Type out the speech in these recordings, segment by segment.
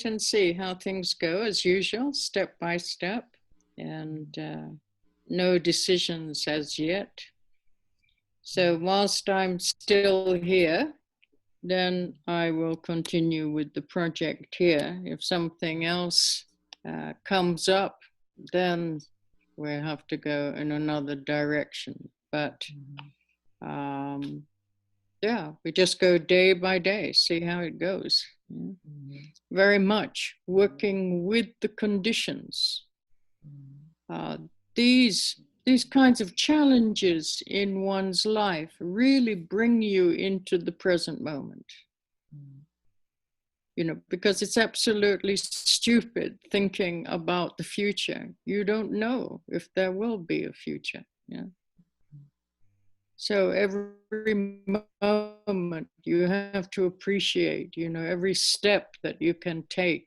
and see how things go, as usual, step by step, and no decisions as yet. So whilst I'm still here, then I will continue with the project here. If something else comes up, then we have to go in another direction. But yeah, we just go day by day, see how it goes. Very much working with the conditions. These kinds of challenges in one's life really bring you into the present moment. You know, because it's absolutely stupid thinking about the future. You don't know if there will be a future. Yeah. So every moment you have to appreciate, you know, every step that you can take,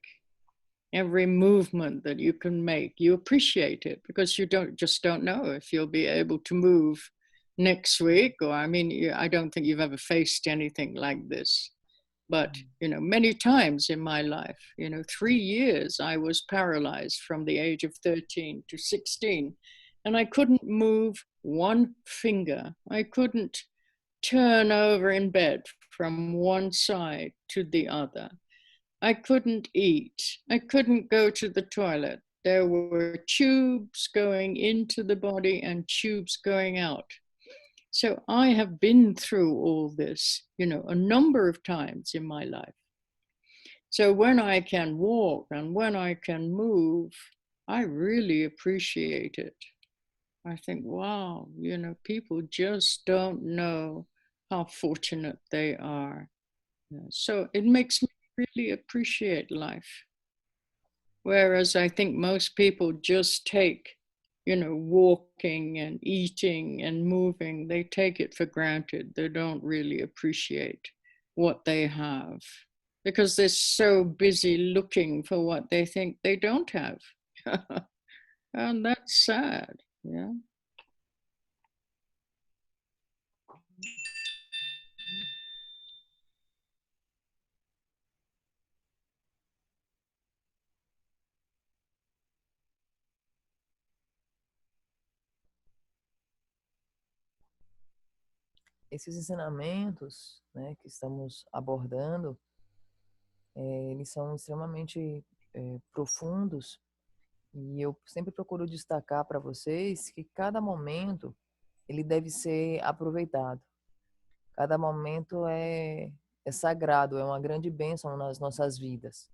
every movement that you can make, you appreciate it, because you don't know if you'll be able to move next week. Or, I mean, I don't think you've ever faced anything like this. But, you know, many times in my life, you know, 3 years I was paralyzed from the age of 13 to 16. And I couldn't move one finger. I couldn't turn over in bed from one side to the other. I couldn't eat. I couldn't go to the toilet. There were tubes going into the body and tubes going out. So I have been through all this, you know, a number of times in my life. So when I can walk and when I can move, I really appreciate it. I think, wow, you know, people just don't know how fortunate they are. So it makes me really appreciate life. Whereas I think most people just take, you know, walking and eating and moving, they take it for granted. They don't really appreciate what they have because they're so busy looking for what they think they don't have. And that's sad, yeah. Esses ensinamentos, né, que estamos abordando, eles são extremamente profundos, e eu sempre procuro destacar para vocês que cada momento ele deve ser aproveitado. Cada momento é sagrado, é uma grande bênção nas nossas vidas,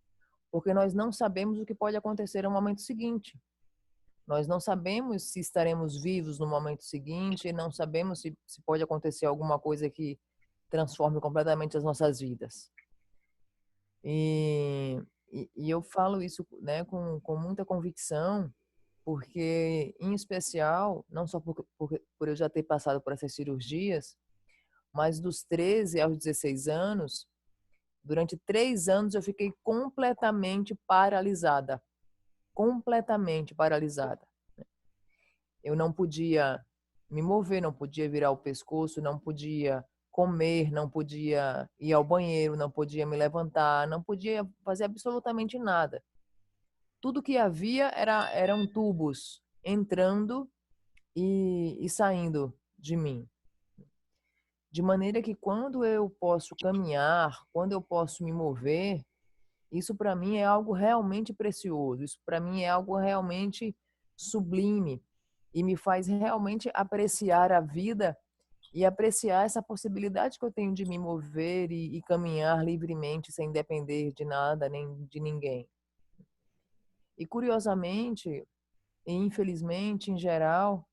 porque nós não sabemos o que pode acontecer no momento seguinte. Nós não sabemos se estaremos vivos no momento seguinte, não sabemos se pode acontecer alguma coisa que transforme completamente as nossas vidas. E eu falo isso, né, com muita convicção, porque, em especial, não só por eu já ter passado por essas cirurgias, mas dos 13 aos 16 anos, durante 3 anos eu fiquei completamente paralisada. Completamente paralisada. Eu não podia me mover, não podia virar o pescoço, não podia comer, não podia ir ao banheiro, não podia me levantar, não podia fazer absolutamente nada. Tudo que havia eram tubos entrando e saindo de mim. De maneira que quando eu posso caminhar, quando eu posso me mover, isso para mim é algo realmente precioso, isso para mim é algo realmente sublime e me faz realmente apreciar a vida e apreciar essa possibilidade que eu tenho de me mover e caminhar livremente sem depender de nada nem de ninguém. E curiosamente, e infelizmente, em geral,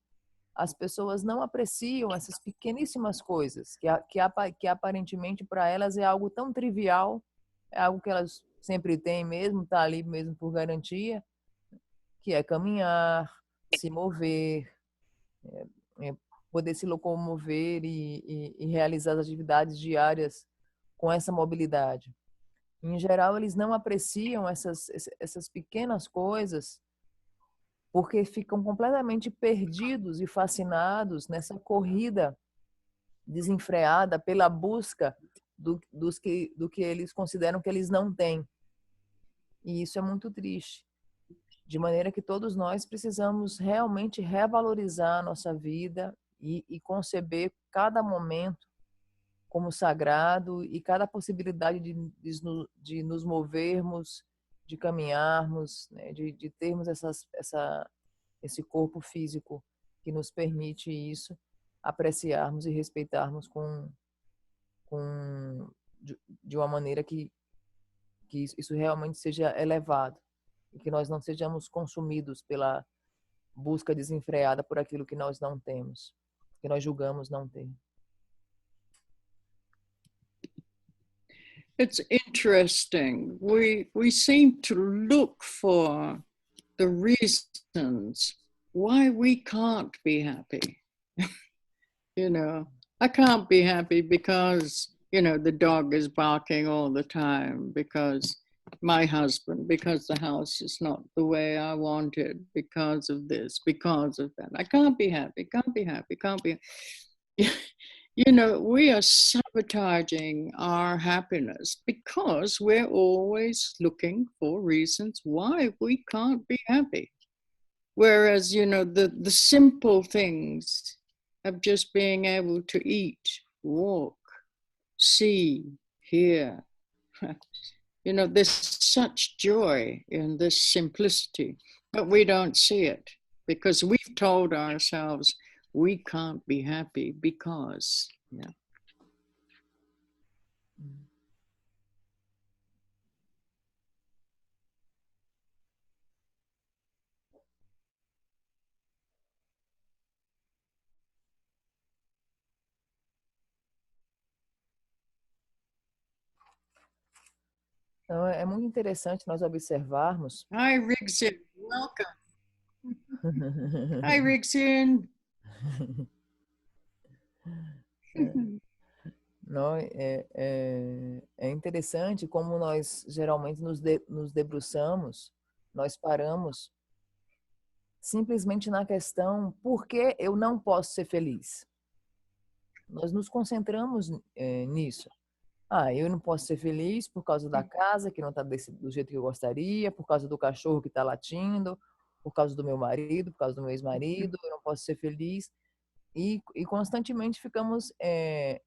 as pessoas não apreciam essas pequeníssimas coisas que aparentemente para elas é algo tão trivial, é algo que elas sempre têm mesmo, tá ali mesmo por garantia, que é caminhar, se mover, poder se locomover e realizar as atividades diárias com essa mobilidade. Em geral, eles não apreciam essas pequenas coisas porque ficam completamente perdidos e fascinados nessa corrida desenfreada pela busca do que eles consideram que eles não têm. E isso é muito triste. De maneira que todos nós precisamos realmente revalorizar a nossa vida e conceber cada momento como sagrado e cada possibilidade de nos movermos, de caminharmos, né, de termos esse corpo físico que nos permite isso, apreciarmos e respeitarmos com, de uma maneira que isso realmente seja elevado e que nós não sejamos consumidos pela busca desenfreada por aquilo que nós não temos, que nós julgamos não ter. It's interesting. We seem to look for the reasons why we can't be happy. You know, I can't be happy because, you know, the dog is barking all the time, because my husband, because the house is not the way I want it, because of this, because of that. I can't be happy, can't be happy, can't be. You know, we are sabotaging our happiness because we're always looking for reasons why we can't be happy. Whereas, you know, the simple things of just being able to eat, walk, see, hear. You know, there's such joy in this simplicity, but we don't see it because we've told ourselves we can't be happy because, yeah. Então, é muito interessante nós observarmos. Hi, Rigzin. Welcome. Hi, Rigzin. Não, é interessante como nós geralmente nos debruçamos, nós paramos simplesmente na questão: por que eu não posso ser feliz? Nós nos concentramos nisso. Eu não posso ser feliz por causa da casa que não está do jeito que eu gostaria, por causa do cachorro que está latindo, por causa do meu marido, por causa do meu ex-marido, eu não posso ser feliz. E constantemente ficamos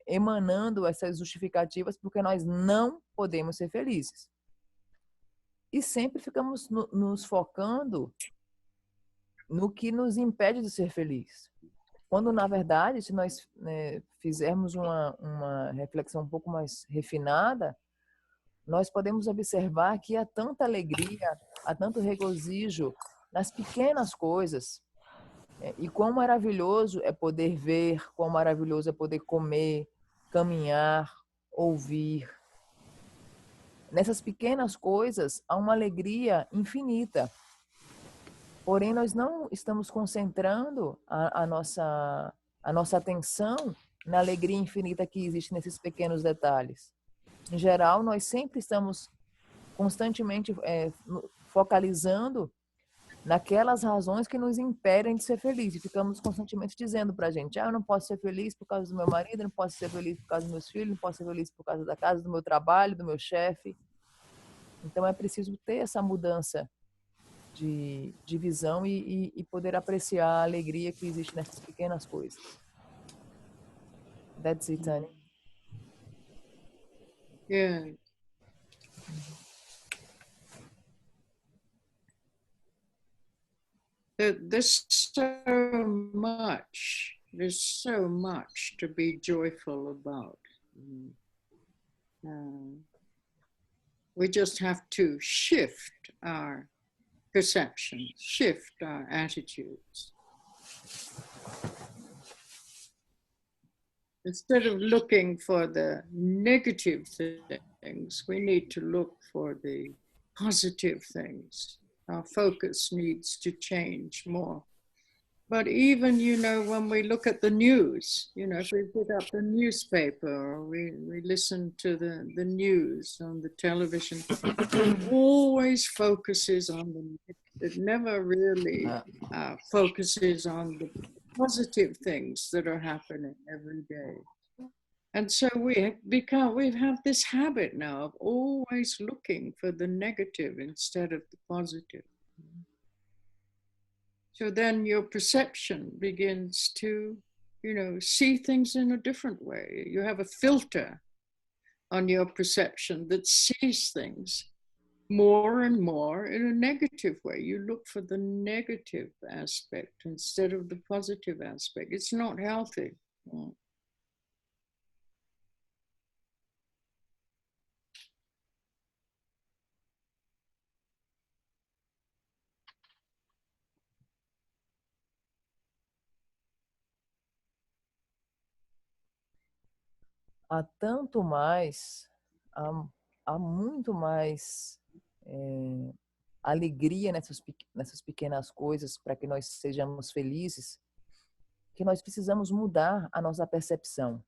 emanando essas justificativas porque nós não podemos ser felizes. E sempre ficamos nos focando no que nos impede de ser feliz. Quando, na verdade, se nós fizermos uma reflexão um pouco mais refinada, nós podemos observar que há tanta alegria, há tanto regozijo nas pequenas coisas. E quão maravilhoso é poder ver, quão maravilhoso é poder comer, caminhar, ouvir. Nessas pequenas coisas há uma alegria infinita. Porém, nós não estamos concentrando a nossa atenção na alegria infinita que existe nesses pequenos detalhes. Em geral, nós sempre estamos constantemente focalizando naquelas razões que nos impedem de ser felizes. E ficamos constantemente dizendo para a gente: eu não posso ser feliz por causa do meu marido, não posso ser feliz por causa dos meus filhos, não posso ser feliz por causa da casa, do meu trabalho, do meu chefe. Então, é preciso ter essa mudança de visão e poder apreciar a alegria que existe nessas pequenas coisas. That's it, Tani. Yeah. There's so much to be joyful about. We just have to shift our perception, shift our attitudes. Instead of looking for the negative things, we need to look for the positive things. Our focus needs to change more. But even, you know, when we look at the news, you know, if we pick up the newspaper or we listen to the news on the television, it always focuses on it never really focuses on the positive things that are happening every day. And so we have this habit now of always looking for the negative instead of the positive. So then your perception begins to, see things in a different way. You have a filter on your perception that sees things more and more in a negative way. You look for the negative aspect instead of the positive aspect. It's not healthy. Há tanto mais, há muito mais alegria nessas pequenas coisas para que nós sejamos felizes, que nós precisamos mudar a nossa percepção.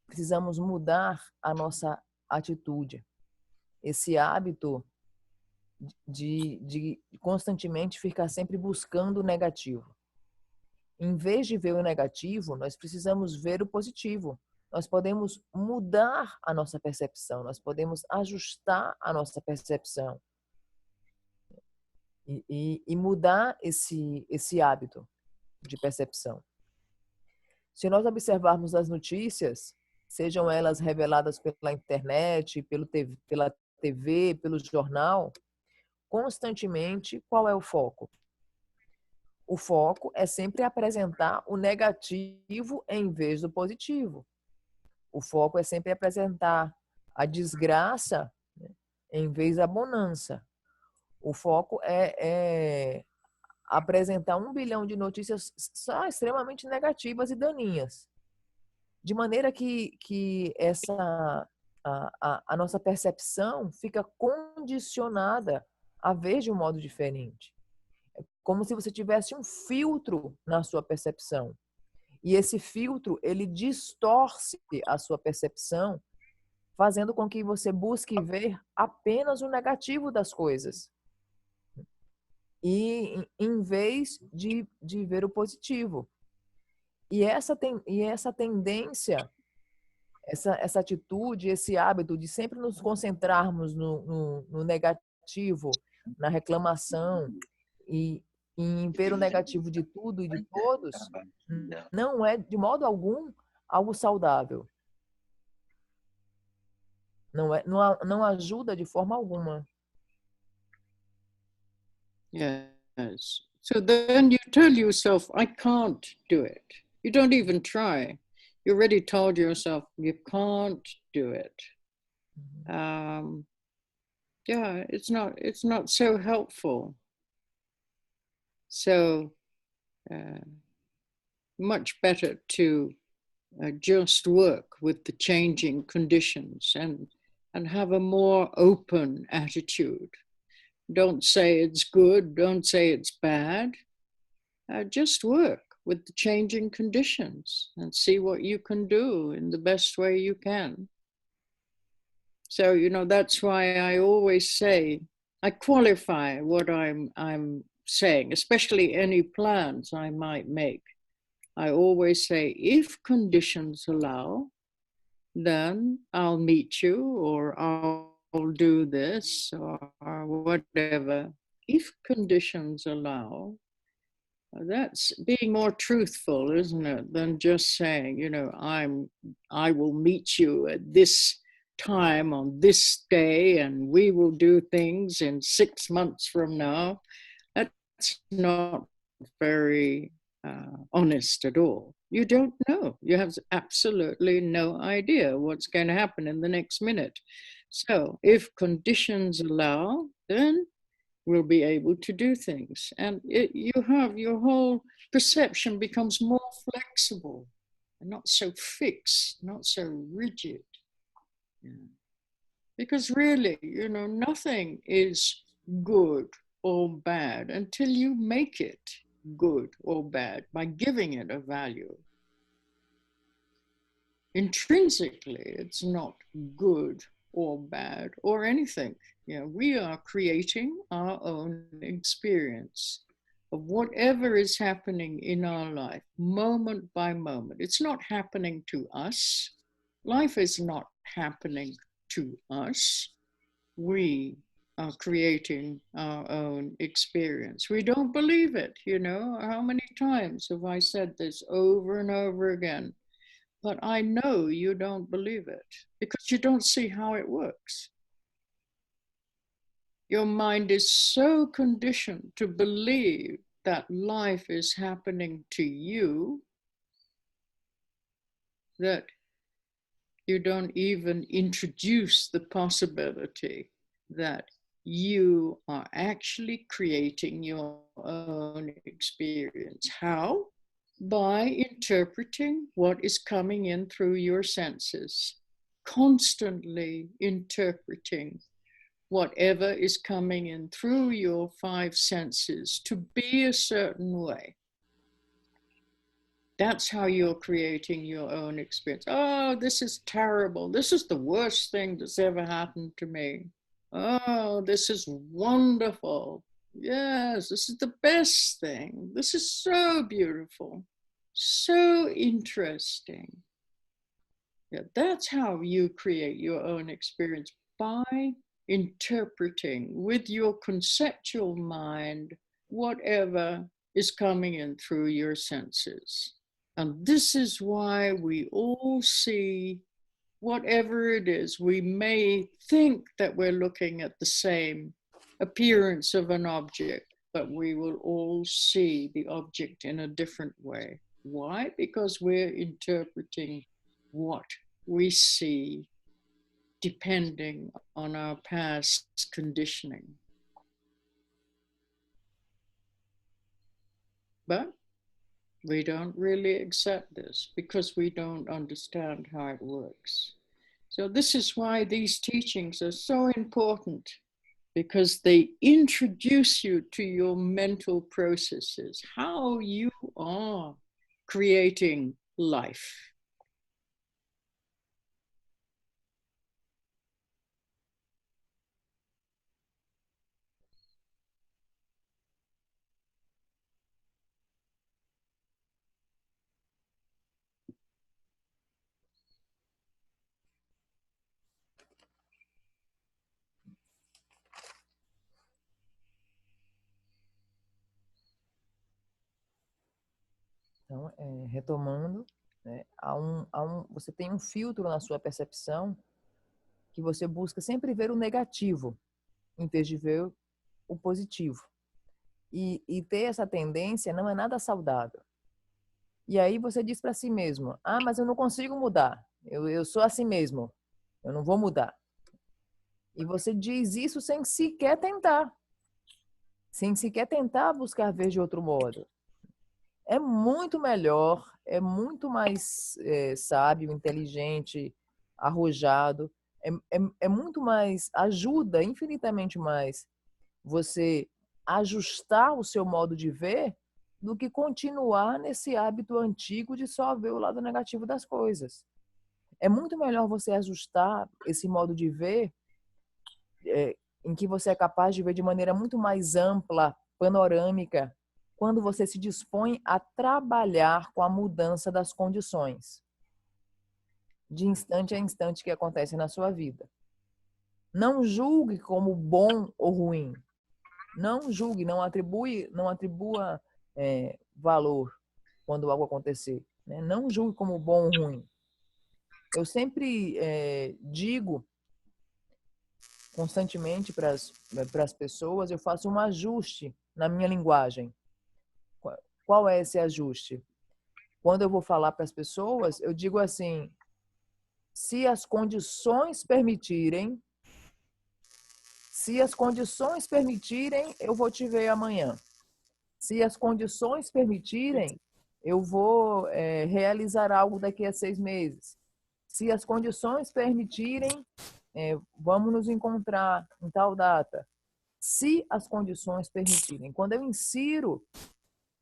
Precisamos mudar a nossa atitude. Esse hábito de constantemente ficar sempre buscando o negativo. Em vez de ver o negativo, nós precisamos ver o positivo. Nós podemos mudar a nossa percepção, nós podemos ajustar a nossa percepção e mudar esse hábito de percepção. Se nós observarmos as notícias, sejam elas reveladas pela internet, pela TV, pelo jornal, constantemente, qual é o foco? O foco é sempre apresentar o negativo em vez do positivo. O foco é sempre apresentar a desgraça, né, em vez da bonança. O foco é apresentar 1 bilhão de notícias só extremamente negativas e daninhas. De maneira que a nossa percepção fica condicionada a ver de um modo diferente. É como se você tivesse um filtro na sua percepção. E esse filtro, ele distorce a sua percepção, fazendo com que você busque ver apenas o negativo das coisas. E em vez de ver o positivo. E essa tendência, essa atitude, esse hábito de sempre nos concentrarmos no negativo, na reclamação e em ver o negativo de tudo e de todos, não é, de modo algum, algo saudável. Não ajuda de forma alguma. Yes. So then you tell yourself, I can't do it. You don't even try. You already told yourself you can't do it. Yeah, it's not so helpful. So much better to just work with the changing conditions and have a more open attitude. Don't say it's good, don't say it's bad. Just work with the changing conditions and see what you can do in the best way you can. So, that's why I always say, I qualify what I'm saying, especially any plans I might make. I always say, if conditions allow, then I'll meet you, or I'll do this, or whatever. If conditions allow, that's being more truthful, isn't it, than just saying, I will meet you at this time on this day, and we will do things in 6 months from now. That's not very honest at all. You don't know. You have absolutely no idea what's going to happen in the next minute. So if conditions allow, then we'll be able to do things. And your whole perception becomes more flexible and not so fixed, not so rigid. Yeah. Because really, nothing is good or bad until you make it good or bad by giving it a value. Intrinsically, it's not good or bad or anything. We are creating our own experience of whatever is happening in our life, moment by moment. It's not happening to us. Life is not happening to us. We are creating our own experience. We don't believe it, you know. How many times have I said this over and over again? But I know you don't believe it because you don't see how it works. Your mind is so conditioned to believe that life is happening to you that you don't even introduce the possibility that you are actually creating your own experience. How? By interpreting what is coming in through your senses, constantly interpreting whatever is coming in through your five senses to be a certain way. That's how you're creating your own experience. Oh, this is terrible. This is the worst thing that's ever happened to me. Oh, this is wonderful. Yes, this is the best thing. This is so beautiful, so interesting. Yeah, that's how you create your own experience, by interpreting with your conceptual mind whatever is coming in through your senses. And this is why we all see whatever it is. We may think that we're looking at the same appearance of an object, but we will all see the object in a different way. Why? Because we're interpreting what we see depending on our past conditioning. But we don't really accept this because we don't understand how it works. So this is why these teachings are so important, because they introduce you to your mental processes, how you are creating life. Então, retomando, né, você tem um filtro na sua percepção que você busca sempre ver o negativo, em vez de ver o positivo. E ter essa tendência não é nada saudável. E aí você diz para si mesmo, mas eu não consigo mudar, eu sou assim mesmo, eu não vou mudar. E você diz isso sem sequer tentar buscar ver de outro modo. É muito melhor, é muito mais sábio, inteligente, arrojado, é muito mais, ajuda infinitamente mais você ajustar o seu modo de ver do que continuar nesse hábito antigo de só ver o lado negativo das coisas. É muito melhor você ajustar esse modo de ver em que você é capaz de ver de maneira muito mais ampla, panorâmica, quando você se dispõe a trabalhar com a mudança das condições, de instante a instante que acontece na sua vida. Não julgue como bom ou ruim. Não julgue, não atribua valor quando algo acontecer. Né? Não julgue como bom ou ruim. Eu sempre digo constantemente para as pessoas, eu faço um ajuste na minha linguagem. Qual é esse ajuste? Quando eu vou falar para as pessoas, eu digo assim: se as condições permitirem, eu vou te ver amanhã. Se as condições permitirem, eu vou realizar algo daqui a 6 meses. Se as condições permitirem, vamos nos encontrar em tal data. Se as condições permitirem. Quando eu insiro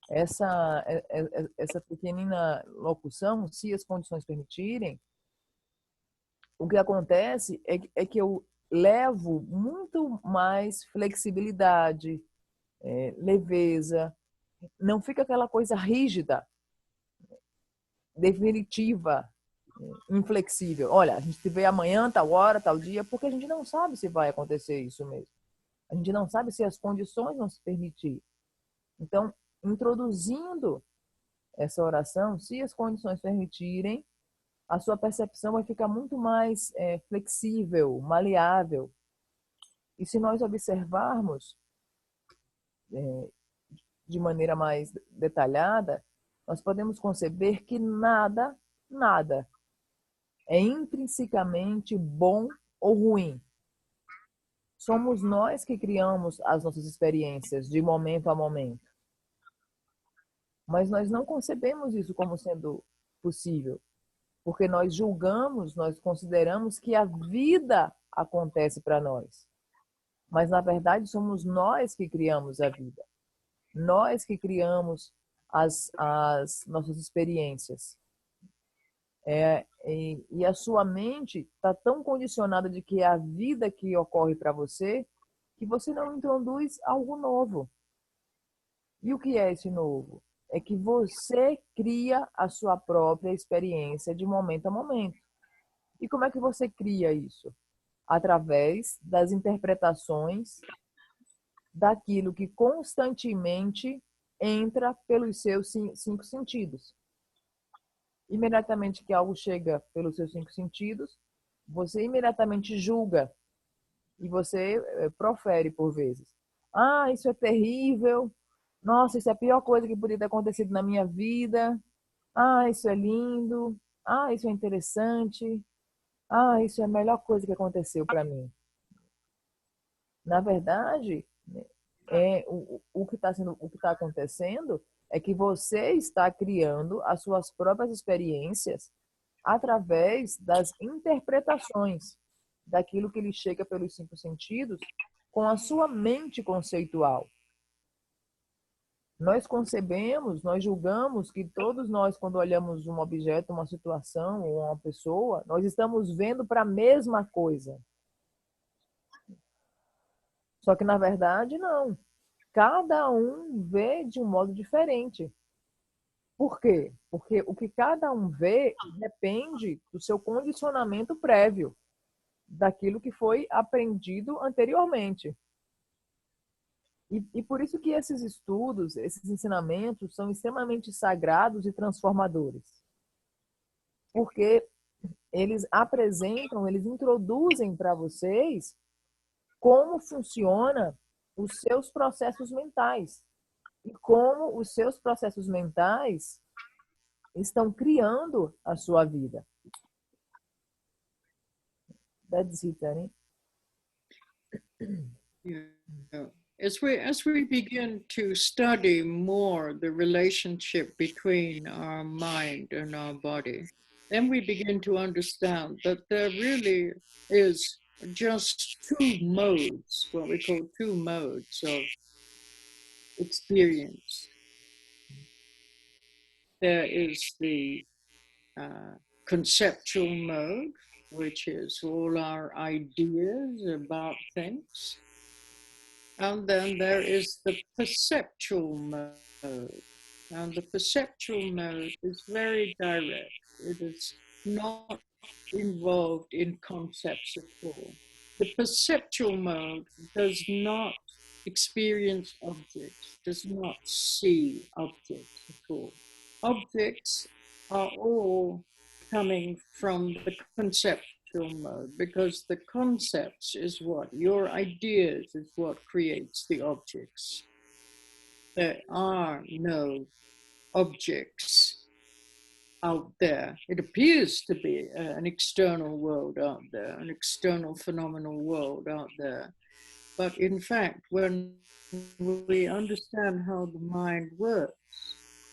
essa pequenina locução, se as condições permitirem, o que acontece é que eu levo muito mais flexibilidade, leveza, não fica aquela coisa rígida, definitiva, inflexível. Olha, a gente se vê amanhã, tal hora, tal dia, porque a gente não sabe se vai acontecer isso mesmo. A gente não sabe se as condições vão se permitir. Então, introduzindo essa oração, se as condições permitirem, a sua percepção vai ficar muito mais flexível, maleável. E se nós observarmos de maneira mais detalhada, nós podemos conceber que nada, nada é intrinsecamente bom ou ruim. Somos nós que criamos as nossas experiências de momento a momento. Mas nós não concebemos isso como sendo possível, porque nós julgamos, nós consideramos que a vida acontece para nós. Mas, na verdade, somos nós que criamos a vida. Nós que criamos as nossas experiências. E a sua mente está tão condicionada de que é a vida que ocorre para você, que você não introduz algo novo. E o que é esse novo? É que você cria a sua própria experiência de momento a momento. E como é que você cria isso? Através das interpretações daquilo que constantemente entra pelos seus cinco sentidos. Imediatamente que algo chega pelos seus cinco sentidos, você imediatamente julga e você profere por vezes. Ah, isso é terrível. Nossa, isso é a pior coisa que podia ter acontecido na minha vida. Ah, isso é lindo. Ah, isso é interessante. Ah, isso é a melhor coisa que aconteceu para mim. Na verdade, o que está acontecendo é que você está criando as suas próprias experiências através das interpretações daquilo que lhe chega pelos cinco sentidos com a sua mente conceitual. Nós concebemos, nós julgamos que todos nós, quando olhamos um objeto, uma situação ou uma pessoa, nós estamos vendo para a mesma coisa. Só que, na verdade, não. Cada um vê de um modo diferente. Por quê? Porque o que cada um vê depende do seu condicionamento prévio, daquilo que foi aprendido anteriormente. E por isso que esses estudos, esses ensinamentos são extremamente sagrados e transformadores. Porque eles apresentam, eles introduzem para vocês como funciona os seus processos mentais e como os seus processos mentais estão criando a sua vida. That's it, Annie. Yeah. As we begin to study more the relationship between our mind and our body, then we begin to understand that there really is just two modes, what we call two modes of experience. There is the conceptual mode, which is all our ideas about things. And then there is the perceptual mode. And the perceptual mode is very direct. It is not involved in concepts at all. The perceptual mode does not experience objects, does not see objects at all. Objects are all coming from the conceptual mode, because the concepts is what? Your ideas is what creates the objects. There are no objects out there. It appears to be an external world out there, an external phenomenal world out there. But in fact, when we understand how the mind works,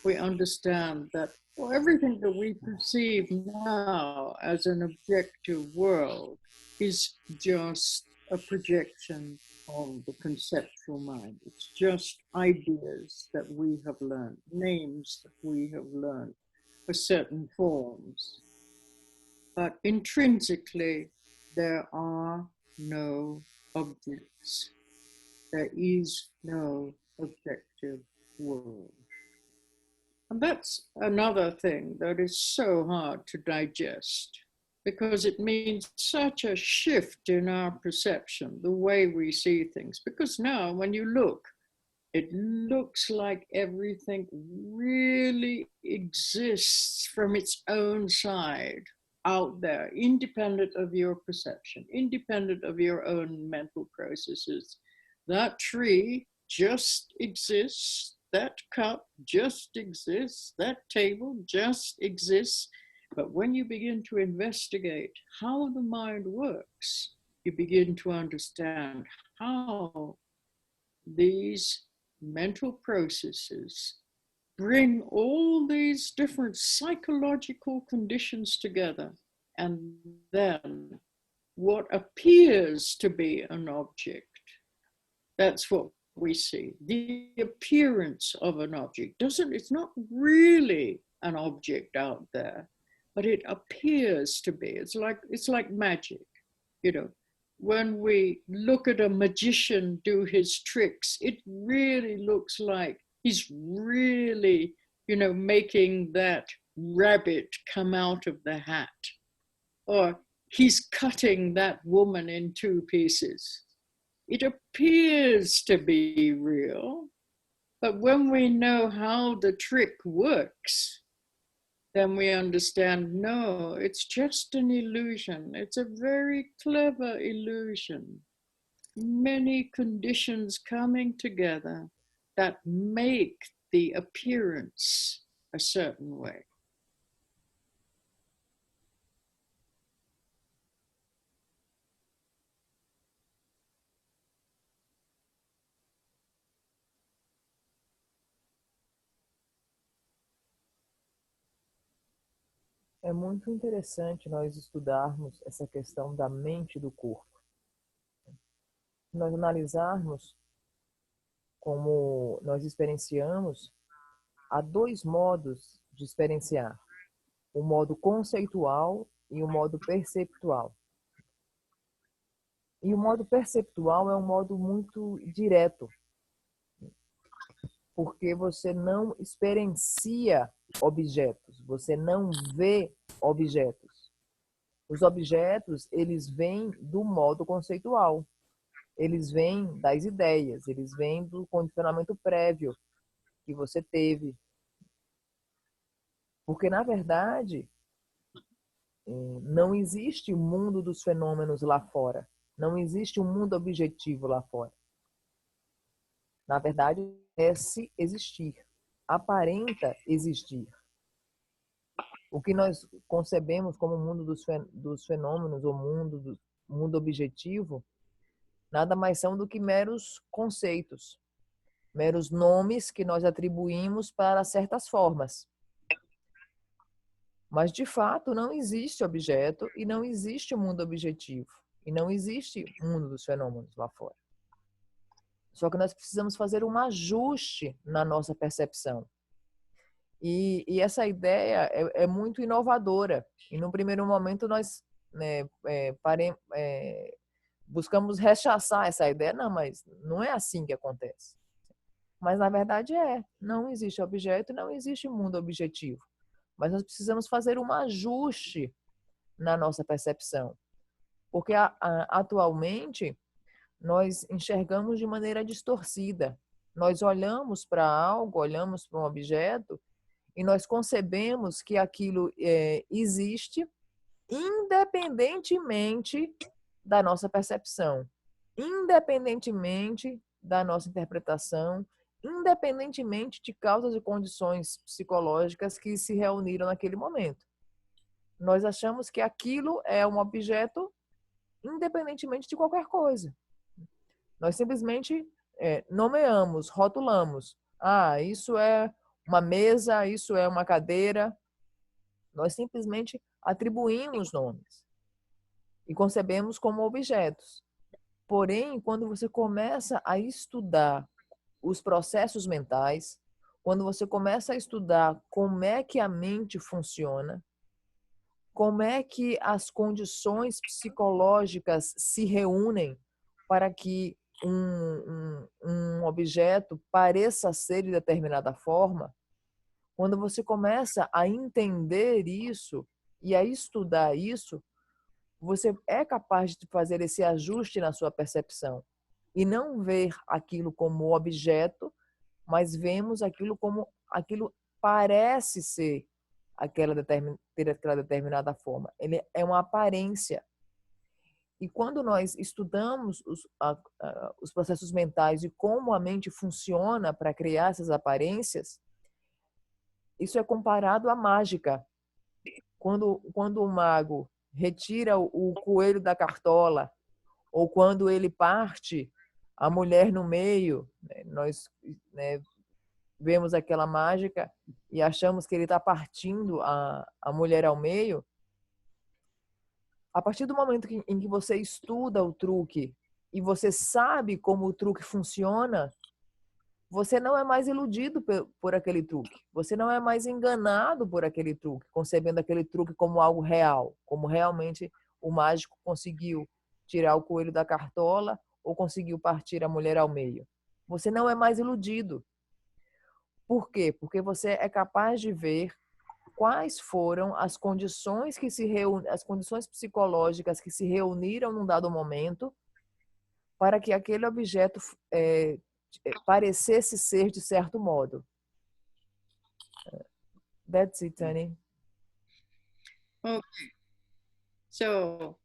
we understand that everything that we perceive now as an objective world is just a projection of the conceptual mind. It's just ideas that we have learned, names that we have learned for certain forms. But intrinsically, there are no objects. There is no objective world. And that's another thing that is so hard to digest because it means such a shift in our perception, the way we see things. Because now, when you look, it looks like everything really exists from its own side out there, independent of your perception, independent of your own mental processes. That tree just exists, that cup just exists, that table just exists. But when you begin to investigate how the mind works, you begin to understand how these mental processes bring all these different psychological conditions together. And then what appears to be an object, that's what we see. The appearance of an object it's not really an object out there, but it appears to be. It's like magic, you know. When we look at a magician do his tricks, it really looks like he's really, making that rabbit come out of the hat, or he's cutting that woman in two pieces. It appears to be real, but when we know how the trick works, then we understand, no, it's just an illusion. It's a very clever illusion. Many conditions coming together that make the appearance a certain way. É muito interessante nós estudarmos essa questão da mente e do corpo. Se nós analisarmos como nós experienciamos, há dois modos de experienciar: o modo conceitual e o modo perceptual. E o modo perceptual é um modo muito direto, porque você não experiencia objetos, você não vê objetos. Os objetos, eles vêm do modo conceitual, eles vêm das ideias, eles vêm do condicionamento prévio que você teve. Porque, na verdade, não existe o mundo dos fenômenos lá fora. Não existe um mundo objetivo lá fora. Na verdade, parece existir, aparenta existir. O que nós concebemos como mundo dos fenômenos, ou mundo objetivo, nada mais são do que meros conceitos, meros nomes que nós atribuímos para certas formas. Mas, de fato, não existe objeto e não existe mundo objetivo. E não existe mundo dos fenômenos lá fora. Só que nós precisamos fazer um ajuste na nossa percepção. E essa ideia é muito inovadora. E, no primeiro momento, nós buscamos rechaçar essa ideia. Não, mas não é assim que acontece. Mas, na verdade, não existe objeto, não existe mundo objetivo. Mas nós precisamos fazer um ajuste na nossa percepção. Porque atualmente nós enxergamos de maneira distorcida. Nós olhamos para algo, olhamos para um objeto e nós concebemos que aquilo existe independentemente da nossa percepção, independentemente da nossa interpretação, independentemente de causas e condições psicológicas que se reuniram naquele momento. Nós achamos que aquilo é um objeto independentemente de qualquer coisa. Nós simplesmente nomeamos, rotulamos. Isso é uma mesa, isso é uma cadeira. Nós simplesmente atribuímos nomes e concebemos como objetos. Porém, quando você começa a estudar os processos mentais, quando você começa a estudar como é que a mente funciona, como é que as condições psicológicas se reúnem para que um objeto pareça ser de determinada forma, Quando você começa a entender isso e a estudar isso, você é capaz de fazer esse ajuste na sua percepção e não ver aquilo como objeto, mas vemos aquilo como aquilo parece ser ter aquela determinada forma. Ele é uma aparência. E quando nós estudamos os processos mentais e como a mente funciona para criar essas aparências, isso é comparado à mágica. Quando o mago retira o coelho da cartola, ou quando ele parte a mulher no meio, né, nós, né, vemos aquela mágica e achamos que ele está partindo a mulher ao meio. A partir do momento em que você estuda o truque e você sabe como o truque funciona, você não é mais iludido por aquele truque. Você não é mais enganado por aquele truque, concebendo aquele truque como algo real, como realmente o mágico conseguiu tirar o coelho da cartola ou conseguiu partir a mulher ao meio. Você não é mais iludido. Por quê? Porque você é capaz de ver quais foram as condições as condições psicológicas que se reuniram num dado momento para que aquele objeto parecesse ser de certo modo. That's it, Tani. Okay. So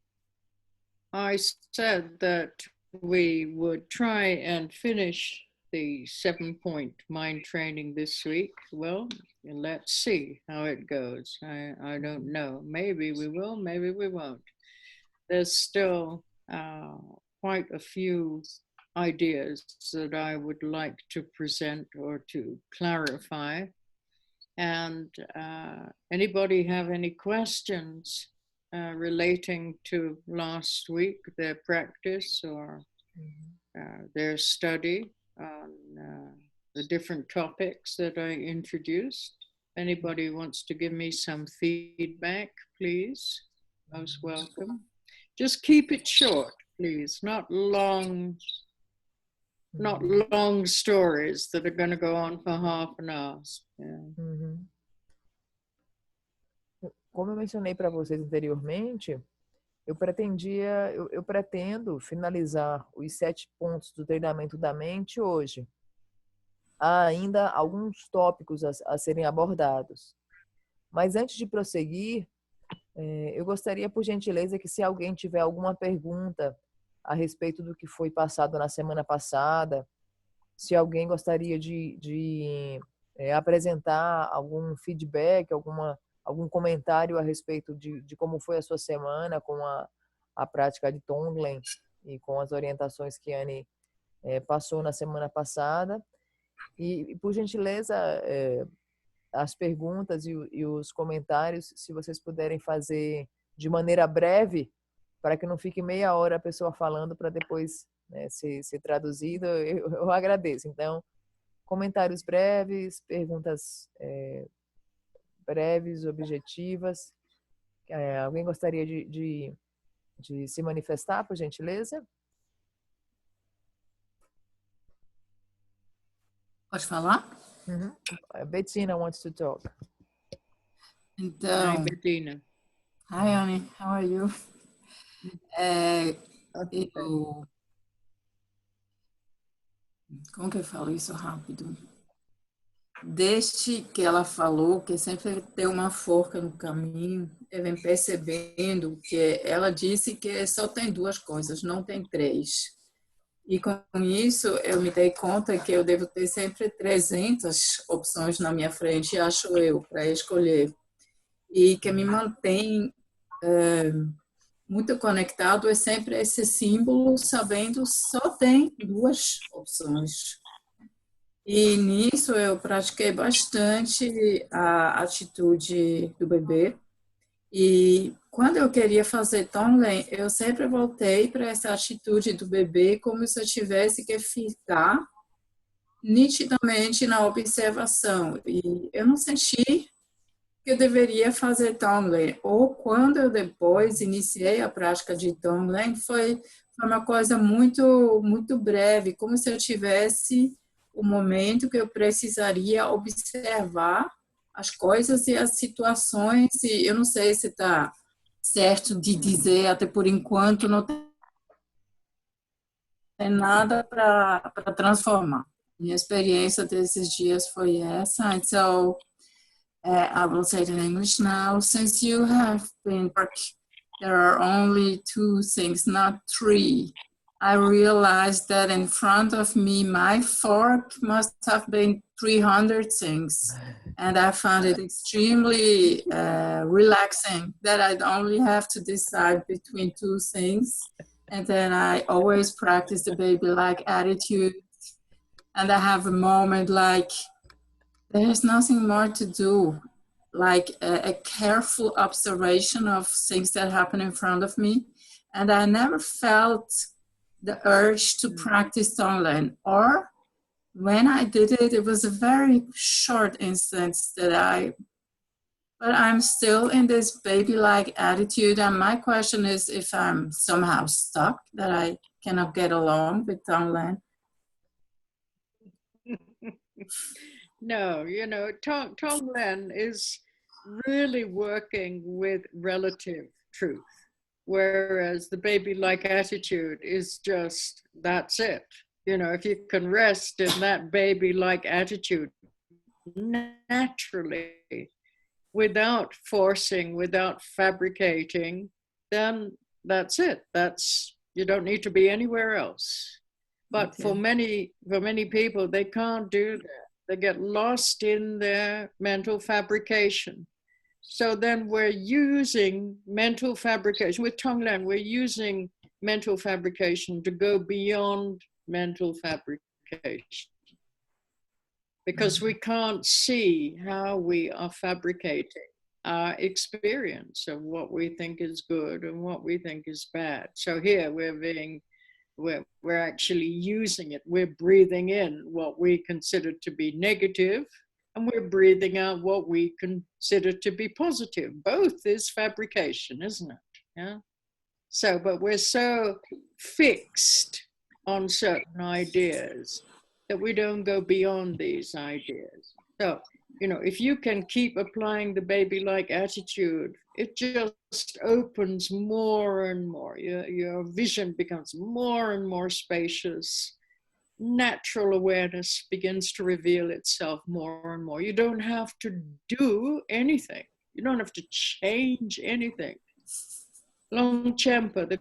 I said that we would try and finish the 7-point mind training this week. Well, let's see how it goes. I don't know. Maybe we will, maybe we won't. There's still quite a few ideas that I would like to present or to clarify. And anybody have any questions relating to last week, their practice or their study on the different topics that I introduced? Anybody wants to give me some feedback, please? Most welcome. Just keep it short, please, not long stories that are going to go on for half an hour. Yeah. Como eu mencionei para vocês anteriormente, eu pretendo finalizar os 7 pontos do treinamento da mente hoje. Há ainda alguns tópicos a serem abordados. Mas antes de prosseguir, eu gostaria, por gentileza, que se alguém tiver alguma pergunta a respeito do que foi passado na semana passada, se alguém gostaria de apresentar algum feedback, algum comentário a respeito de como foi a sua semana com a prática de Tonglen e com as orientações que a Anne passou na semana passada. E por gentileza, as perguntas e os comentários, se vocês puderem fazer de maneira breve, para que não fique meia hora a pessoa falando para depois, né, ser traduzido, eu agradeço. Então, comentários breves, perguntas breves, objetivas. Alguém gostaria de se manifestar, por gentileza? Pode falar? Bettina wants to talk. Então, Hi, Bettina. hi, Annie, how are you? Como que eu falo isso rápido? Desde que ela falou que sempre tem uma forca no caminho, eu venho percebendo que ela disse que só tem 2 coisas, não tem 3. E com isso eu me dei conta que eu devo ter sempre 300 opções na minha frente, acho eu, para escolher. E que me mantém muito conectado é sempre esse símbolo, sabendo só tem 2 opções. E nisso eu pratiquei bastante a atitude do bebê. E quando eu queria fazer Tonglen, eu sempre voltei para essa atitude do bebê como se eu tivesse que ficar nitidamente na observação. E eu não senti que eu deveria fazer Tonglen. Ou quando eu depois iniciei a prática de Tonglen, foi uma coisa muito, muito breve, como se eu tivesse o momento que eu precisaria observar as coisas e as situações, e eu não sei se está certo de dizer, até por enquanto não tem nada para transformar. Minha experiência desses dias foi essa. And so I will say it in English now. Since you have been, there are only two things, not three. I realized that in front of me, my fork must have been 300 things. And I found it extremely relaxing that I'd only have to decide between two things. And then I always practice the baby-like attitude. And I have a moment like, there's nothing more to do, like a careful observation of things that happen in front of me. And I never felt the urge to practice Tonglen. Or when I did it, it was a very short instance but I'm still in this baby-like attitude. And my question is if I'm somehow stuck, that I cannot get along with Tonglen. No, Tonglen is really working with relative truth, whereas the baby-like attitude is just, that's it. If you can rest in that baby-like attitude naturally, without forcing, without fabricating, then that's it. You don't need to be anywhere else. But for many people, they can't do that. They get lost in their mental fabrication. So then we're using mental fabrication. With Tonglen, we're using mental fabrication to go beyond mental fabrication. Because we can't see how we are fabricating our experience of what we think is good and what we think is bad. So here we're actually using it. We're breathing in what we consider to be negative, and we're breathing out what we consider to be positive. Both is fabrication, isn't it? Yeah. So, but we're so fixed on certain ideas that we don't go beyond these ideas. So, if you can keep applying the baby-like attitude, it just opens more and more. Your vision becomes more and more spacious. Natural awareness begins to reveal itself more and more. You don't have to do anything. You don't have to change anything. Longchenpa, the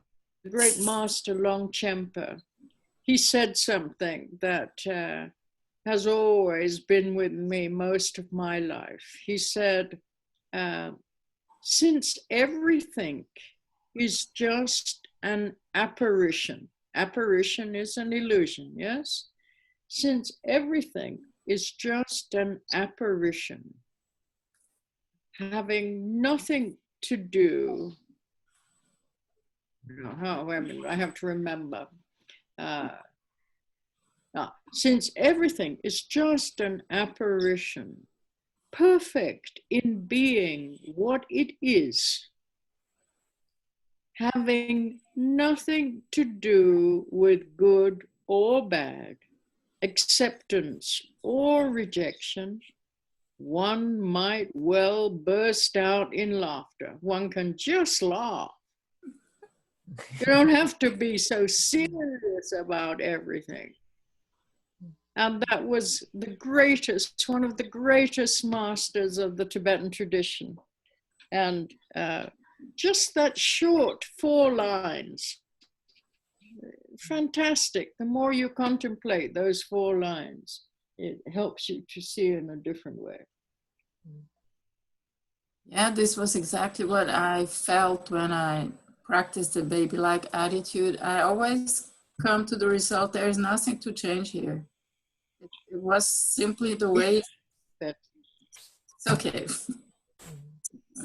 great master Longchenpa, he said something that has always been with me most of my life. He said, since everything is just an apparition is an illusion, yes? Since everything is just an apparition, having nothing to do, I have to remember, since everything is just an apparition, perfect in being what it is, having nothing to do with good or bad, acceptance or rejection, one might well burst out in laughter. One can just laugh. You don't have to be so serious about everything. And that was one of the greatest masters of the Tibetan tradition. And just that short 4 lines, fantastic. The more you contemplate those 4 lines, it helps you to see in a different way. Yeah, this was exactly what I felt when I practiced the baby-like attitude. I always come to the result, there is nothing to change here. It was simply the way. It's okay.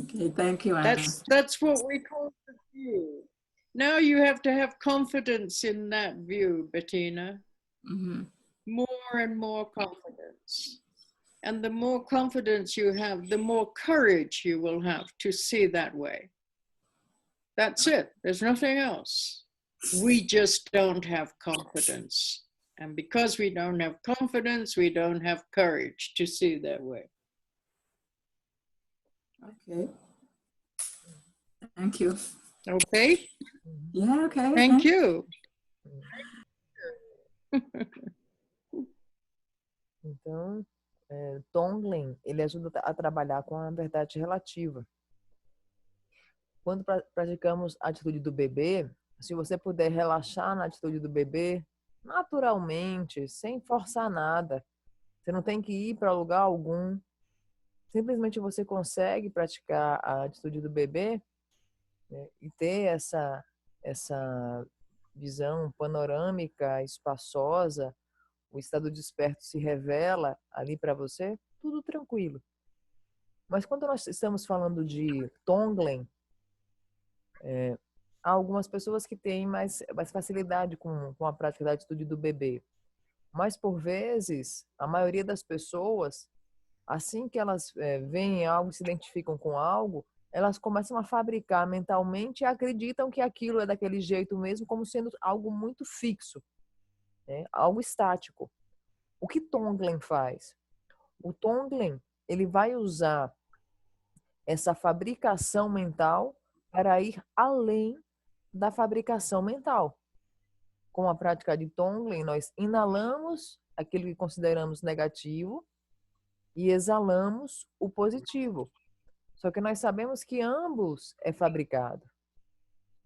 Okay, thank you, Anna. That's what we call the view. Now you have to have confidence in that view, Bettina. Mm-hmm. More and more confidence. And the more confidence you have, the more courage you will have to see that way. That's it. There's nothing else. We just don't have confidence. And because we don't have confidence, we don't have courage to see that way. Okay. Thank you. Okay? Yeah, okay. Thank you. Então, Tonglen, ele ajuda a trabalhar com a verdade relativa. Quando praticamos a atitude do bebê, se você puder relaxar na atitude do bebê, naturalmente, sem forçar nada, você não tem que ir para lugar algum, simplesmente você consegue praticar a atitude do bebê, né, e ter essa visão panorâmica, espaçosa, o estado desperto se revela ali para você, tudo tranquilo. Mas quando nós estamos falando de Tonglen, há algumas pessoas que têm mais facilidade com a prática da atitude do bebê. Mas, por vezes, a maioria das pessoas, assim que elas veem algo, se identificam com algo, elas começam a fabricar mentalmente e acreditam que aquilo é daquele jeito mesmo, como sendo algo muito fixo, né? Algo estático. O que Tonglen faz? O Tonglen, ele vai usar essa fabricação mental para ir além da fabricação mental. Com a prática de Tonglen, nós inalamos aquilo que consideramos negativo e exalamos o positivo. Só que nós sabemos que ambos é fabricado.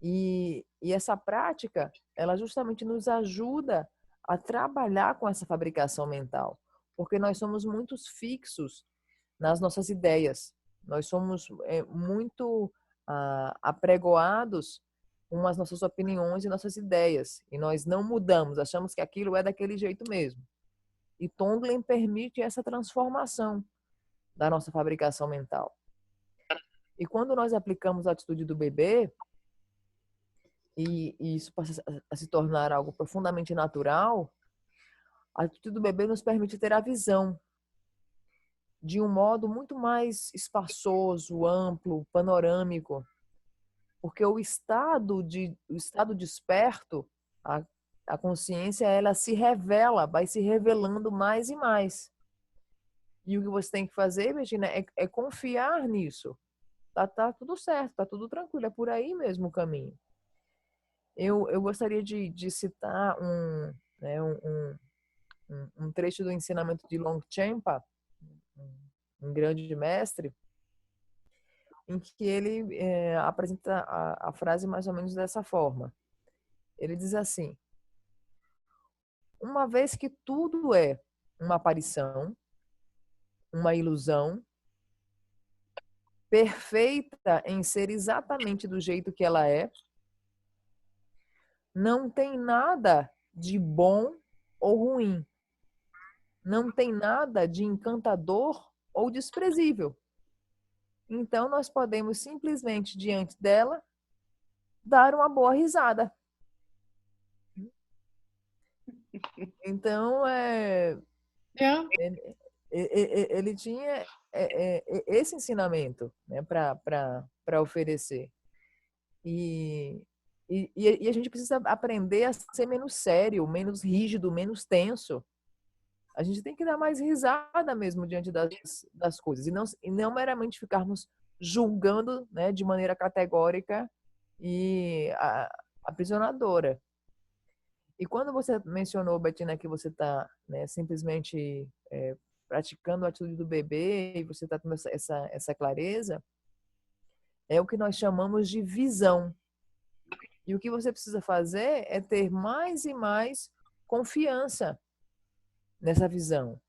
E essa prática, ela justamente nos ajuda a trabalhar com essa fabricação mental, porque nós somos muito fixos nas nossas ideias. Nós somos muito apregoados com as nossas opiniões e nossas ideias, e nós não mudamos, achamos que aquilo é daquele jeito mesmo. E Tonglen permite essa transformação da nossa fabricação mental. E quando nós aplicamos a atitude do bebê, e isso passa a se tornar algo profundamente natural, a atitude do bebê nos permite ter a visão de um modo muito mais espaçoso, amplo, panorâmico, porque o estado desperto, a consciência, ela se revela, vai se revelando mais e mais. E o que você tem que fazer, Betina, é confiar nisso. Tá tudo certo, tá tudo tranquilo, é por aí mesmo o caminho. Eu gostaria de citar um trecho do ensinamento de Longchenpa, um grande mestre, em que ele apresenta a frase mais ou menos dessa forma. Ele diz assim: uma vez que tudo é uma aparição, uma ilusão, perfeita em ser exatamente do jeito que ela é, não tem nada de bom ou ruim. Não tem nada de encantador ou desprezível. Então, nós podemos simplesmente, diante dela, dar uma boa risada. Então, ele tinha esse ensinamento, né, para oferecer. E a gente precisa aprender a ser menos sério, menos rígido, menos tenso. A gente tem que dar mais risada mesmo diante das coisas e não meramente ficarmos julgando, né, de maneira categórica e aprisionadora. E quando você mencionou, Bettina, que você está, né, simplesmente praticando a atitude do bebê e você está tendo essa clareza, é o que nós chamamos de visão. E o que você precisa fazer é ter mais e mais confiança nessa visão.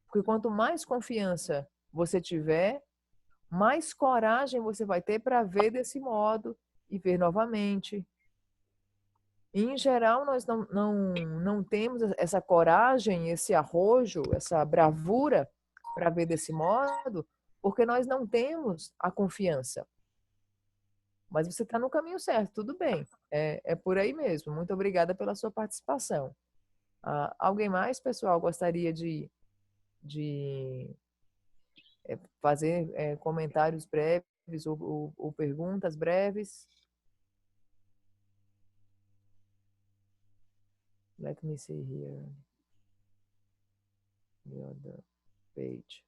Porque quanto mais confiança você tiver, mais coragem você vai ter para ver desse modo e ver novamente. E, em geral, nós não temos essa coragem, esse arrojo, essa bravura para ver desse modo, porque nós não temos a confiança. Mas você está no caminho certo, tudo bem. É por aí mesmo. Muito obrigada pela sua participação. Alguém mais, pessoal, gostaria de fazer comentários breves ou perguntas breves? Let me see here. The other page.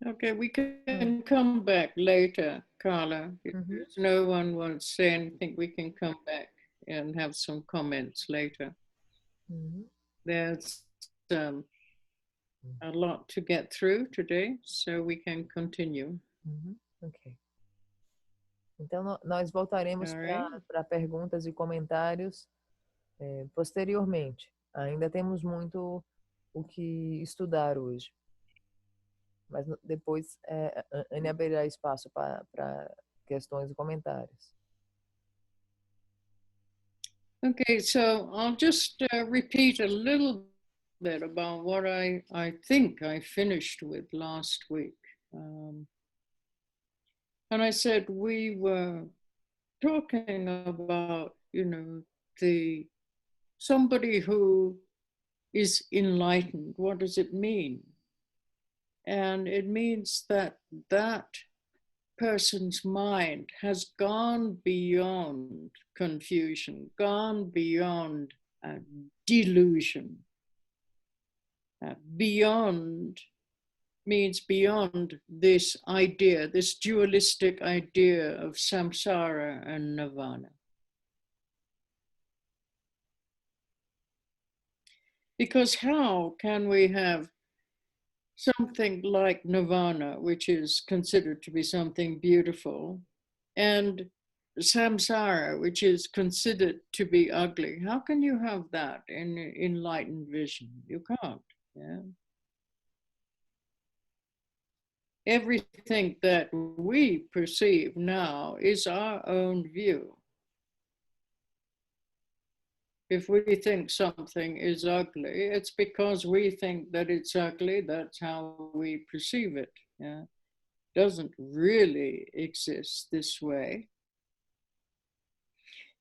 Okay, we can come back later, Carla. If no one wants to say anything, we can come back and have some comments later. There's a lot to get through today, so we can continue. Ok. Então, nós voltaremos para perguntas e comentários posteriormente. Ainda temos muito o que estudar hoje. Mas depois Anne abrirá espaço para questões e comentários. Okay, so I'll just repeat a little bit about what I think I finished with last week. And I said we were talking about, you know, somebody who is enlightened. What does it mean? And it means that that person's mind has gone beyond confusion, gone beyond delusion. Beyond means beyond this idea, this dualistic idea of samsara and nirvana. Because how can we have something like nirvana, which is considered to be something beautiful, and samsara, which is considered to be ugly? How can you have that in enlightened vision? You can't. Yeah. Everything that we perceive now is our own view. If we think something is ugly, it's because we think that it's ugly. That's how we perceive it. Yeah? It doesn't really exist this way.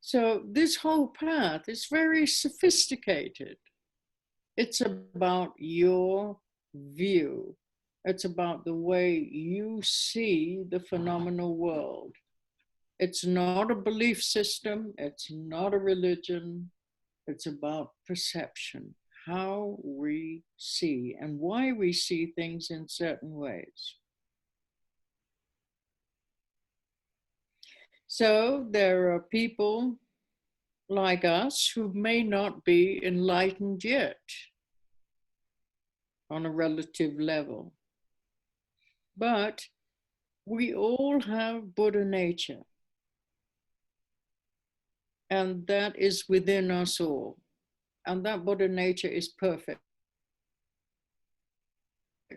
So this whole path is very sophisticated. It's about your view. It's about the way you see the phenomenal world. It's not a belief system. It's not a religion. It's about perception, how we see and why we see things in certain ways. So there are people like us who may not be enlightened yet on a relative level. But we all have Buddha nature. And that is within us all. And that Buddha nature is perfect.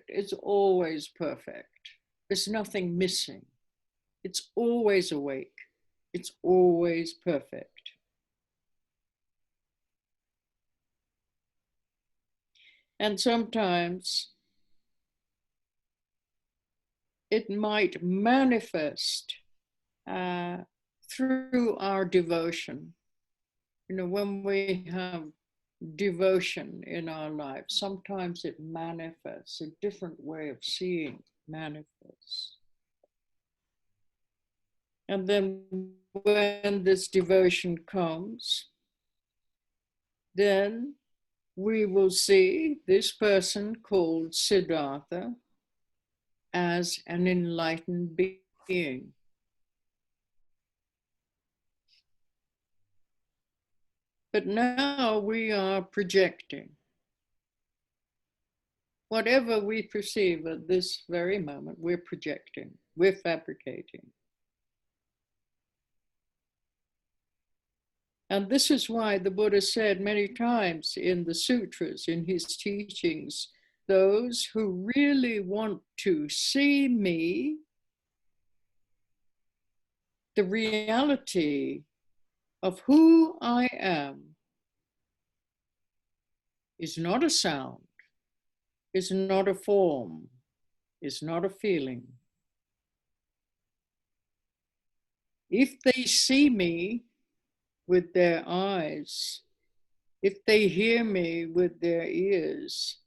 It's always perfect. There's nothing missing. It's always awake. It's always perfect. And sometimes it might manifest through our devotion. You know, when we have devotion in our lives, sometimes it manifests, a different way of seeing manifests. And then when this devotion comes, then we will see this person called Siddhartha as an enlightened being. But now we are projecting. Whatever we perceive at this very moment, we're projecting, we're fabricating. And this is why the Buddha said many times in the sutras, in his teachings, those who really want to see me, the reality of who I am, is not a sound, is not a form, is not a feeling. If they see me with their eyes, if they hear me with their ears,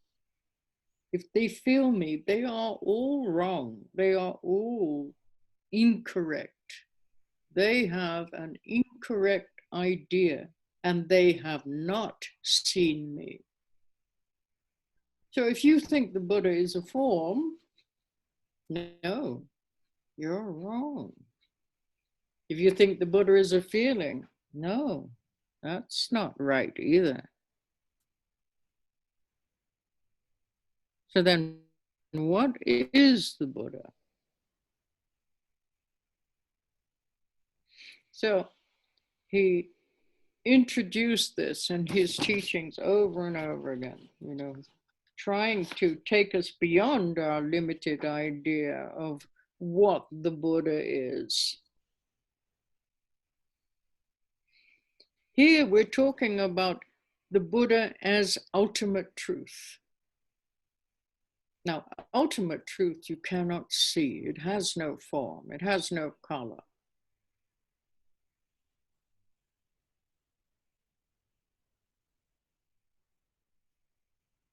if they feel me, they are all wrong. They are all incorrect. They have an incorrect idea and they have not seen me. So if you think the Buddha is a form, No, you're wrong. If you think the Buddha is a feeling, no, that's not right either. So then, what is the Buddha? So he introduced this in his teachings over and over again, trying to take us beyond our limited idea of what the Buddha is. Here we're talking about the Buddha as ultimate truth. Now, ultimate truth you cannot see. It has no form. It has no color.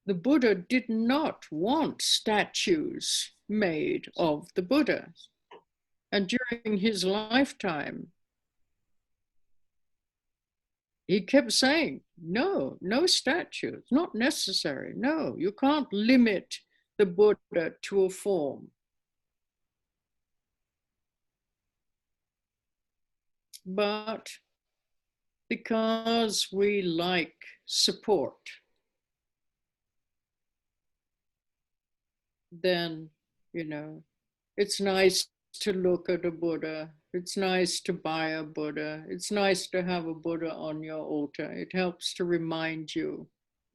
The Buddha did not want statues made of the Buddha. And during his lifetime, he kept saying, no, no statues, not necessary. No, you can't limit the Buddha to a form. But because we like support, then, it's nice to look at a Buddha. It's nice to buy a Buddha. It's nice to have a Buddha on your altar. It helps to remind you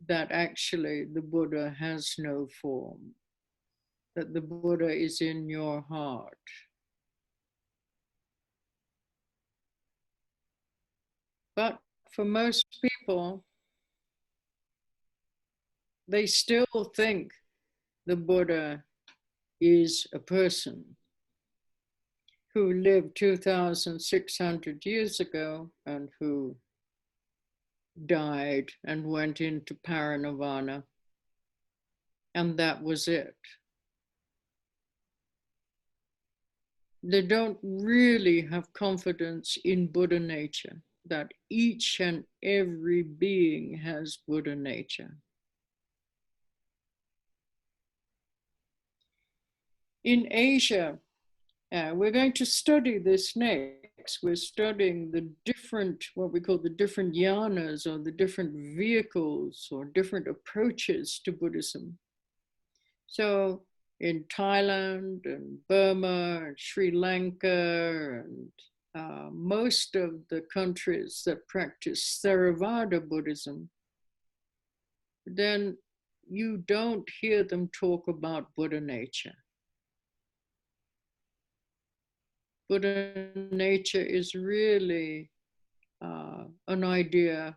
that actually the Buddha has no form, that the Buddha is in your heart. But for most people, they still think the Buddha is a person who lived 2,600 years ago and who died and went into parinirvana. And that was it. They don't really have confidence in Buddha nature, that each and every being has Buddha nature. In Asia, we're going to study this next. We're studying the different, what we call the different yanas, or the different vehicles or different approaches to Buddhism. So in Thailand and Burma and Sri Lanka and most of the countries that practice Theravada Buddhism, then you don't hear them talk about Buddha nature. Buddha nature is really an idea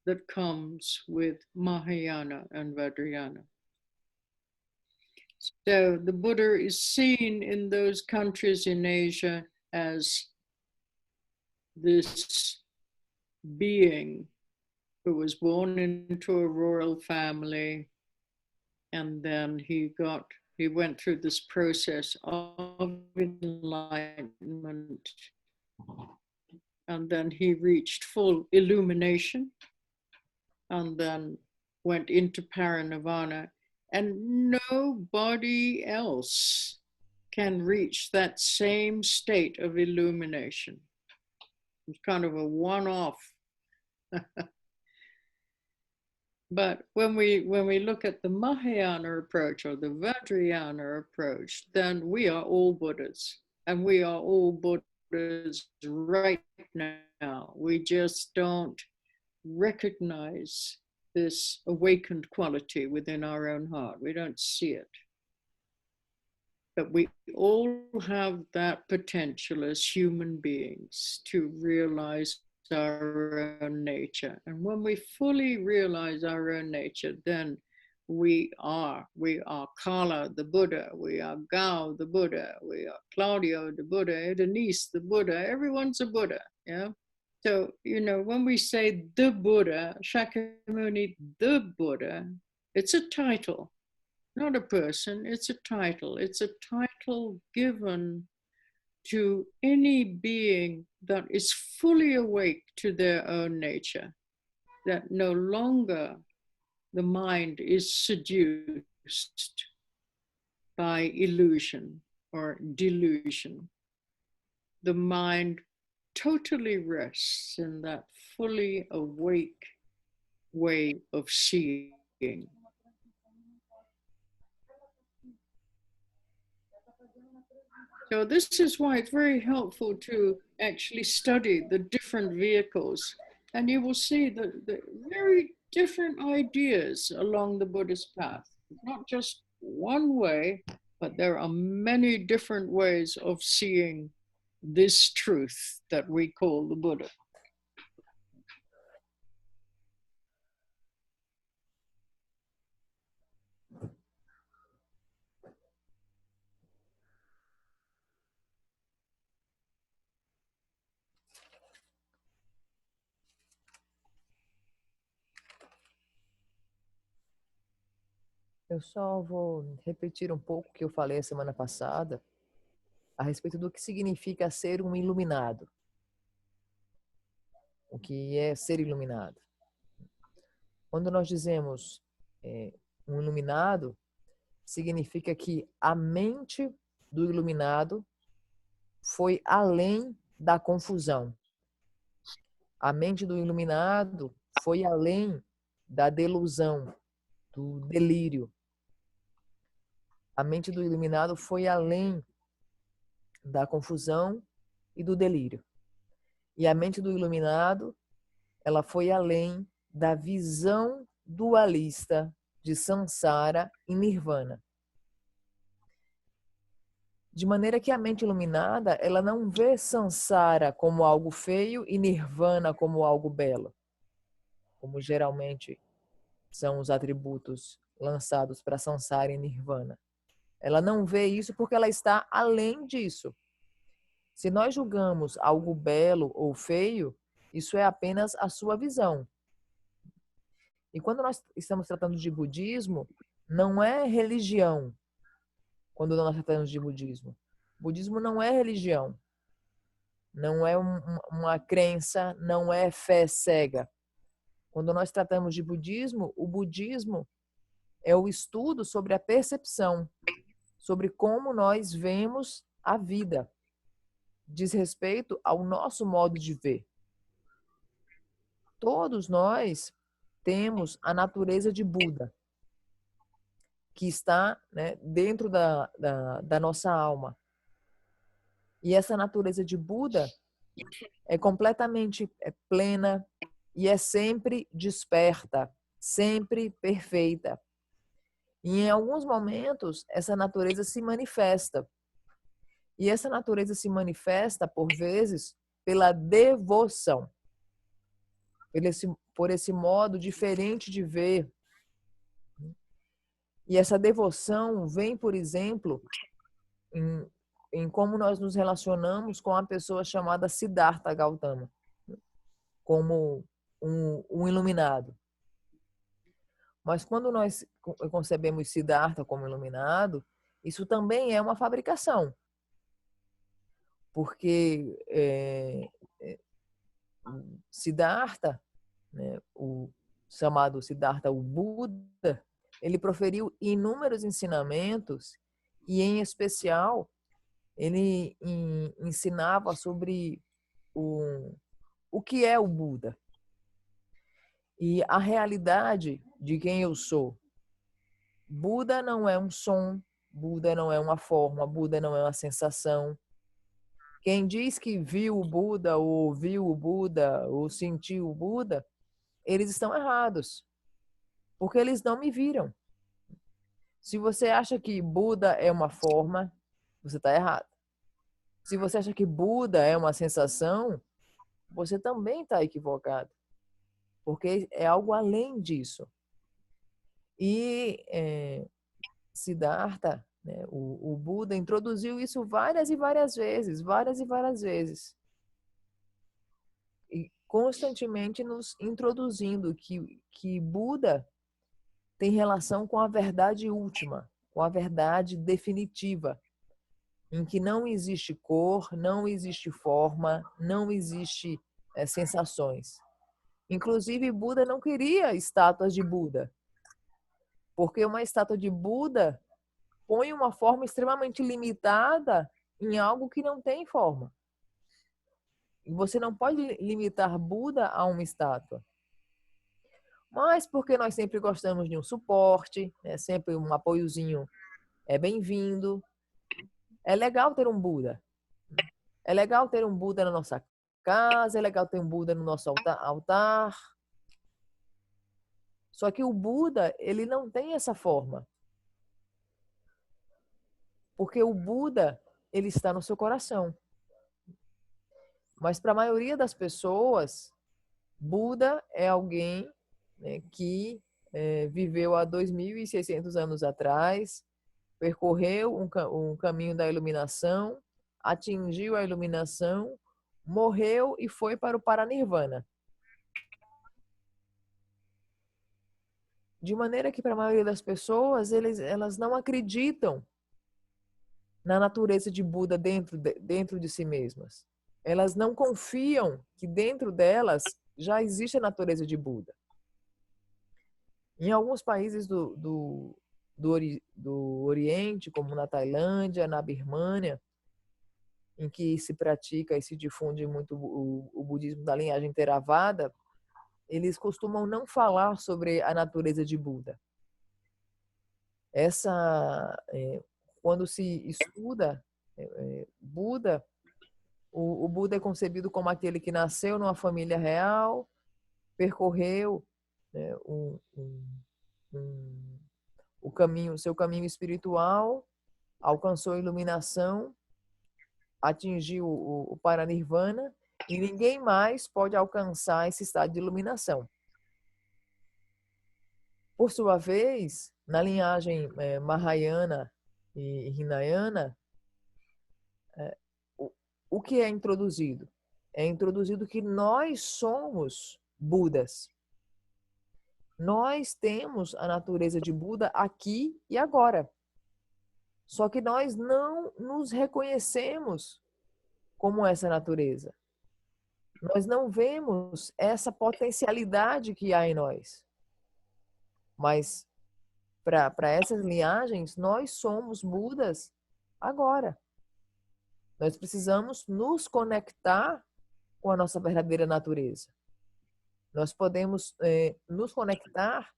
that comes with Mahayana and Vajrayana. So the Buddha is seen in those countries in Asia as this being who was born into a royal family, and then he went through this process of enlightenment, and then he reached full illumination, and then went into parinirvana, and nobody else can reach that same state of illumination. It's kind of a one-off. But when we look at the Mahayana approach or the Vajrayana approach, then we are all Buddhas, and we are all Buddhas right now. We just don't recognize this awakened quality within our own heart. We don't see it. But we all have that potential as human beings to realize our own nature. And when we fully realize our own nature, then we are Kala the Buddha, we are Gao the Buddha, we are Claudio the Buddha, Denise the Buddha, everyone's a Buddha, yeah? So, when we say the Buddha, Shakyamuni the Buddha, it's a title, not a person, it's a title. It's a title given to any being that is fully awake to their own nature, that no longer the mind is seduced by illusion, or delusion. The mind totally rests in that fully awake way of seeing. So this is why it's very helpful to actually study the different vehicles, and you will see the very different ideas along the Buddhist path. Not just one way, but there are many different ways of seeing this truth that we call the Buddha. Eu só vou repetir um pouco o que eu falei a semana passada a respeito do que significa ser um iluminado. O que é ser iluminado? Quando nós dizemos um iluminado, significa que a mente do iluminado foi além da confusão. A mente do iluminado foi além da delusão, do delírio. A mente do iluminado foi além da confusão e do delírio. E a mente do iluminado, ela foi além da visão dualista de samsara e nirvana. De maneira que a mente iluminada, ela não vê samsara como algo feio e nirvana como algo belo, como geralmente são os atributos lançados para samsara e nirvana. Ela não vê isso porque ela está além disso. Se nós julgamos algo belo ou feio, isso é apenas a sua visão. E quando nós estamos tratando de budismo, não é religião. Quando nós tratamos de budismo. Budismo não é religião. Não é uma crença, não é fé cega. Quando nós tratamos de budismo, o budismo é o estudo sobre a percepção, sobre como nós vemos a vida. Diz respeito ao nosso modo de ver. Todos nós temos a natureza de Buda, que está, né, dentro da nossa alma. E essa natureza de Buda é completamente plena e é sempre desperta, sempre perfeita. E em alguns momentos, essa natureza se manifesta. E essa natureza se manifesta, por vezes, pela devoção. Por esse modo diferente de ver. E essa devoção vem, por exemplo, em como nós nos relacionamos com a pessoa chamada Siddhartha Gautama, como um iluminado. Mas quando nós concebemos Siddhartha como iluminado, isso também é uma fabricação. Porque Siddhartha, né, o chamado Siddhartha, o Buda, ele proferiu inúmeros ensinamentos e, em especial, ele ensinava sobre o que é o Buda e a realidade de quem eu sou. Buda não é um som, Buda não é uma forma, Buda não é uma sensação. Quem diz que viu o Buda, ou ouviu o Buda, ou sentiu o Buda, eles estão errados, porque eles não me viram. Se você acha que Buda é uma forma, você está errado. Se você acha que Buda é uma sensação, você também está equivocado, porque é algo além disso. E Siddhartha, né, o Buda, introduziu isso várias e várias vezes, e constantemente nos introduzindo que Buda tem relação com a verdade última, com a verdade definitiva, em que não existe cor, não existe forma, não existe sensações. Inclusive, Buda não queria estátuas de Buda, porque uma estátua de Buda põe uma forma extremamente limitada em algo que não tem forma. Você não pode limitar Buda a uma estátua. Mas porque nós sempre gostamos de um suporte, né? Sempre um apoiozinho é bem-vindo. É legal ter um Buda. É legal ter um Buda na nossa casa, é legal ter um Buda no nosso altar. Só que o Buda, ele não tem essa forma. Porque o Buda, ele está no seu coração. Mas para a maioria das pessoas, Buda é alguém, né, que viveu há 2.600 anos atrás, percorreu um caminho da iluminação, atingiu a iluminação, morreu e foi para o Paranirvana. De maneira que, para a maioria das pessoas, elas não acreditam na natureza de Buda dentro de si mesmas. Elas não confiam que dentro delas já existe a natureza de Buda. Em alguns países do Oriente, como na Tailândia, na Birmânia, em que se pratica e se difunde muito o budismo da linhagem Theravada, eles costumam não falar sobre a natureza de Buda. Quando se estuda Buda, o Buda é concebido como aquele que nasceu numa família real, percorreu, né, o seu caminho espiritual, alcançou a iluminação, atingiu o Paranirvana, e ninguém mais pode alcançar esse estado de iluminação. Por sua vez, na linhagem Mahayana e Hinayana, o que é introduzido? É introduzido que nós somos Budas. Nós temos a natureza de Buda aqui e agora. Só que nós não nos reconhecemos como essa natureza. Nós não vemos essa potencialidade que há em nós. Mas, para essas linhagens, nós somos Budas agora. Nós precisamos nos conectar com a nossa verdadeira natureza. Nós podemos nos conectar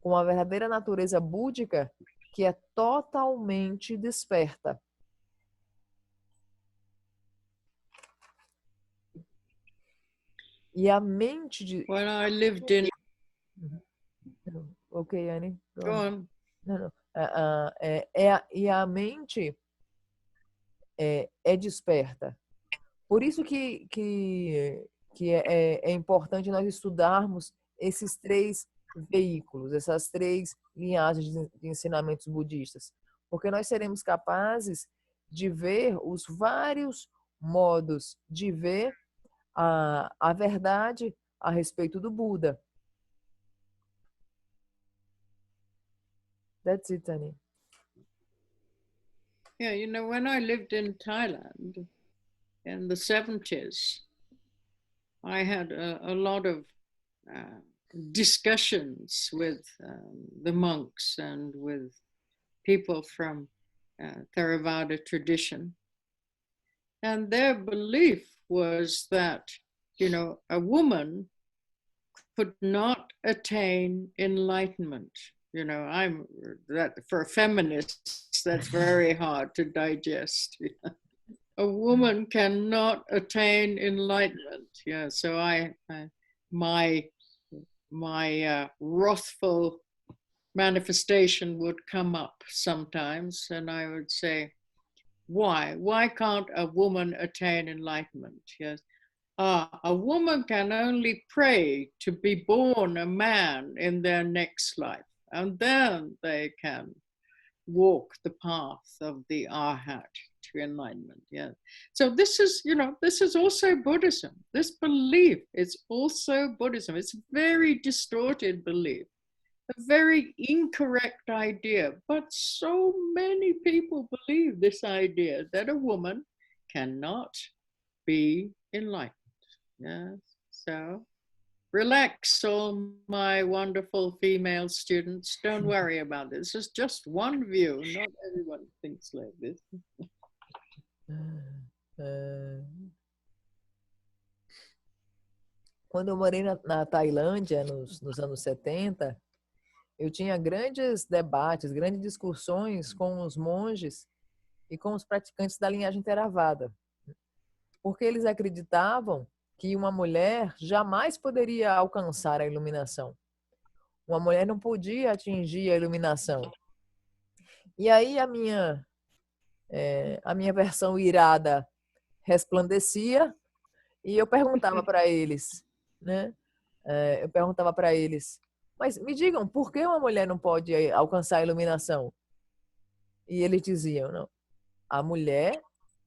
com a verdadeira natureza búdica, que é totalmente desperta. E a mente de... When I lived in... Ok, Annie. Go on. Não. E a mente é desperta. Por isso que é importante nós estudarmos esses 3 veículos, essas 3 linhagens de ensinamentos budistas, porque nós seremos capazes de ver os vários modos de ver a verdade a respeito do Buda. That's it, Annie. Yeah, you know, when I lived in Thailand in the 70s, I had a lot of discussions with the monks and with people from Theravada tradition. And their belief was that, you know, a woman could not attain enlightenment. You know, for a feminist, that's very hard to digest. A woman cannot attain enlightenment. Yeah, so my wrathful manifestation would come up sometimes, and I would say, why can't a woman attain enlightenment? Yes. A woman can only pray to be born a man in their next life, and then they can walk the path of the arhat to enlightenment. Yeah. So this is also Buddhism. This belief is also Buddhism. It's a very distorted belief, a very incorrect idea, but so many people believe this idea that a woman cannot be enlightened. Yes. So Relax, all my wonderful female students. Don't worry about this. It's just one view. Not everyone thinks like this. Quando eu morei na Tailândia, nos anos 70, eu tinha grandes debates, grandes discussões com os monges e com os praticantes da linhagem Theravada, porque eles acreditavam que uma mulher jamais poderia alcançar a iluminação. Uma mulher não podia atingir a iluminação. E aí a minha versão irada resplandecia e eu perguntava para eles, né? Eu perguntava para eles, mas me digam, por que uma mulher não pode alcançar a iluminação? E eles diziam, não, a mulher,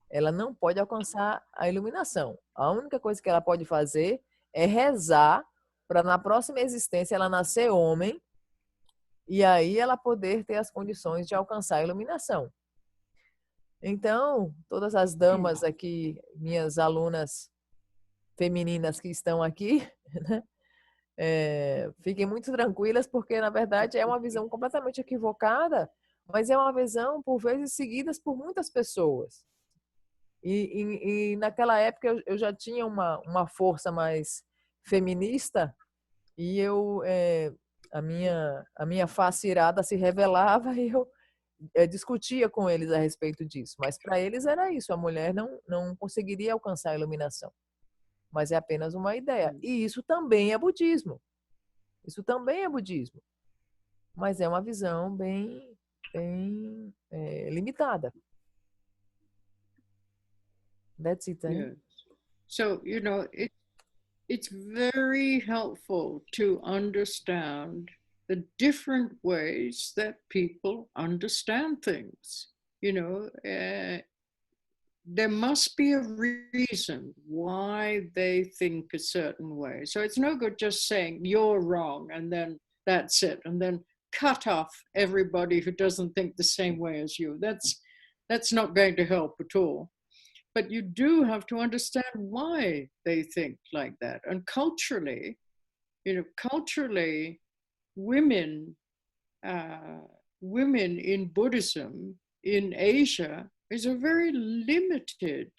ela não pode alcançar a iluminação. A única coisa que ela pode fazer é rezar para na próxima existência ela nascer homem e aí ela poder ter as condições de alcançar a iluminação. Então, todas as damas aqui, minhas alunas femininas que estão aqui, né? Fiquem muito tranquilas, porque na verdade é uma visão completamente equivocada, mas é uma visão por vezes seguidas por muitas pessoas. E naquela época eu já tinha uma força mais feminista e a minha face irada se revelava e eu discutia com eles a respeito disso. Mas para eles era isso, a mulher não conseguiria alcançar a iluminação. Mas é apenas uma ideia. E isso também é budismo. Isso também é budismo. Mas é uma visão bem limitada. That's it, hein? Yes. So, you know, it's very helpful to understand the different ways that people understand things. You know, there must be a reason why they think a certain way. So it's no good just saying you're wrong and then that's it, and then cut off everybody who doesn't think the same way as you. That's not going to help at all. But you do have to understand why they think like that. And culturally, women in Buddhism in Asia is a very limited,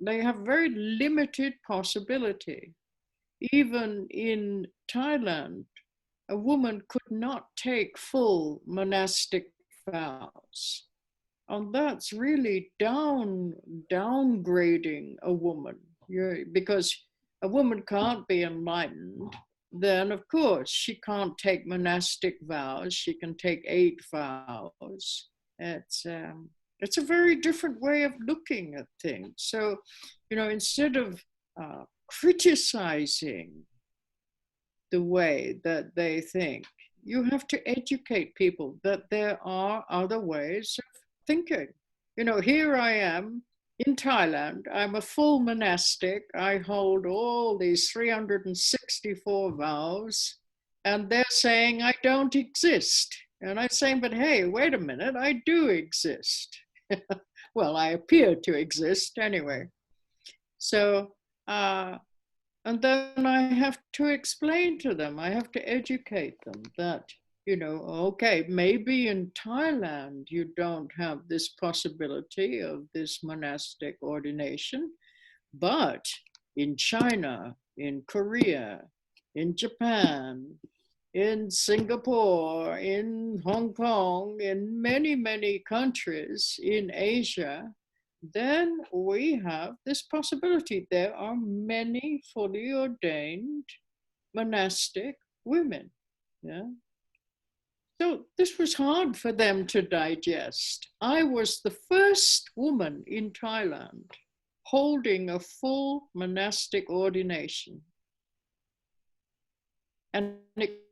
they have very limited possibility. Even in Thailand, a woman could not take full monastic vows. And that's really downgrading a woman. Because a woman can't be enlightened, then of course she can't take monastic vows. She can take 8 vows. It's a very different way of looking at things. So, instead of criticizing the way that they think, you have to educate people that there are other ways of thinking. Here I am in Thailand. I'm a full monastic. I hold all these 364 vows, and they're saying I don't exist. And I'm saying, but hey, wait a minute, I do exist. Well, I appear to exist anyway. So, and then I have to explain to them, I have to educate them that, okay, maybe in Thailand you don't have this possibility of this monastic ordination, but in China, in Korea, in Japan, in Singapore, in Hong Kong, in many, many countries in Asia, then we have this possibility. There are many fully ordained monastic women. Yeah. So this was hard for them to digest. I was the first woman in Thailand holding a full monastic ordination. And it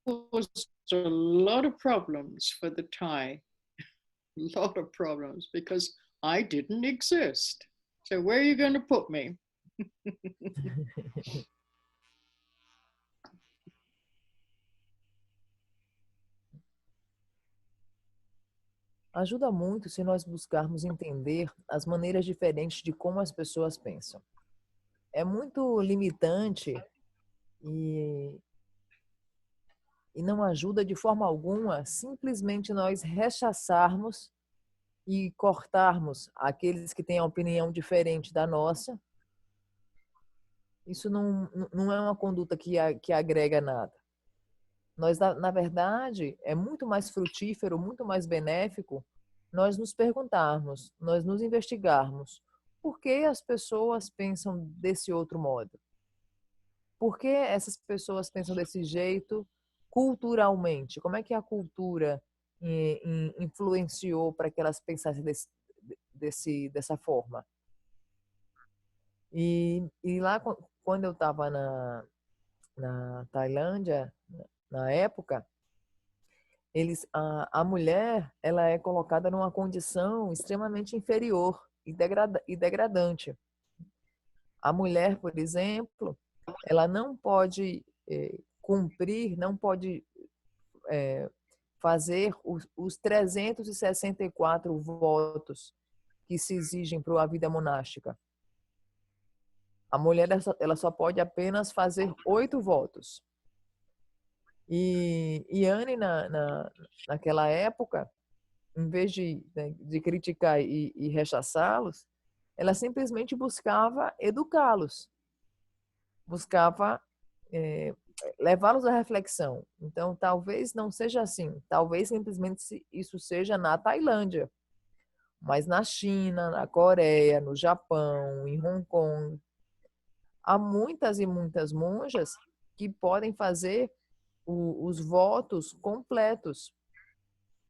caused a lot of problems for the Thai, a lot of problems, because I didn't exist. So where are you going to put me? Ajuda muito se nós buscarmos entender as maneiras diferentes de como as pessoas pensam. é muito limitante e não ajuda de forma alguma simplesmente nós rechaçarmos e cortarmos aqueles que têm a opinião diferente da nossa. Isso não é uma conduta que agrega nada. Nós, na verdade, é muito mais frutífero, muito mais benéfico nós nos perguntarmos, nós nos investigarmos por que as pessoas pensam desse outro modo? Por que essas pessoas pensam desse jeito culturalmente? Como é que a cultura influenciou para que elas pensassem dessa forma? E lá, quando eu estava na Tailândia, na época, a mulher ela é colocada numa condição extremamente inferior e degradante. A mulher, por exemplo, ela não pode cumprir, não pode fazer os 364 votos que se exigem para a vida monástica. A mulher ela só pode apenas fazer 8 votos. E Anne, naquela época, em vez de criticar e rechaçá-los, ela simplesmente buscava educá-los, buscava levá-los à reflexão. Então, talvez não seja assim, talvez simplesmente isso seja na Tailândia, mas na China, na Coreia, no Japão, em Hong Kong, há muitas e muitas monjas que podem fazer os votos completos.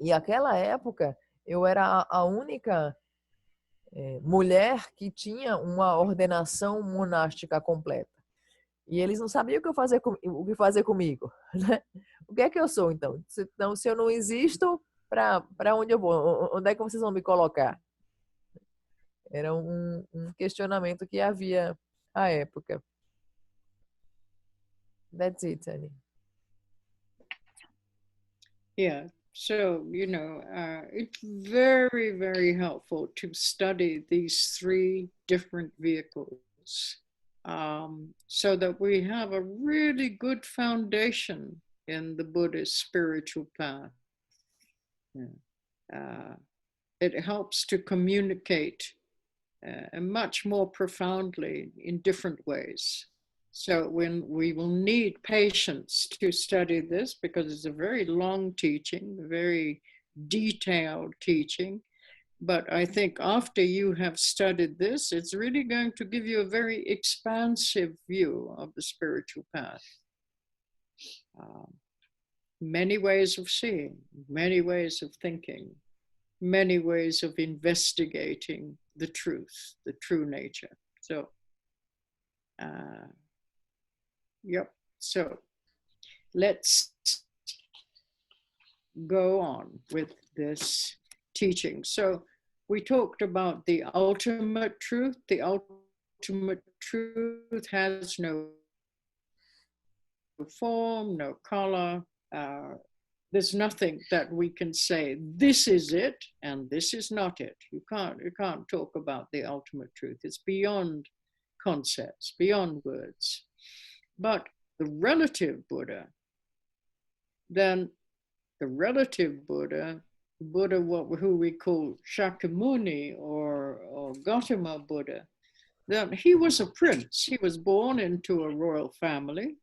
E naquela época, eu era a única mulher que tinha uma ordenação monástica completa. E eles não sabiam o que fazer comigo. Né? O que é que eu sou, então? Se eu não existo, para onde eu vou? Onde é que vocês vão me colocar? Era um questionamento que havia à época. That's it, Annie. Yeah. So, it's very, very helpful to study these 3 different vehicles so that we have a really good foundation in the Buddhist spiritual path. Yeah. It helps to communicate much more profoundly in different ways. So when we will need patience to study this because it's a very long teaching, very detailed teaching. But I think after you have studied this, it's really going to give you a very expansive view of the spiritual path. Many ways of seeing, many ways of thinking, many ways of investigating the truth, the true nature. So, yep. So let's go on with this teaching. So we talked about the ultimate truth. The ultimate truth has no form, no color. There's nothing that we can say, this is it and this is not it. You can't talk about the ultimate truth. It's beyond concepts, beyond words. But the relative Buddha, then the relative Buddha, who we call Shakyamuni or Gautama Buddha, then he was a prince. He was born into a royal family,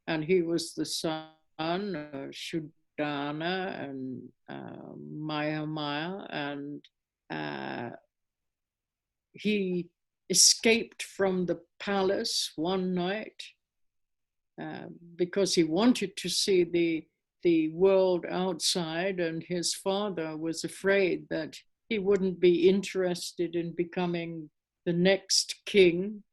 and he was the son of Shuddhana and Mayamaya, and he escaped from the palace one night because he wanted to see the world outside, and his father was afraid that he wouldn't be interested in becoming the next king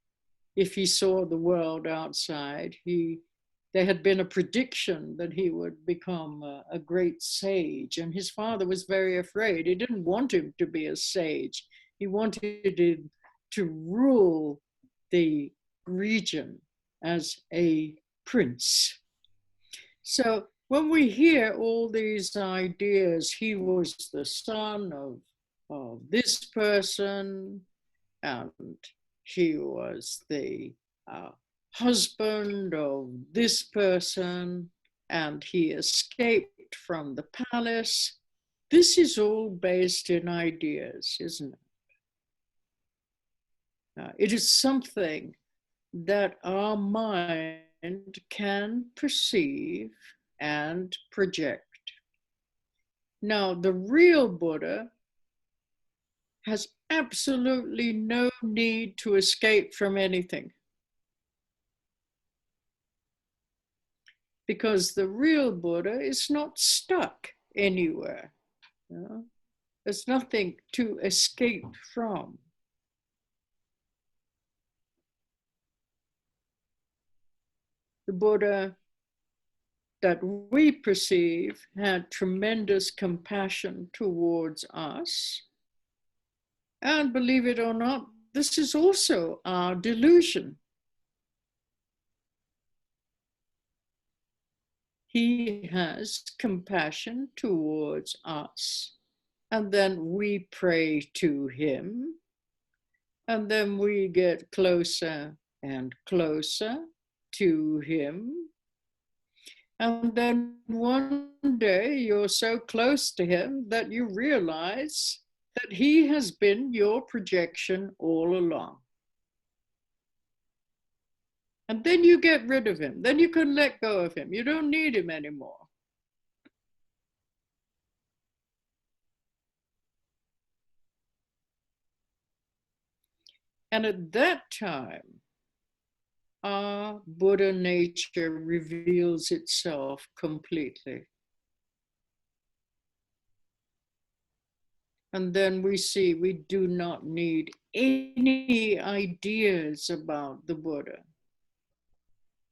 if he saw the world outside. There had been a prediction that he would become a great sage, and his father was very afraid. He didn't want him to be a sage. He wanted him to rule the region as a prince. So when we hear all these ideas, he was the son of this person, and he was the husband of this person, and he escaped from the palace. This is all based in ideas, isn't it? It is something that our mind can perceive and project. Now, the real Buddha has absolutely no need to escape from anything, because the real Buddha is not stuck anywhere. You know? There's nothing to escape from. The Buddha that we perceive had tremendous compassion towards us. And believe it or not, this is also our delusion. He has compassion towards us. And then we pray to him. And then we get closer and closer to him. And then one day you're so close to him that you realize that he has been your projection all along. And then you get rid of him. Then you can let go of him. You don't need him anymore. And at that time, our Buddha nature reveals itself completely. And then we see we do not need any ideas about the Buddha.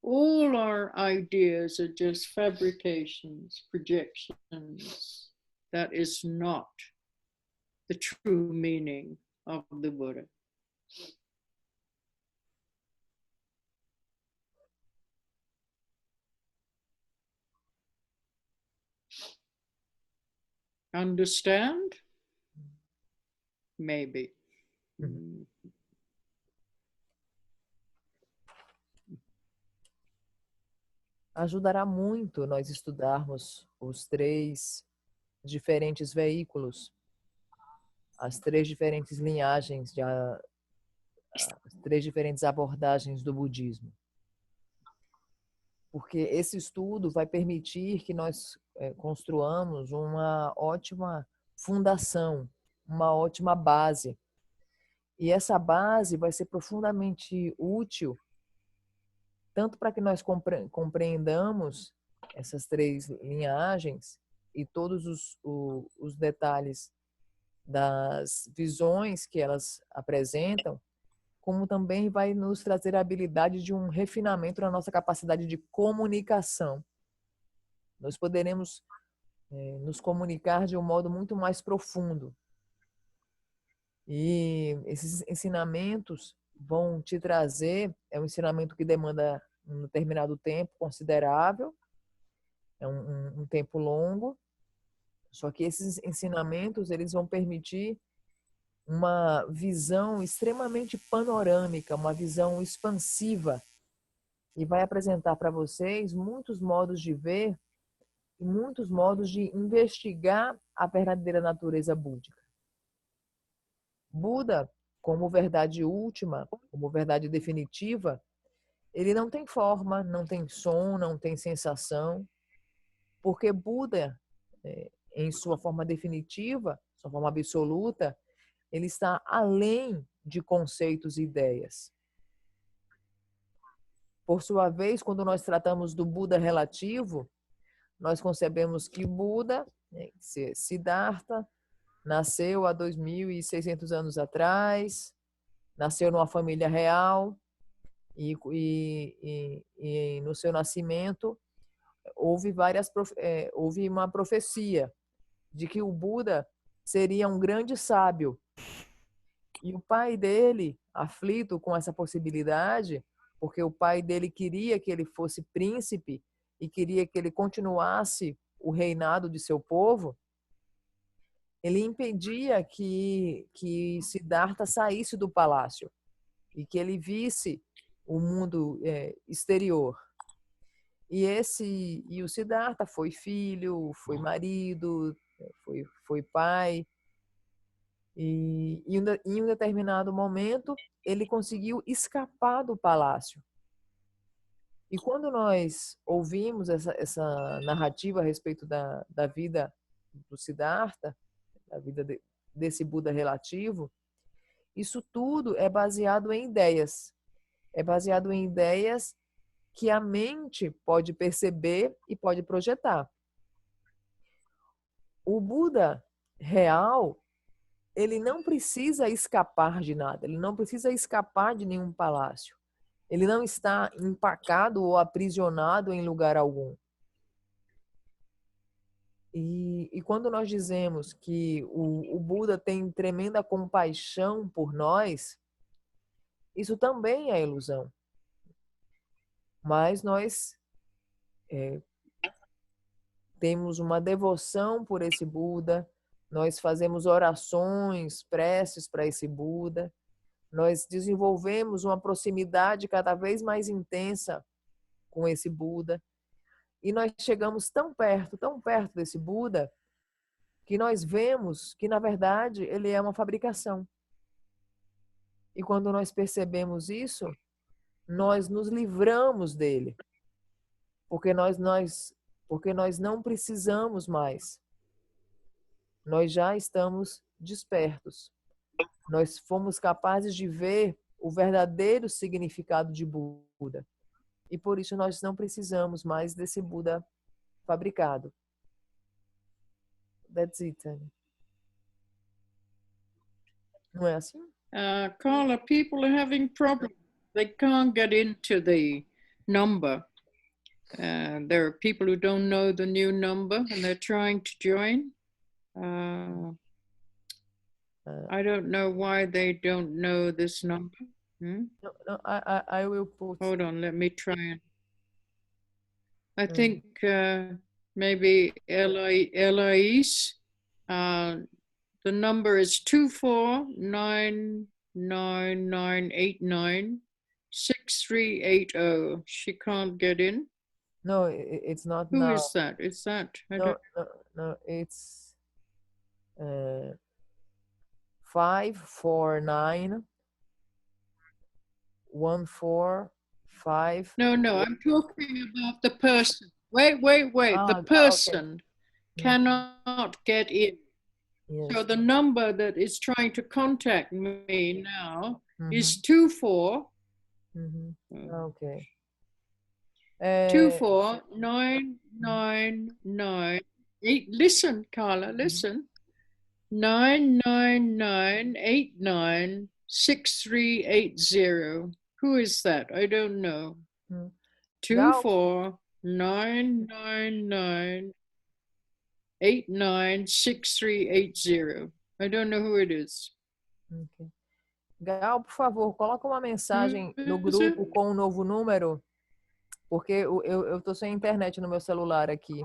All our ideas are just fabrications, projections. That is not the true meaning of the Buddha. Understand? Maybe. Ajudará muito nós estudarmos os 3 diferentes veículos, as 3 diferentes linhagens, as 3 diferentes abordagens do budismo. Porque esse estudo vai permitir que nós construamos uma ótima fundação, uma ótima base. E essa base vai ser profundamente útil tanto para que nós compreendamos essas 3 linhagens e todos os detalhes das visões que elas apresentam, como também vai nos trazer a habilidade de um refinamento na nossa capacidade de comunicação. Nós poderemos nos comunicar de um modo muito mais profundo. E esses ensinamentos vão te trazer, é um ensinamento que demanda um determinado tempo considerável, é um tempo longo, só que esses ensinamentos eles vão permitir uma visão extremamente panorâmica, uma visão expansiva, e vai apresentar para vocês muitos modos de ver e muitos modos de investigar a verdadeira natureza búdica. Buda, como verdade última, como verdade definitiva, ele não tem forma, não tem som, não tem sensação, porque Buda, em sua forma definitiva, sua forma absoluta, ele está além de conceitos e ideias. Por sua vez, quando nós tratamos do Buda relativo, nós concebemos que Buda, Siddhartha, nasceu há 2.600 anos atrás, nasceu numa família real e no seu nascimento houve uma profecia de que o Buda seria um grande sábio. E o pai dele, aflito com essa possibilidade, porque o pai dele queria que ele fosse príncipe e queria que ele continuasse o reinado de seu povo, ele impedia que Siddhartha saísse do palácio e que ele visse o mundo exterior. E o Siddhartha foi filho, foi marido, foi pai. E em um determinado momento, ele conseguiu escapar do palácio. E quando nós ouvimos essa narrativa a respeito da vida do Siddhartha, da vida desse Buda relativo, isso tudo é baseado em ideias. É baseado em ideias que a mente pode perceber e pode projetar. O Buda real, ele não precisa escapar de nada, ele não precisa escapar de nenhum palácio. Ele não está empacado ou aprisionado em lugar algum. E quando nós dizemos que o Buda tem tremenda compaixão por nós, isso também é ilusão. Mas nós temos uma devoção por esse Buda, nós fazemos orações, preces para esse Buda, nós desenvolvemos uma proximidade cada vez mais intensa com esse Buda, e nós chegamos tão perto desse Buda, que nós vemos que, na verdade, ele é uma fabricação. E quando nós percebemos isso, nós nos livramos dele, porque nós não precisamos mais. Nós já estamos despertos. Nós fomos capazes de ver o verdadeiro significado de Buda. E por isso nós não precisamos mais desse Buda fabricado. That's it, Tânia. Não é assim? Carla, people are having problems. They can't get into the number. There are people who don't know the new number and they're trying to join. I don't know why they don't know this number. No, I will put. Hold on, let me try it. I think maybe Elais, the number is 24999896380. She can't get in. No, it's not. Who now. is that? Is that? No, it's 549 145. No, I'm talking about the person. Wait. The person cannot get in. Yes. So the number that is trying to contact me now is 24. Okay. 24999. Listen, Carla, listen. 999896380. Who is that? I don't know. 24999896380. I don't know who it is. Okay. Gal, por favor, coloca uma mensagem no grupo com um novo número, porque eu tô sem internet no meu celular aqui.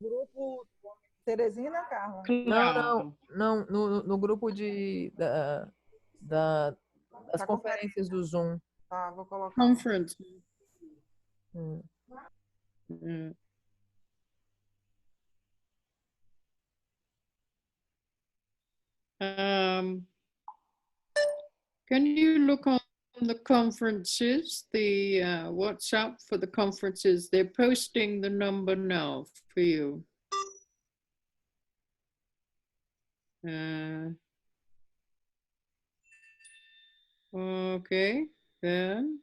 Grupo Teresina, Carla? Não, no grupo das conferências do Zoom. Tá, vou colocar. Conference. Can you look on the conferences, the WhatsApp for the conferences? They're posting the number now for you. Okay, then.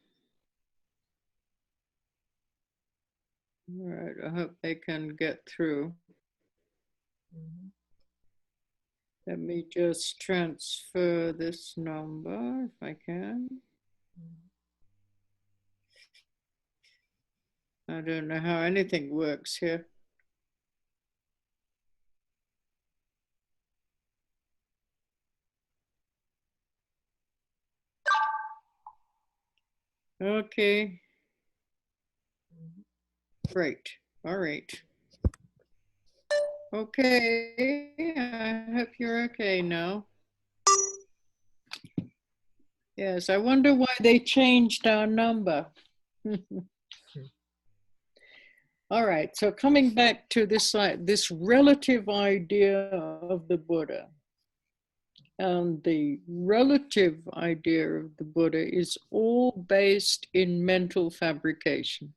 All right, I hope they can get through. Let me just transfer this number if I can. I don't know how anything works here. Okay. Great. All right. Okay, I hope you're okay now. Yes, I wonder why they changed our number. All right, so coming back to this relative idea of the Buddha. And the relative idea of the Buddha is all based in mental fabrication.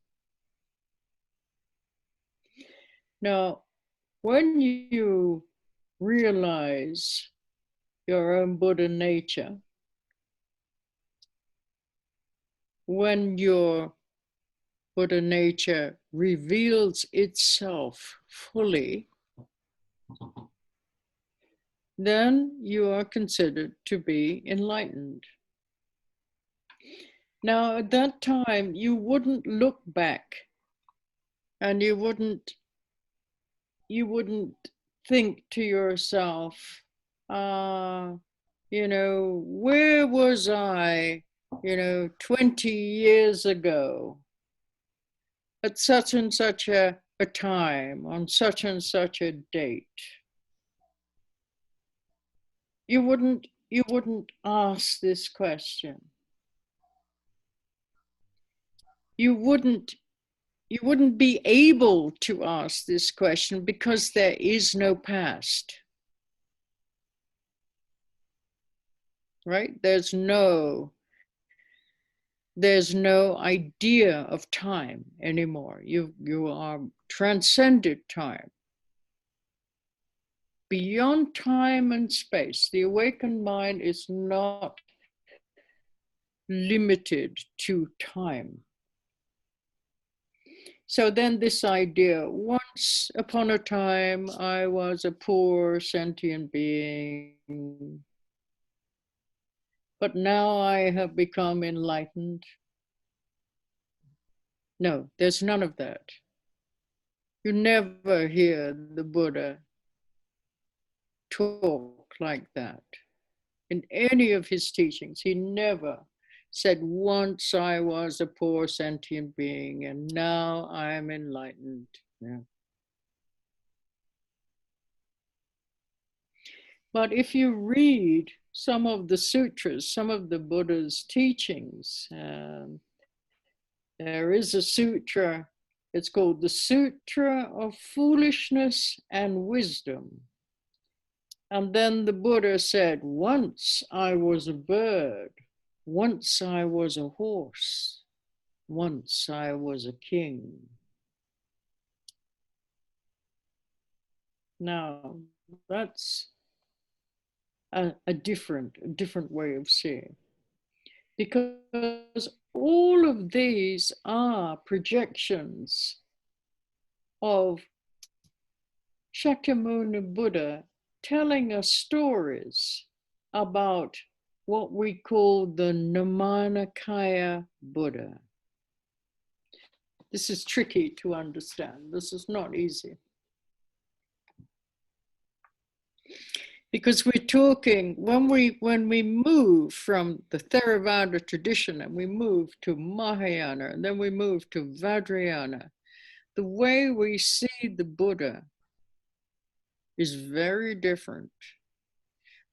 Now, when you realize your own Buddha nature, when your Buddha nature reveals itself fully, then you are considered to be enlightened. Now, at that time, you wouldn't look back and you wouldn't think to yourself, where was I, 20 years ago at such and such a time, on such and such a date. You wouldn't ask this question. You wouldn't be able to ask this question because there is no past. Right? There's no idea of time anymore. You are transcended time. Beyond time and space, the awakened mind is not limited to time. So then this idea, once upon a time, I was a poor sentient being, but now I have become enlightened. No, there's none of that. You never hear the Buddha talk like that. In any of his teachings, he never said, once I was a poor sentient being and now I'm enlightened. Yeah. But if you read some of the sutras, some of the Buddha's teachings, there is a sutra, it's called the Sutra of Foolishness and Wisdom. And then the Buddha said, once I was a bird, once I was a horse, once I was a king. Now, that's a different way of seeing. Because all of these are projections of Shakyamuni Buddha telling us stories about what we call the Nirmanakaya Buddha. This is tricky to understand. This is not easy. Because we're talking, when we move from the Theravada tradition and we move to Mahayana and then we move to Vajrayana, the way we see the Buddha is very different.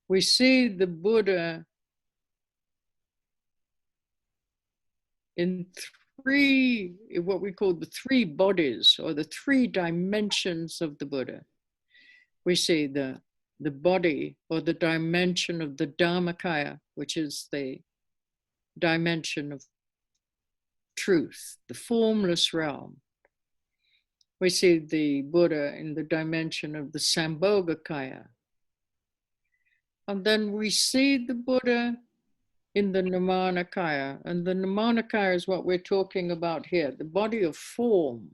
We see the Buddha in what we call the three bodies or the three dimensions of the Buddha. We see the body or the dimension of the Dharmakaya, which is the dimension of truth, the formless realm. We see the Buddha in the dimension of the Sambhogakaya. And then we see the Buddha in the Nirmanakaya. And the Nirmanakaya is what we're talking about here, the body of form.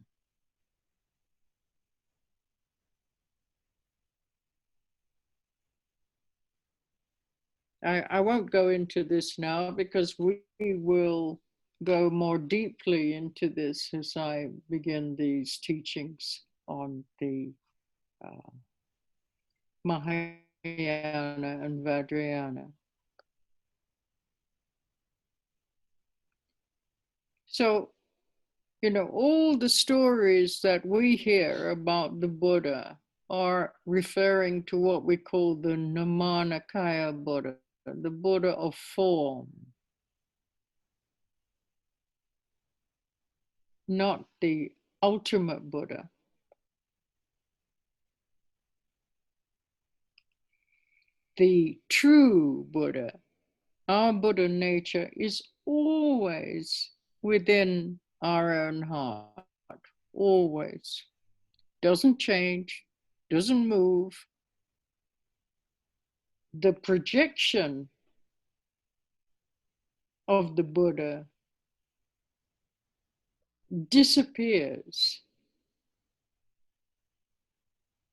I won't go into this now because we will go more deeply into this as I begin these teachings on the Mahayana and Vajrayana. So, all the stories that we hear about the Buddha are referring to what we call the Nirmanakaya Buddha, the Buddha of form. not the ultimate Buddha. The true Buddha, our Buddha nature, is always within our own heart, always. Doesn't change, doesn't move. The projection of the Buddha disappears.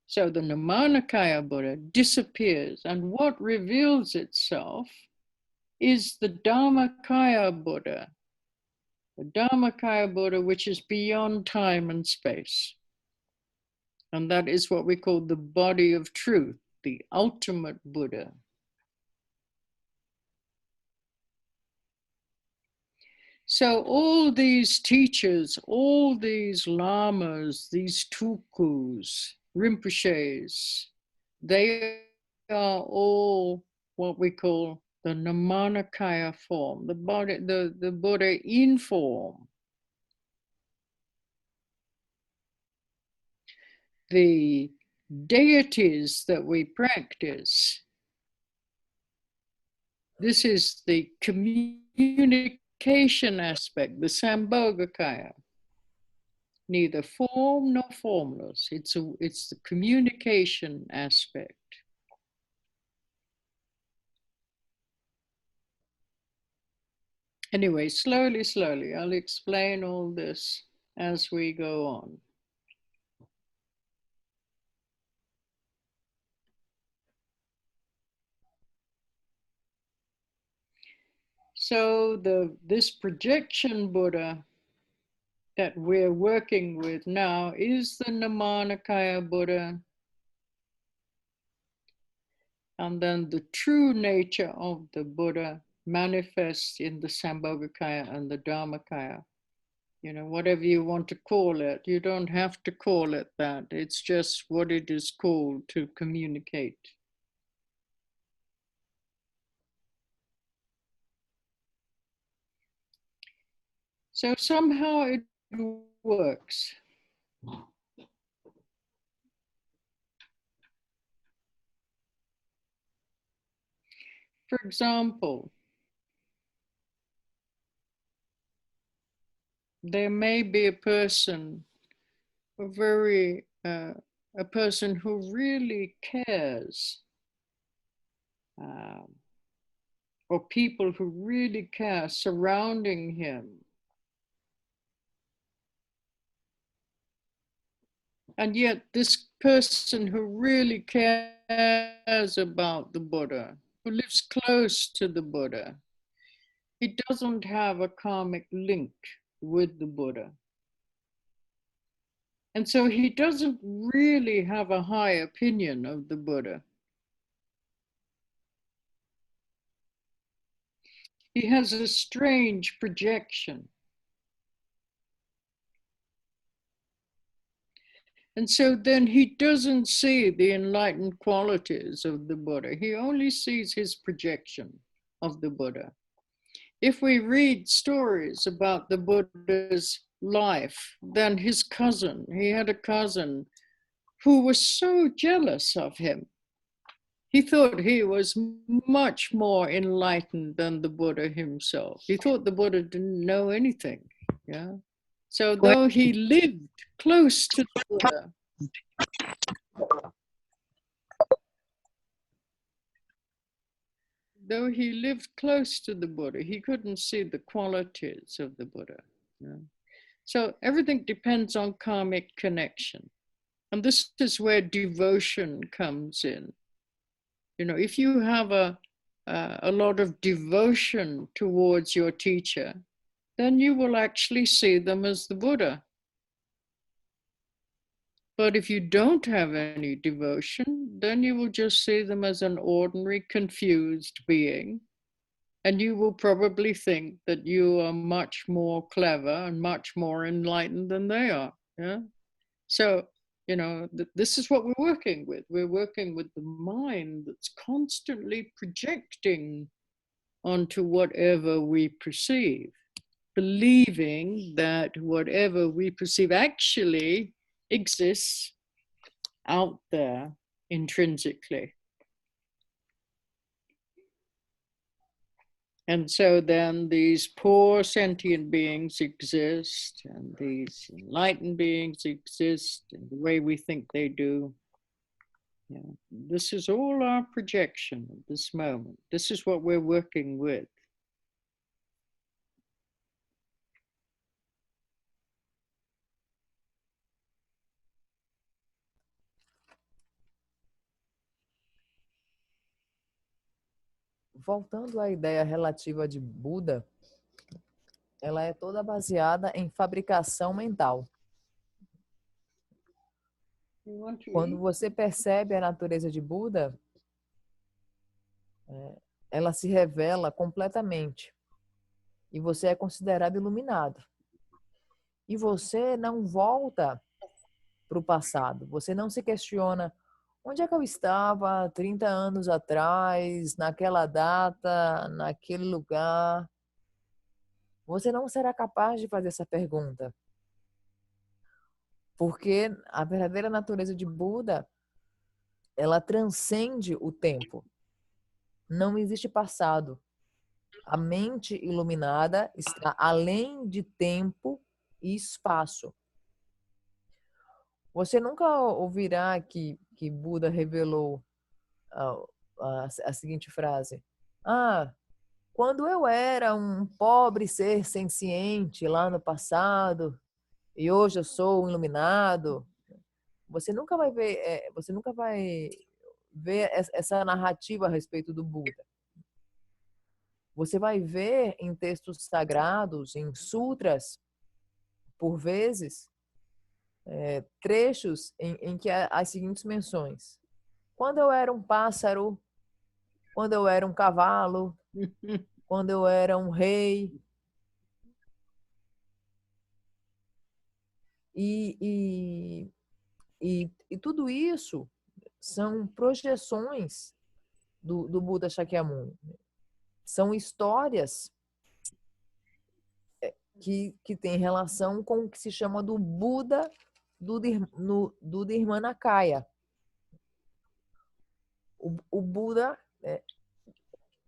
So the Nirmanakaya Buddha disappears, and what reveals itself is the Dharmakaya Buddha. The Dharmakaya Buddha, which is beyond time and space. And that is what we call the body of truth, the ultimate Buddha. So all these teachers, all these lamas, these tulkus, rinpoches, they are all what we call the Nirmanakaya form, the body, the Buddha in form. The deities that we practice, this is the communication aspect, the Sambhogakaya. Neither form nor formless. It's the communication aspect. Anyway, slowly, slowly, I'll explain all this as we go on. So this projection Buddha that we're working with now is the Nirmanakaya Buddha. And then the true nature of the Buddha manifests in the Sambhogakaya and the Dharmakaya. You know, whatever you want to call it, you don't have to call it that. It's just what it is called to communicate. So somehow it works. For example, there may be a person, a person who really cares, or people who really care surrounding him. And yet this person who really cares about the Buddha, who lives close to the Buddha, he doesn't have a karmic link with the Buddha. And so he doesn't really have a high opinion of the Buddha. He has a strange projection. And so then he doesn't see the enlightened qualities of the Buddha. He only sees his projection of the Buddha. If we read stories about the Buddha's life, then his cousin, he had a cousin who was so jealous of him. He thought he was much more enlightened than the Buddha himself. He thought the Buddha didn't know anything. Yeah. So though he lived close to the Buddha, he couldn't see the qualities of the Buddha. Yeah. So everything depends on karmic connection. And this is where devotion comes in. You know, if you have a lot of devotion towards your teacher, then you will actually see them as the Buddha. But if you don't have any devotion, then you will just see them as an ordinary, confused being. And you will probably think that you are much more clever and much more enlightened than they are. Yeah. So, you know, this is what we're working with. We're working with the mind that's constantly projecting onto whatever we perceive. believing that whatever we perceive actually exists out there intrinsically. And so then these poor sentient beings exist, and these enlightened beings exist in the way we think they do. Yeah. This is all our projection at this moment. This is what we're working with. Voltando à ideia relativa de Buda, ela é toda baseada em fabricação mental. Quando você percebe a natureza de Buda, ela se revela completamente. E você é considerado iluminado. E você não volta para o passado. Você não se questiona onde é que eu estava 30 anos atrás, naquela data, naquele lugar. Você não será capaz de fazer essa pergunta. Porque a verdadeira natureza de Buda, ela transcende o tempo. Não existe passado. A mente iluminada está além de tempo e espaço. Você nunca ouvirá que Buda revelou a seguinte frase: quando eu era um pobre ser senciente lá no passado e hoje eu sou um iluminado. Você nunca vai ver essa narrativa a respeito do Buda. Você vai ver em textos sagrados, em sutras, por vezes, trechos em que há as seguintes menções: quando eu era um pássaro, quando eu era um cavalo, quando eu era um rei. E tudo isso são projeções do Buda Shakyamuni. São histórias que têm relação com o que se chama do Buda do Nirmanakaya. O Buda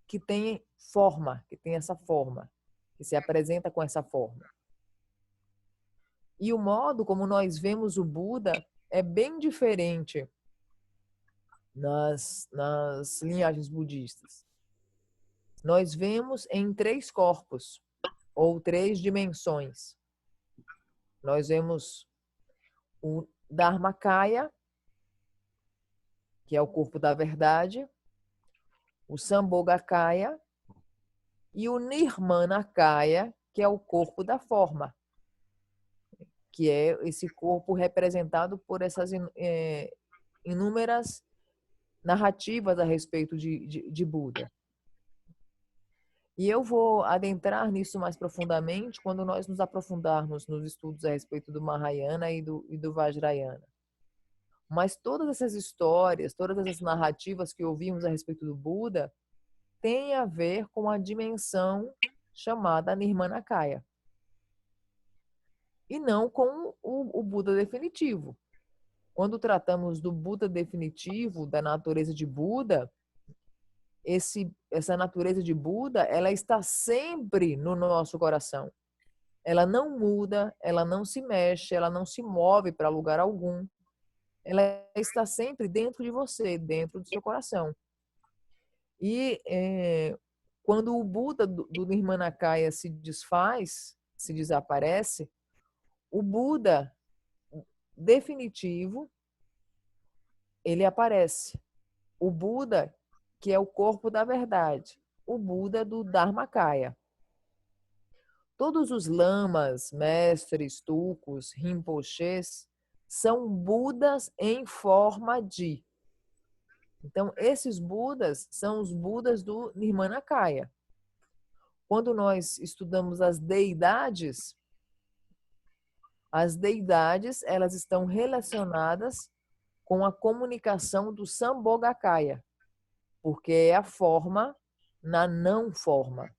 que tem forma, que tem essa forma, que se apresenta com essa forma. E o modo como nós vemos o Buda é bem diferente nas linhagens budistas. Nós vemos em 3 corpos, ou 3 dimensões. Nós vemos o Dharmakaya, que é o corpo da verdade, o Sambhogakaya e o Nirmanakaya, que é o corpo da forma, que é esse corpo representado por essas inúmeras narrativas a respeito de Buda. E eu vou adentrar nisso mais profundamente quando nós nos aprofundarmos nos estudos a respeito do Mahayana e do Vajrayana. Mas todas essas histórias, todas essas narrativas que ouvimos a respeito do Buda têm a ver com a dimensão chamada Nirmanakaya. E não com o Buda definitivo. Quando tratamos do Buda definitivo, da natureza de Buda, essa natureza de Buda, ela está sempre no nosso coração. Ela não muda, ela não se mexe, ela não se move para lugar algum. Ela está sempre dentro de você, dentro do seu coração. E quando o Buda do Nirmanakaya se desfaz, se desaparece, o Buda definitivo, ele aparece. O Buda, que é o corpo da verdade. O Buda do Dharmakaya. Todos os lamas, mestres, tulkus, rinpoches, são Budas em forma de. Então, esses Budas são os Budas do Nirmanakaya. Quando nós estudamos as deidades, elas estão relacionadas com a comunicação do Sambhogakaya, porque é a forma na não forma.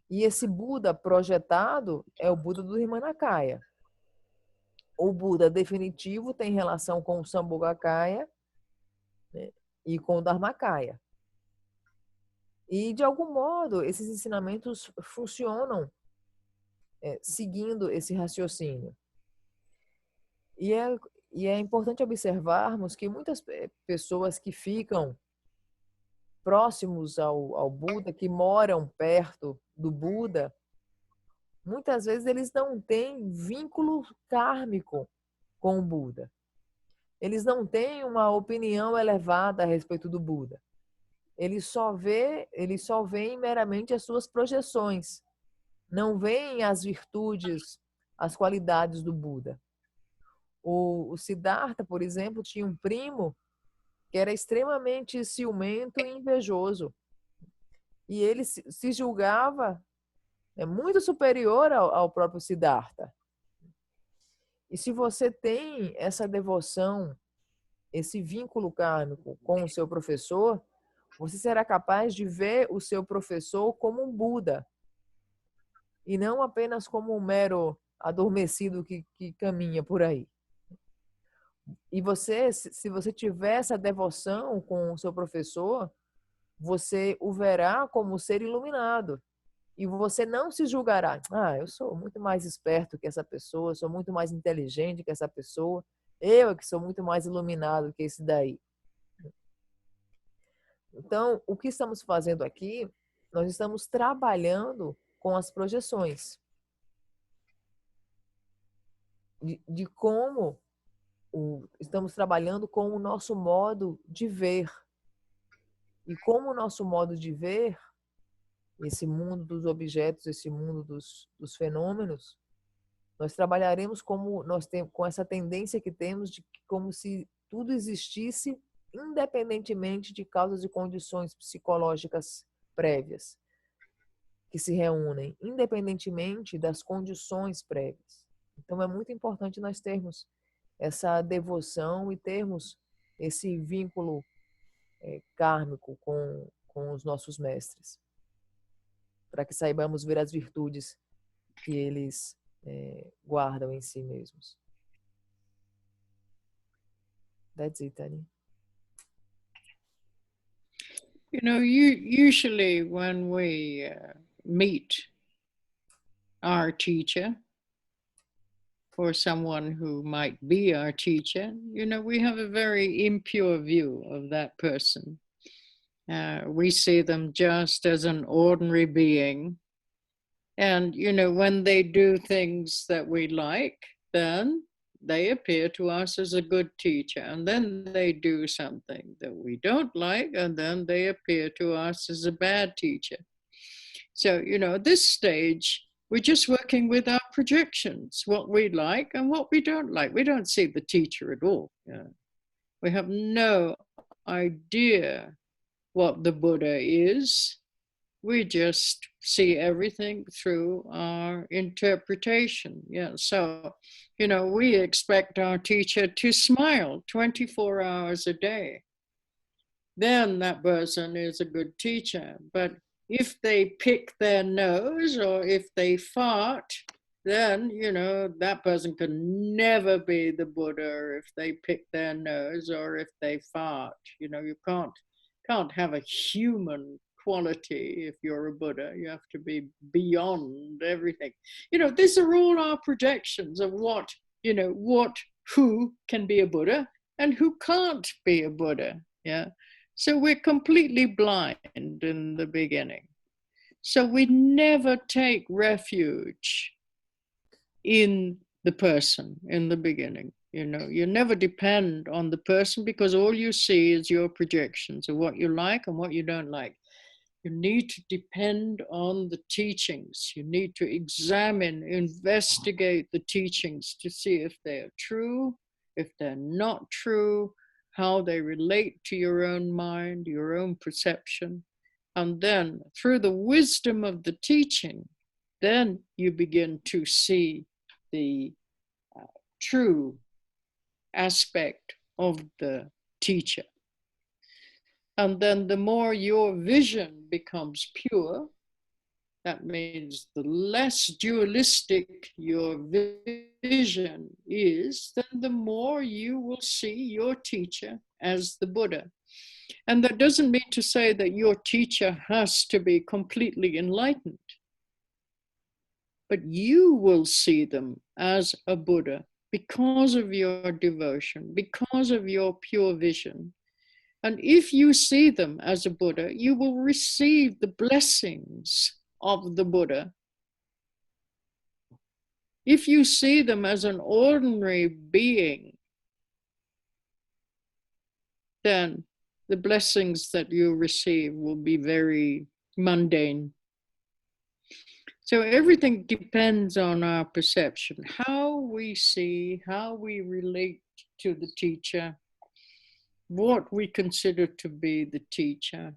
E esse Buda projetado é o Buda do Himanakaya. O Buda definitivo tem relação com o Sambhogakaya, né, e com o Dharmakaya. E, de algum modo, esses ensinamentos funcionam seguindo esse raciocínio. E é importante observarmos que muitas pessoas que ficam próximos ao Buda, que moram perto do Buda, muitas vezes eles não têm vínculo kármico com o Buda. Eles não têm uma opinião elevada a respeito do Buda. Eles só veem meramente as suas projeções. Não veem as virtudes, as qualidades do Buda. O Siddhartha, por exemplo, tinha um primo que era extremamente ciumento e invejoso. E ele se julgava muito superior ao próprio Siddhartha. E se você tem essa devoção, esse vínculo kármico com o seu professor, você será capaz de ver o seu professor como um Buda e não apenas como um mero adormecido que caminha por aí. E você, se você tiver essa devoção com o seu professor, você o verá como ser iluminado. E você não se julgará. Eu sou muito mais esperto que essa pessoa, sou muito mais inteligente que essa pessoa. Eu é que sou muito mais iluminado que esse daí. Então, o que estamos fazendo aqui, nós estamos trabalhando com as projeções. De como estamos trabalhando com o nosso modo de ver. E como o nosso modo de ver, esse mundo dos objetos, esse mundo dos fenômenos, nós trabalharemos com essa tendência que temos de como se tudo existisse independentemente de causas e condições psicológicas prévias que se reúnem, independentemente das condições prévias. Então é muito importante nós termos essa devoção e termos esse vínculo kármico com os nossos mestres, para que saibamos ver as virtudes que eles guardam em si mesmos. That's it, Annie. You know, usually when we meet our teacher or someone who might be our teacher, you know, we have a very impure view of that person. We see them just as an ordinary being. And, you know, when they do things that we like, then they appear to us as a good teacher. And then they do something that we don't like, and then they appear to us as a bad teacher. So, you know, at this stage, we're just working with our projections, what we like and what we don't like. We don't see the teacher at all. We have no idea what the Buddha is. We just see everything through our interpretation. So, you know, we expect our teacher to smile 24 hours a day. Then that person is a good teacher. But if they pick their nose or if they fart, then, you know, that person can never be the Buddha if they pick their nose or if they fart. You know, you can't have a human quality if you're a Buddha. You have to be beyond everything. You know, these are all our projections of what, you know, who can be a Buddha and who can't be a Buddha. So we're completely blind in the beginning. So we never take refuge in the person in the beginning. You know, you never depend on the person because all you see is your projections of what you like and what you don't like. You need to depend on the teachings. You need to examine, investigate the teachings to see if they're true, if they're not true, how they relate to your own mind, your own perception. And then through the wisdom of the teaching, then you begin to see the true aspect of the teacher. And then the more your vision becomes pure, That means the less dualistic your vision is, then the more you will see your teacher as the Buddha. And that doesn't mean to say that your teacher has to be completely enlightened, but you will see them as a Buddha because of your devotion, because of your pure vision. And if you see them as a Buddha, you will receive the blessings of the Buddha. If you see them as an ordinary being, then the blessings that you receive will be very mundane. So everything depends on our perception, how we see, how we relate to the teacher, what we consider to be the teacher,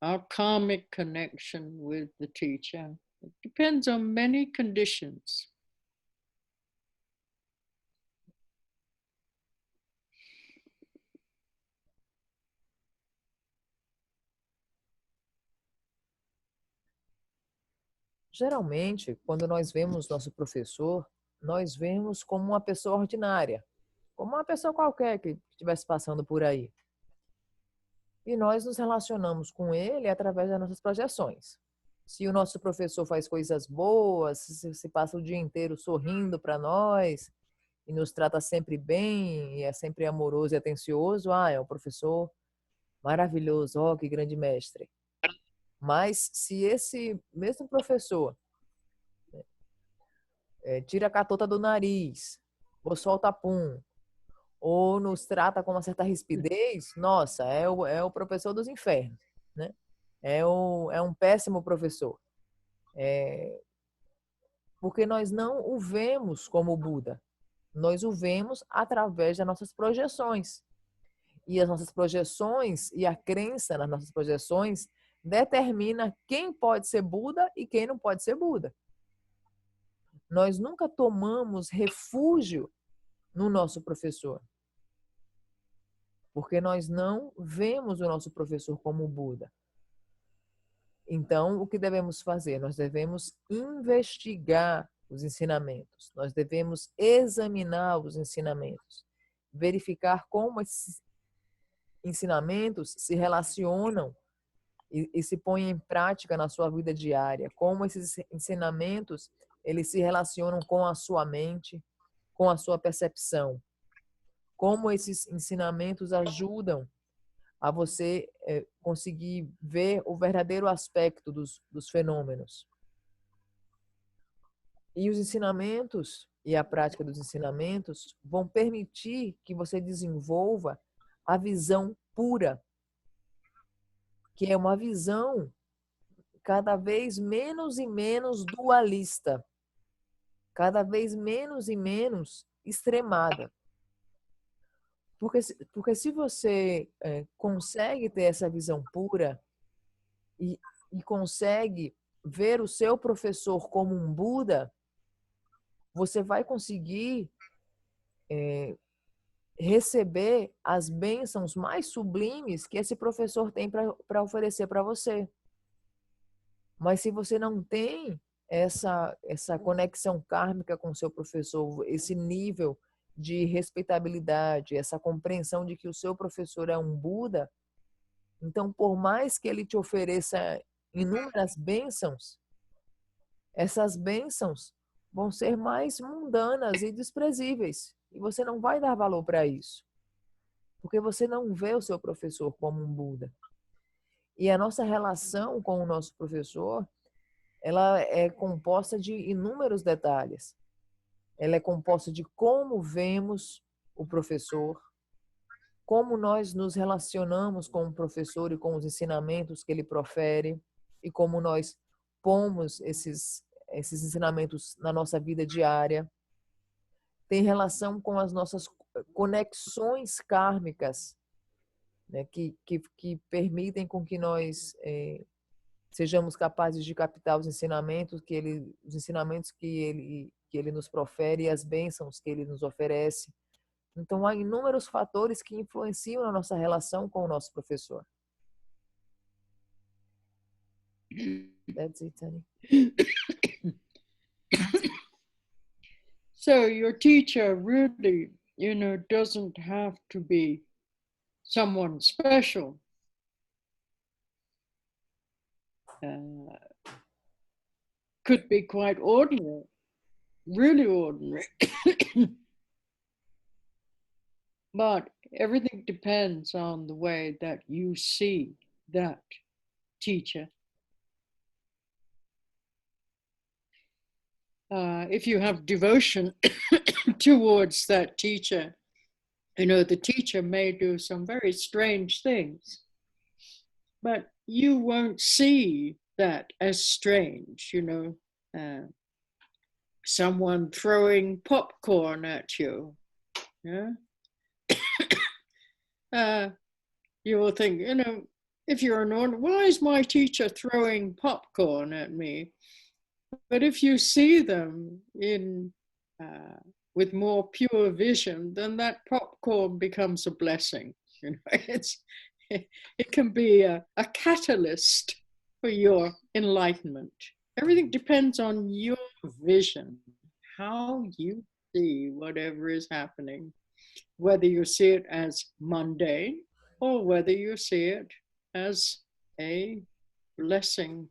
our karmic connection with the teacher. It depends on many conditions. Geralmente, quando nós vemos nosso professor, nós vemos como uma pessoa ordinária, como uma pessoa qualquer que estivesse passando por aí. E nós nos relacionamos com ele através das nossas projeções. Se o nosso professor faz coisas boas, se passa o dia inteiro sorrindo para nós e nos trata sempre bem, e é sempre amoroso e atencioso, é um professor maravilhoso, que grande mestre. Mas se esse mesmo professor tira a catota do nariz, ou solta pum, ou nos trata com uma certa rispidez, nossa, é o professor dos infernos, né? É um péssimo professor. Porque nós não o vemos como Buda. Nós o vemos através das nossas projeções. E as nossas projeções e a crença nas nossas projeções determina quem pode ser Buda e quem não pode ser Buda. Nós nunca tomamos refúgio no nosso professor, porque nós não vemos o nosso professor como Buda. Então, o que devemos fazer? Nós devemos investigar os ensinamentos, nós devemos examinar os ensinamentos, verificar como esses ensinamentos se relacionam e se põem em prática na sua vida diária, como esses ensinamentos eles se relacionam com a sua mente, com a sua percepção, como esses ensinamentos ajudam a você conseguir ver o verdadeiro aspecto dos fenômenos. E os ensinamentos e a prática dos ensinamentos vão permitir que você desenvolva a visão pura, que é uma visão cada vez menos e menos dualista, cada vez menos e menos extremada. Porque se você consegue ter essa visão pura e consegue ver o seu professor como um Buda, você vai conseguir receber as bênçãos mais sublimes que esse professor tem para oferecer para você. Mas se você não tem essa conexão kármica com o seu professor, esse nível de respeitabilidade, essa compreensão de que o seu professor é um Buda, então, por mais que ele te ofereça inúmeras bênçãos, essas bênçãos vão ser mais mundanas e desprezíveis. E você não vai dar valor para isso, porque você não vê o seu professor como um Buda. E a nossa relação com o nosso professor, ela é composta de inúmeros detalhes. Ela é composta de como vemos o professor, como nós nos relacionamos com o professor e com os ensinamentos que ele profere, e como nós pomos esses ensinamentos na nossa vida diária. Tem relação com as nossas conexões kármicas, né, que permitem com que nós sejamos capazes de captar os ensinamentos que ele nos profere e as bênçãos que ele nos oferece. Então, há inúmeros fatores que influenciam na nossa relação com o nosso professor. That's it, honey. So your teacher really, doesn't have to be someone special. Could be quite ordinary, really ordinary. But everything depends on the way that you see that teacher. If you have devotion towards that teacher, the teacher may do some very strange things, but you won't see that as strange, someone throwing popcorn at you. Yeah. You will think, if you're an ordinary, why is my teacher throwing popcorn at me? But if you see them with more pure vision, then that popcorn becomes a blessing. It can be a catalyst for your enlightenment. Everything depends on your vision, how you see whatever is happening, whether you see it as mundane or whether you see it as a blessing.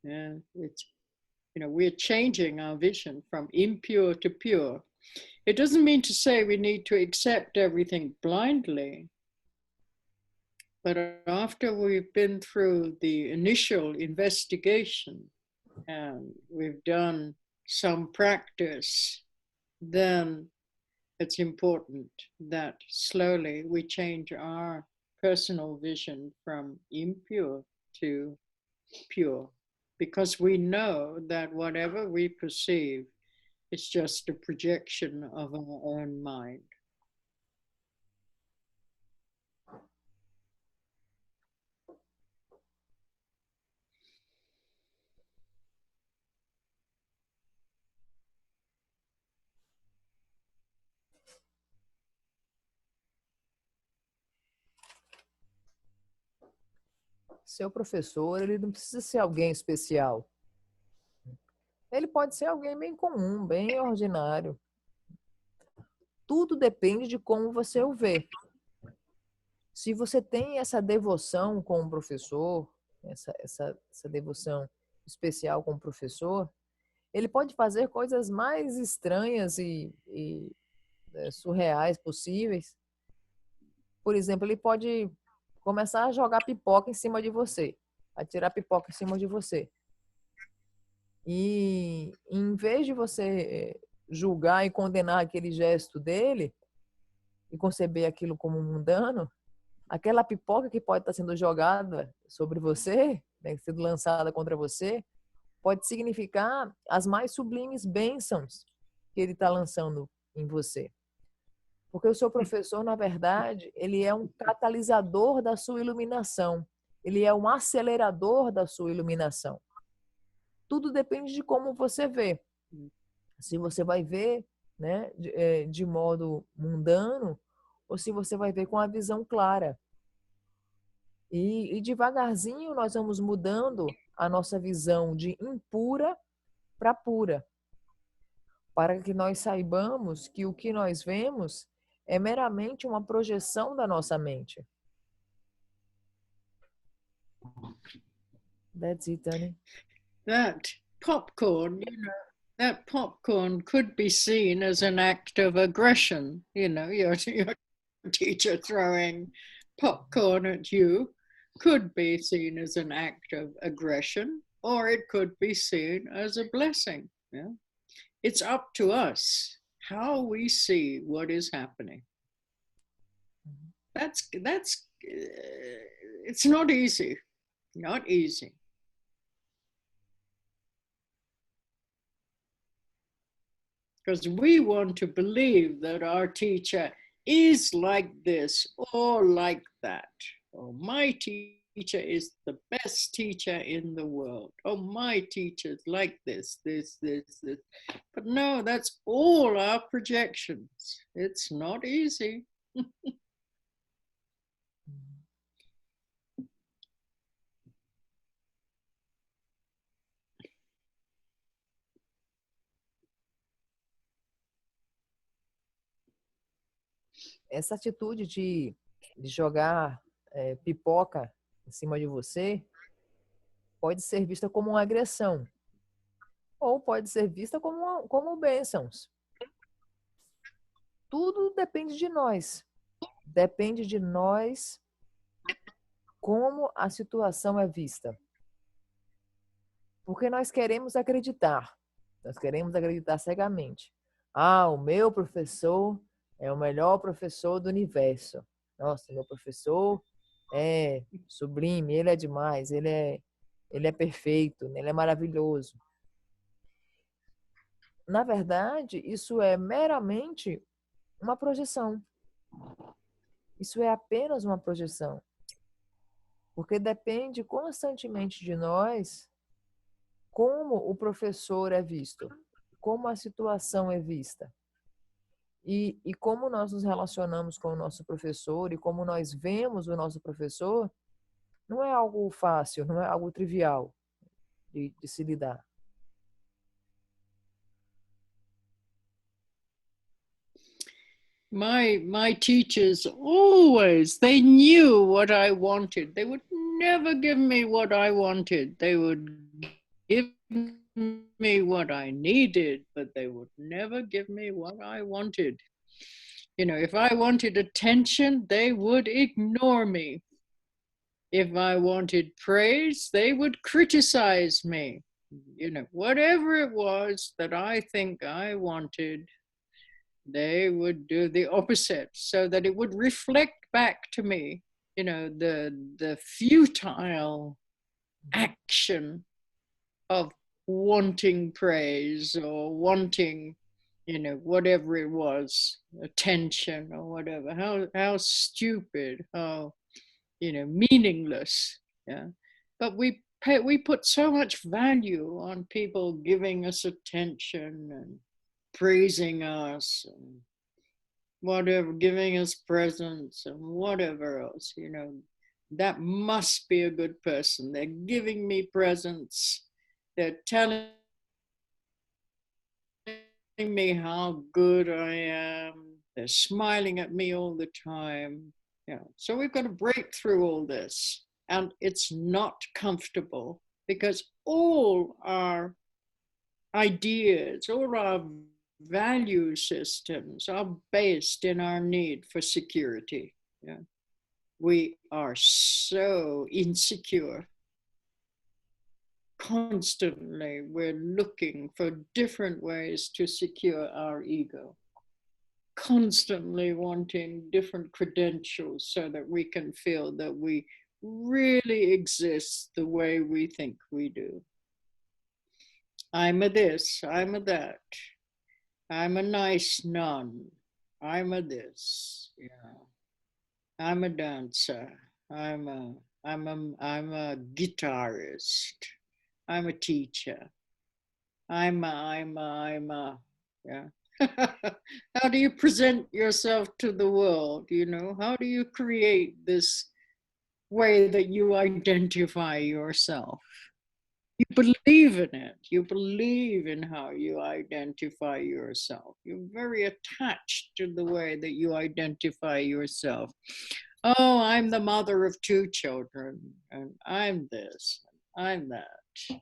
It's we're changing our vision from impure to pure. It doesn't mean to say we need to accept everything blindly, but after we've been through the initial investigation and we've done some practice, then it's important that slowly we change our personal vision from impure to pure, because we know that whatever we perceive is just a projection of our own mind. Seu professor, ele não precisa ser alguém especial. Ele pode ser alguém bem comum, bem ordinário. Tudo depende de como você o vê. Se você tem essa devoção com o professor, essa devoção especial com o professor, ele pode fazer coisas mais estranhas e surreais possíveis. Por exemplo, ele pode começar a jogar pipoca em cima de você, a tirar pipoca em cima de você. E em vez de você julgar e condenar aquele gesto dele e conceber aquilo como mundano, aquela pipoca que pode estar sendo jogada sobre você, né, sendo lançada contra você, pode significar as mais sublimes bênçãos que ele está lançando em você. Porque o seu professor, na verdade, ele é um catalisador da sua iluminação. Ele é um acelerador da sua iluminação. Tudo depende de como você vê. Se você vai ver, né, de modo mundano, ou se você vai ver com a visão clara. E devagarzinho nós vamos mudando a nossa visão de impura para pura. Para que nós saibamos que o que nós vemos é meramente uma projeção da nossa mente. That's it, Annie. That popcorn, that popcorn could be seen as an act of aggression. Your teacher throwing popcorn at you could be seen as an act of aggression, or it could be seen as a blessing. Yeah? It's up to us how we see what is happening. That's it's not easy. Not easy. Because we want to believe that our teacher is like this or like that. Oh, my teacher is the best teacher in the world. Oh, my teacher's like this. But no, that's all our projections. It's not easy. essa atitude de jogar pipoca em cima de você pode ser vista como uma agressão ou pode ser vista como bênçãos. Tudo depende de nós. Depende de nós como a situação é vista. Porque nós queremos acreditar. Nós queremos acreditar cegamente. Ah, o meu professor é o melhor professor do universo. Nossa, meu professor é sublime, ele é demais, ele é perfeito, ele é maravilhoso. Na verdade, isso é meramente uma projeção. Isso é apenas uma projeção. Porque depende constantemente de nós como o professor é visto, como a situação é vista. E como nós nos relacionamos com o nosso professor e como nós vemos o nosso professor, não é algo fácil, não é algo trivial de se lidar. My teachers always, they knew what I wanted. They would never give me what I wanted. They would give me what I needed, but they would never give me what I wanted. You know, if I wanted attention, they would ignore me. If I wanted praise, they would criticize me. You know, whatever it was that I think I wanted, they would do the opposite so that it would reflect back to me, you know, the futile action of wanting praise or wanting, you know, whatever it was, attention or whatever. How stupid, how, you know, meaningless. Yeah. But we put so much value on people giving us attention and praising us and whatever, giving us presents and whatever else, you know, that must be a good person. They're giving me presents. They're telling me how good I am. They're smiling at me all the time. Yeah. So we've got to break through all this. And it's not comfortable because all our ideas, all our value systems are based in our need for security. Yeah. We are so insecure. Constantly, we're looking for different ways to secure our ego. Constantly wanting different credentials so that we can feel that we really exist the way we think we do. I'm a this, I'm a that. I'm a nice nun. I'm a this. Yeah. I'm a dancer. I'm a guitarist. I'm a teacher. I'm a yeah. How do you present yourself to the world? You know, how do you create this way that you identify yourself? You believe in it. You believe in how you identify yourself. You're very attached to the way that you identify yourself. Oh, I'm the mother of 2 children, and I'm this, and I'm that,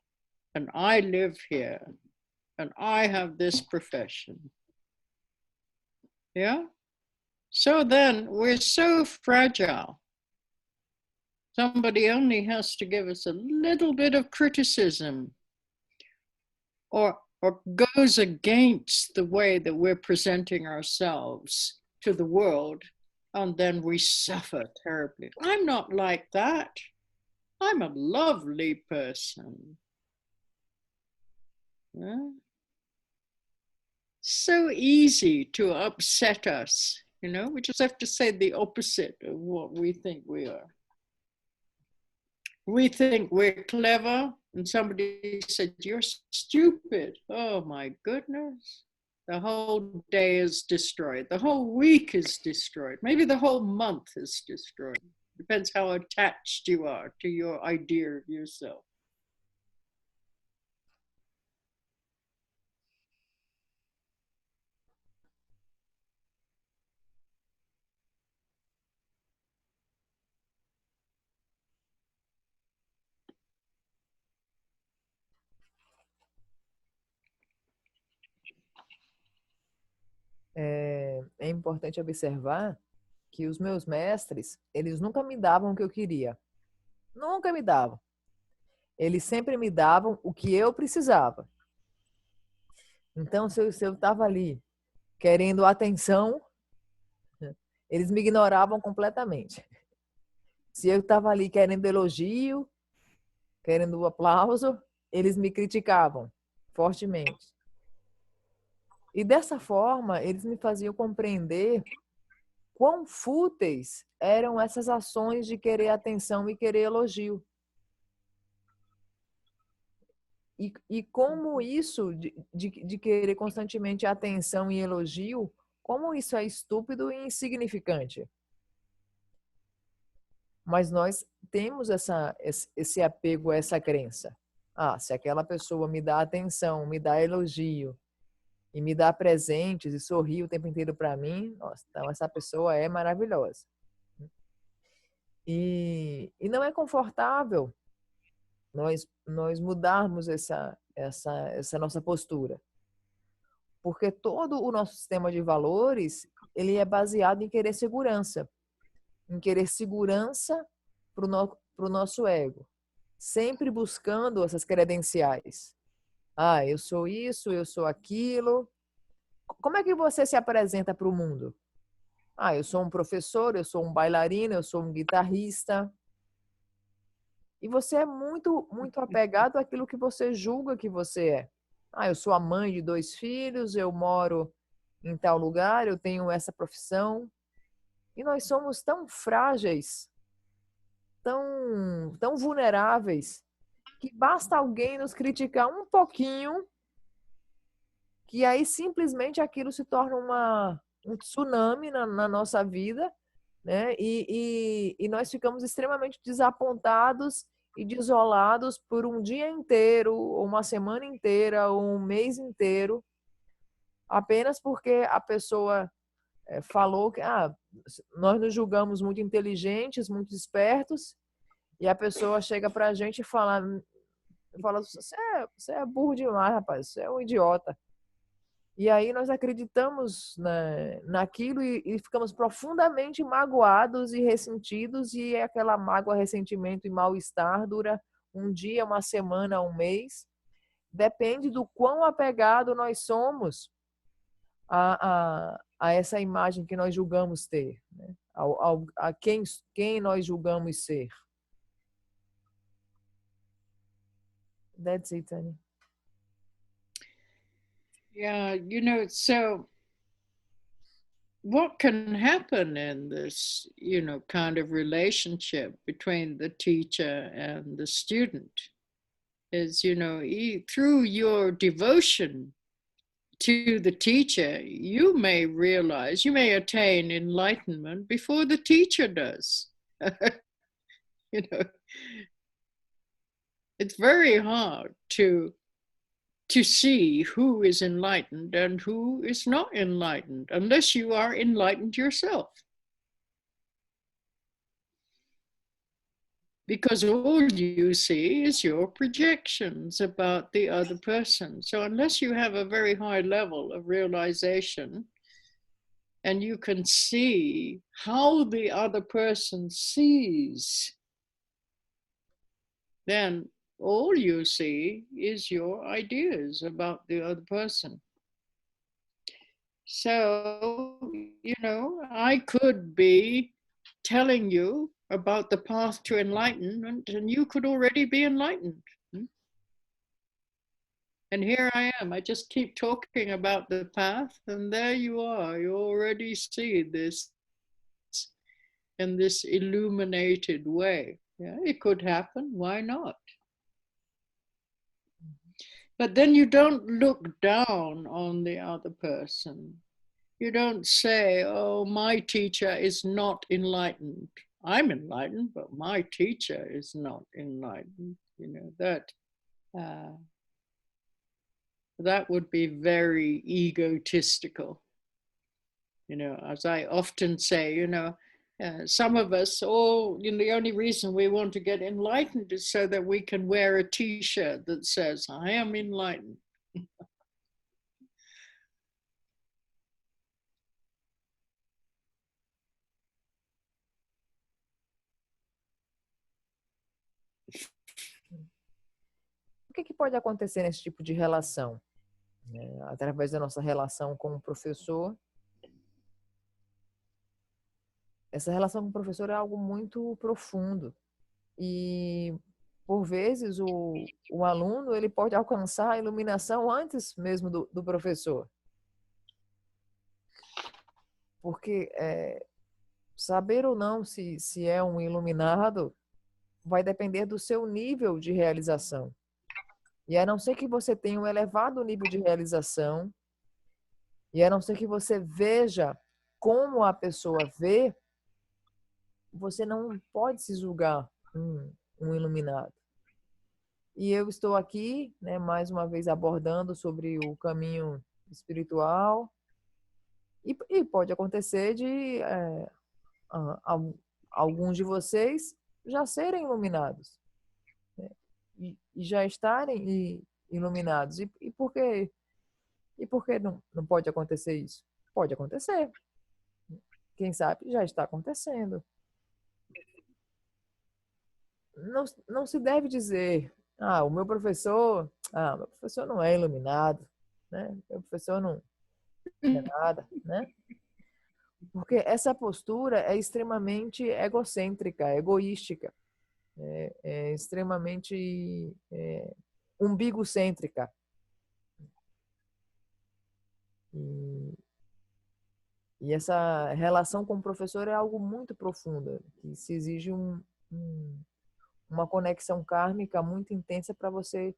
and I live here, and I have this profession. Yeah? So then we're so fragile. Somebody only has to give us a little bit of criticism or goes against the way that we're presenting ourselves to the world, and then we suffer terribly. I'm not like that. I'm a lovely person. Yeah? So easy to upset us, you know, we just have to say the opposite of what we think we are. We think we're clever, and somebody said, you're stupid. Oh my goodness. The whole day is destroyed. The whole week is destroyed. Maybe the whole month is destroyed. Depends how attached you are to your idea of yourself. é importante observar que os meus mestres, eles nunca me davam o que eu queria. Nunca me davam. Eles sempre me davam o que eu precisava. Então, se eu estava ali querendo atenção, eles me ignoravam completamente. Se eu estava ali querendo elogio, querendo aplauso, eles me criticavam fortemente. E dessa forma, eles me faziam compreender quão fúteis eram essas ações de querer atenção e querer elogio. E como isso, de querer constantemente atenção e elogio, como isso é estúpido e insignificante. Mas nós temos esse apego a essa crença. Ah, se aquela pessoa me dá atenção, me dá elogio, e me dá presentes e sorri o tempo inteiro para mim, nossa, então essa pessoa é maravilhosa. E não é confortável nós mudarmos essa nossa postura. Porque todo o nosso sistema de valores, ele é baseado em querer segurança. Em querer segurança para o nosso ego. Sempre buscando essas credenciais. Ah, eu sou isso, eu sou aquilo. Como é que você se apresenta para o mundo? Ah, eu sou um professor, eu sou um bailarino, eu sou um guitarrista. E você é muito, muito apegado àquilo que você julga que você é. Ah, eu sou a mãe de 2 filhos, eu moro em tal lugar, eu tenho essa profissão. E nós somos tão frágeis, tão vulneráveis, que basta alguém nos criticar um pouquinho, que aí simplesmente aquilo se torna um tsunami na nossa vida, né? E nós ficamos extremamente desapontados e desolados por um dia inteiro, ou uma semana inteira, ou um mês inteiro, apenas porque a pessoa falou que nós nos julgamos muito inteligentes, muito espertos, e a pessoa chega pra gente e fala você é burro demais, rapaz, você é um idiota. E aí nós acreditamos naquilo e ficamos profundamente magoados e ressentidos, e aquela mágoa, ressentimento e mal-estar dura um dia, uma semana, um mês. Depende do quão apegado nós somos a essa imagem que nós julgamos ter, né? A quem nós julgamos ser. That's it, Tani. Yeah, so what can happen in this, kind of relationship between the teacher and the student is, through your devotion to the teacher, you may attain enlightenment before the teacher does. It's very hard to see who is enlightened and who is not enlightened, unless you are enlightened yourself. Because all you see is your projections about the other person. So unless you have a very high level of realization, and you can see how the other person sees, then all you see is your ideas about the other person. So, I could be telling you about the path to enlightenment, and you could already be enlightened. And here I am. I just keep talking about the path, and there you are. You already see this in this illuminated way. Yeah, it could happen. Why not? But then you don't look down on the other person. You don't say, oh, my teacher is not enlightened. I'm enlightened, but my teacher is not enlightened. That would be very egotistical. As I often say, some of us the only reason we want to get enlightened is so that we can wear a t-shirt that says, I am enlightened. O que pode acontecer nesse tipo de relação? Né? Através da nossa relação com o professor. Essa relação com o professor é algo muito profundo. E, por vezes, o aluno ele pode alcançar a iluminação antes mesmo do professor. Porque saber ou não se é um iluminado vai depender do seu nível de realização. E a não ser que você tenha um elevado nível de realização, e a não ser que você veja como a pessoa vê, você não pode se julgar um iluminado. E eu estou aqui, né, mais uma vez abordando sobre o caminho espiritual, e pode acontecer de alguns de vocês já serem iluminados, né, e já estarem iluminados. E por que, não pode acontecer isso? Pode acontecer. Quem sabe já está acontecendo. Não se deve dizer, o meu professor não é iluminado, né? Meu professor não é nada, né? Porque essa postura é extremamente egocêntrica, egoística, é extremamente umbigocêntrica. E essa relação com o professor é algo muito profunda, que se exige uma conexão kármica muito intensa para você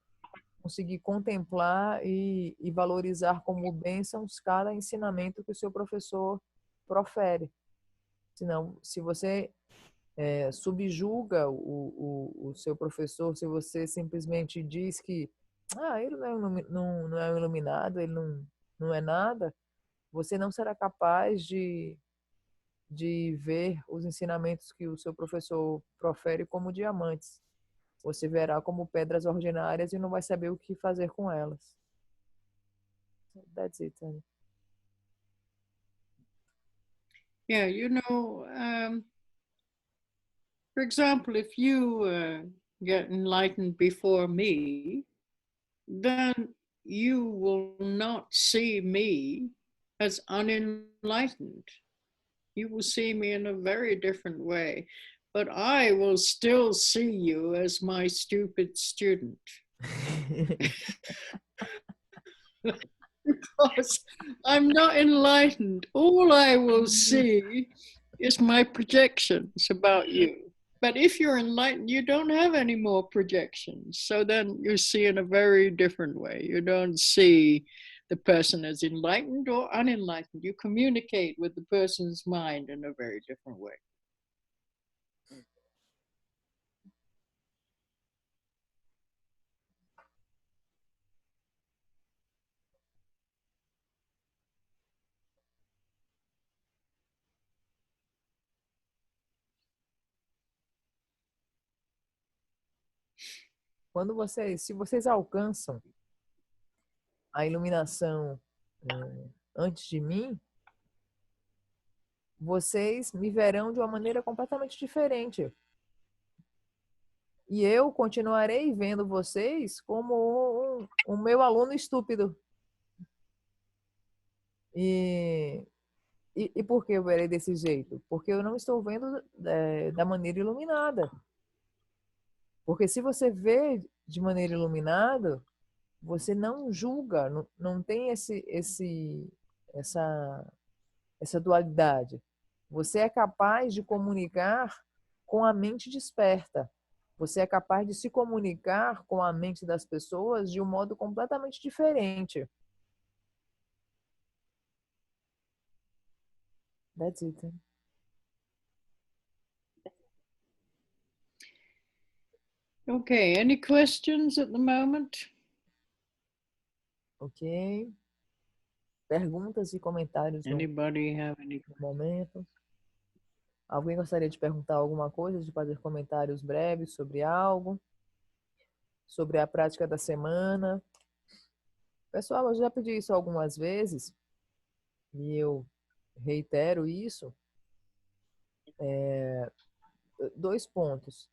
conseguir contemplar e valorizar como bênçãos cada ensinamento que o seu professor profere. Senão, se você subjuga o seu professor, se você simplesmente diz que ele não é um iluminado, ele não é nada, você não será capaz de ver os ensinamentos que o seu professor profere como diamantes. Você verá como pedras ordinárias e não vai saber o que fazer com elas. That's it, honey. Yeah, for example, if you get enlightened before me, then you will not see me as unenlightened. You will see me in a very different way, but I will still see you as my stupid student. Because I'm not enlightened. All I will see is my projections about you. But if you're enlightened, you don't have any more projections. So then you see in a very different way. You don't see the person as enlightened or unenlightened. You communicate with the person's mind in a very different way. Se vocês alcançam a iluminação antes de mim, vocês me verão de uma maneira completamente diferente. E eu continuarei vendo vocês como um meu aluno estúpido. E por que eu verei desse jeito? Porque eu não estou vendo da maneira iluminada. Porque se você vê de maneira iluminada, você não julga, não tem essa dualidade. Você é capaz de comunicar com a mente desperta. Você é capaz de se comunicar com a mente das pessoas de um modo completamente diferente. That's it. Okay, any questions at the moment? Ok. Perguntas e comentários Anybody have any? no momento? Alguém gostaria de perguntar alguma coisa, de fazer comentários breves sobre algo? Sobre a prática da semana? Pessoal, eu já pedi isso algumas vezes e eu reitero isso. 2 pontos.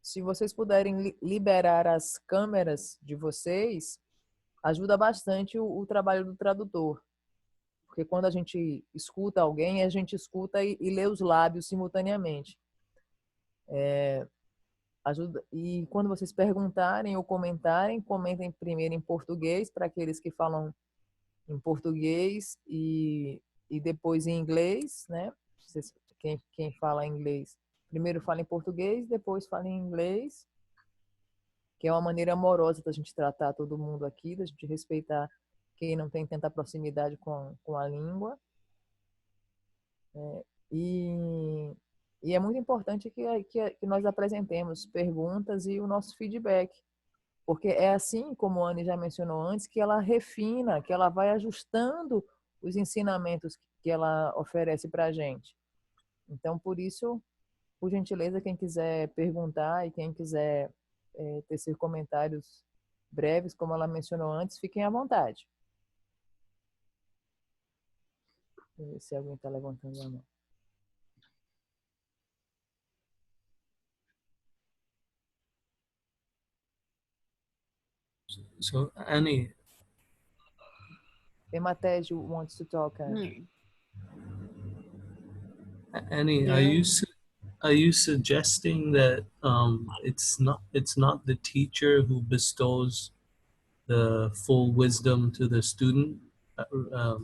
se vocês puderem liberar as câmeras de vocês, ajuda bastante o trabalho do tradutor. Porque quando a gente escuta alguém, a gente escuta e lê os lábios simultaneamente. Ajuda. E quando vocês perguntarem ou comentarem, comentem primeiro em português, para aqueles que falam em português, e depois em inglês, né? Quem fala inglês, primeiro fala em português, depois fala em inglês, que é uma maneira amorosa da gente tratar todo mundo aqui, da gente respeitar quem não tem tanta proximidade com a língua. E é muito importante que nós apresentemos perguntas e o nosso feedback, porque é assim, como a Anne já mencionou antes, que ela refina, que ela vai ajustando os ensinamentos que ela oferece para a gente. Então, por isso, por gentileza, quem quiser perguntar e quem quiser tecer comentários breves, como ela mencionou antes, fiquem à vontade. Deixa eu ver se alguém está levantando a mão. So Annie, Ematejo wants to talk. Anne. Annie, Yeah. are you suggesting that it's not the teacher who bestows the full wisdom to the student?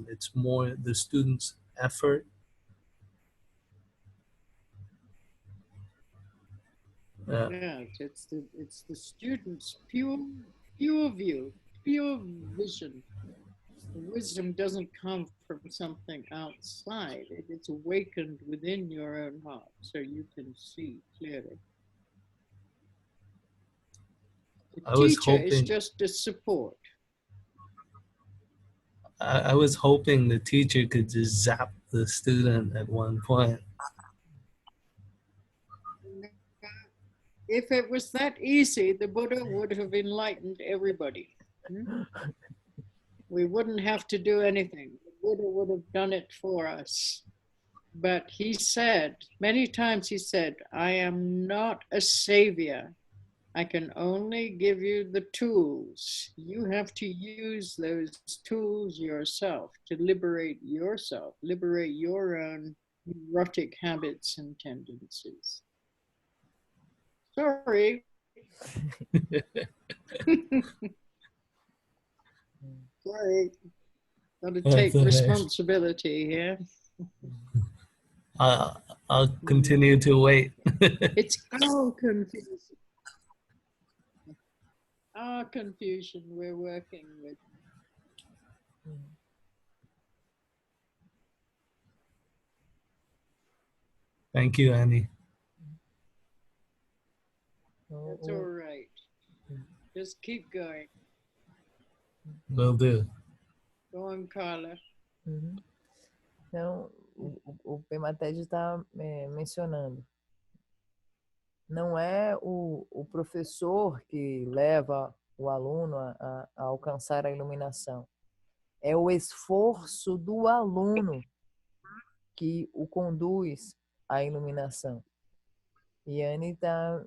It's more the student's effort. Yes, it's the student's pure view, pure vision. Wisdom doesn't come from something outside. It's awakened within your own heart, so you can see clearly. The teacher is just a support. I was hoping the teacher could just zap the student at one point. If it was that easy, the Buddha would have enlightened everybody. We wouldn't have to do anything. The Buddha would have done it for us. But he said, many times he said, I am not a savior. I can only give you the tools. You have to use those tools yourself to liberate yourself, liberate your own neurotic habits and tendencies. Sorry. Sorry. Got to take responsibility here. I'll continue to wait. It's our confusion. Our confusion we're working with. Thank you, Annie. That's all right. Just keep going. Will do. Go on, Carla. Então, o Pematejo está mencionando. Não é o professor que leva o aluno a alcançar a iluminação. É o esforço do aluno que o conduz à iluminação. E a Anne está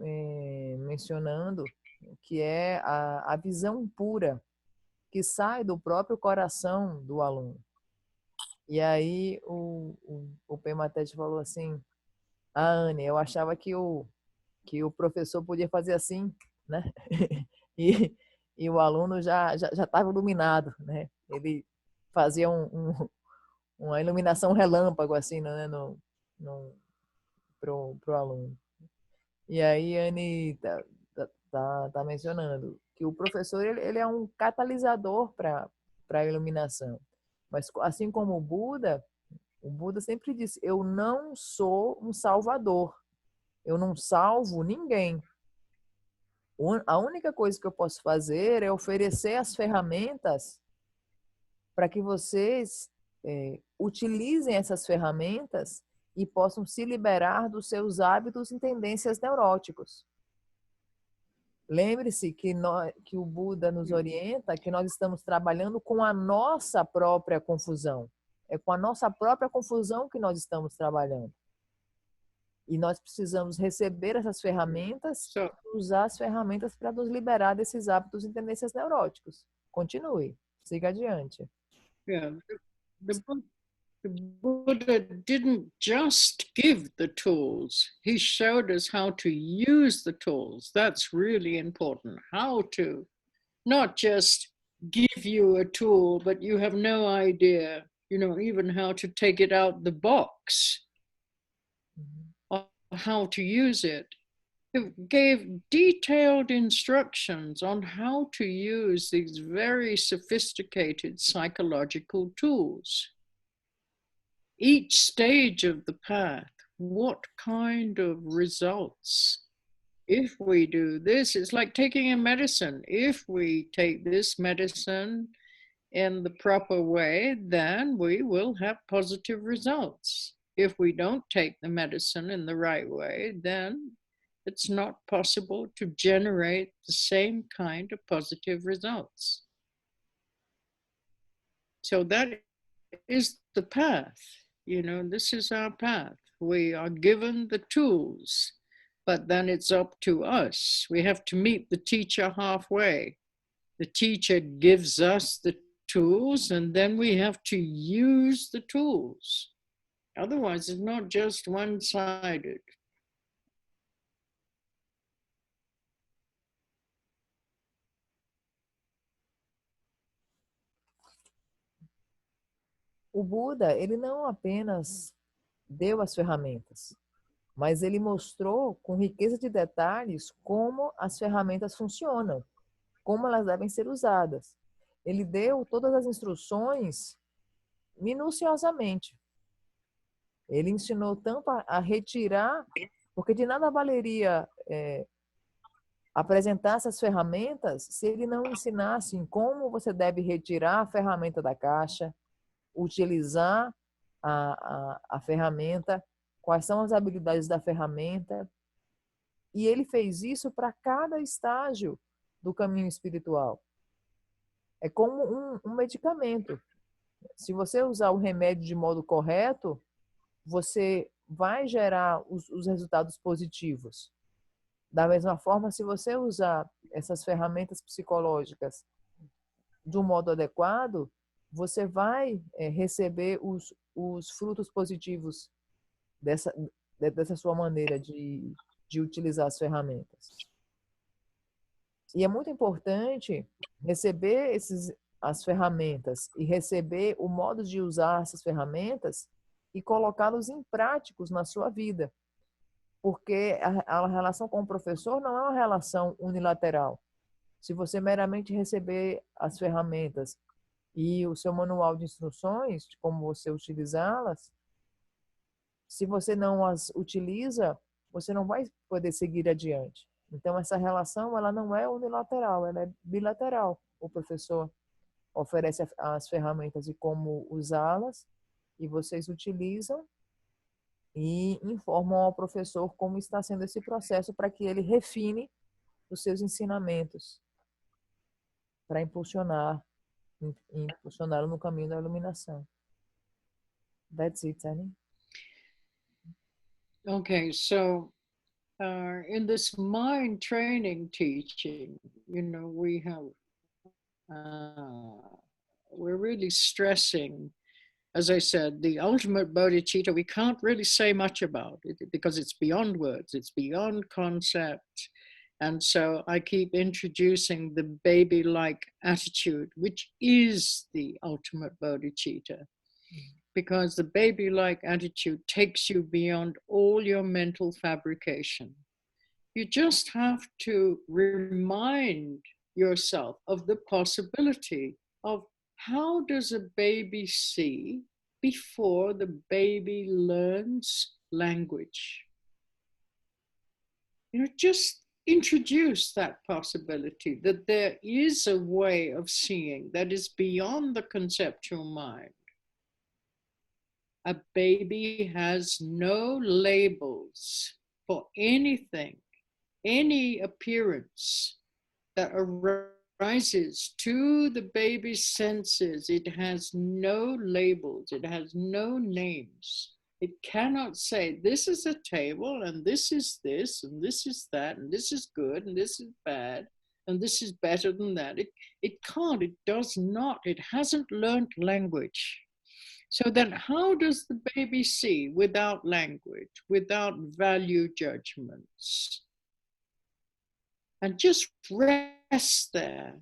mencionando que é a visão pura que sai do próprio coração do aluno. E aí o Pematejo falou assim, Anne, eu achava que o professor podia fazer assim, né? E o aluno já estava iluminado, né? Ele fazia uma iluminação relâmpago, assim, né? Pro aluno. E aí a Anne tá mencionando que o professor ele é um catalisador para a iluminação. Mas assim como o Buda sempre disse, eu não sou um salvador. Eu não salvo ninguém. A única coisa que eu posso fazer é oferecer as ferramentas para que vocês utilizem essas ferramentas e possam se liberar dos seus hábitos e tendências neuróticos. Lembre-se que o Buda nos orienta que nós estamos trabalhando com a nossa própria confusão. É com a nossa própria confusão que nós estamos trabalhando. E nós precisamos receber essas ferramentas So, e usar as ferramentas para nos liberar desses hábitos e tendências neuróticos. Continue, siga adiante. yeah, the, Bu- the Buddha didn't just give the tools, he showed us how to use the tools. That's really important. How to, not just give you a tool, but you have no idea, even how to take it out the box or how to use it. It gave detailed instructions on how to use these very sophisticated psychological tools. Each stage of the path, what kind of results? If we do this, it's like taking a medicine. If we take this medicine in the proper way, then we will have positive results. If we don't take the medicine in the right way, then it's not possible to generate the same kind of positive results. So that is the path. This is our path. We are given the tools, but then it's up to us. We have to meet the teacher halfway. The teacher gives us the tools, and then we have to use the tools. Otherwise, it's not just one-sided. O Buda, ele não apenas deu as ferramentas, mas ele mostrou com riqueza de detalhes como as ferramentas funcionam, como elas devem ser usadas. Ele deu todas as instruções minuciosamente. Ele ensinou tanto a retirar, porque de nada valeria apresentar essas ferramentas se ele não ensinasse em como você deve retirar a ferramenta da caixa, utilizar a ferramenta, quais são as habilidades da ferramenta. E ele fez isso para cada estágio do caminho espiritual. É como um medicamento. Se você usar o remédio de modo correto, você vai gerar os resultados positivos. Da mesma forma, se você usar essas ferramentas psicológicas do modo adequado, você vai receber os frutos positivos dessa sua maneira de utilizar as ferramentas. E é muito importante receber as ferramentas e receber o modo de usar essas ferramentas e colocá-los em práticos na sua vida. Porque a relação com o professor não é uma relação unilateral. Se você meramente receber as ferramentas e o seu manual de instruções de como você utilizá-las, se você não as utiliza, você não vai poder seguir adiante. Então, essa relação ela não é unilateral, ela é bilateral. O professor oferece as ferramentas e como usá-las, e vocês utilizam e informam ao professor como está sendo esse processo para que ele refine os seus ensinamentos para impulsioná-lo no caminho da iluminação. That's it, Annie. Okay, so in this mind training teaching, we're really stressing, as I said, the ultimate bodhicitta. We can't really say much about it because it's beyond words, it's beyond concept. And so I keep introducing the baby-like attitude, which is the ultimate bodhicitta. Because the baby-like attitude takes you beyond all your mental fabrication. You just have to remind yourself of the possibility of how does a baby see before the baby learns language. Just introduce that possibility that there is a way of seeing that is beyond the conceptual mind. A baby has no labels for anything, any appearance that arises to the baby's senses. It has no labels, it has no names. It cannot say, this is a table, and this is this, and this is that, and this is good, and this is bad, and this is better than that. It can't, it does not, it hasn't learned language. So then how does the baby see without language, without value judgments? And just rest there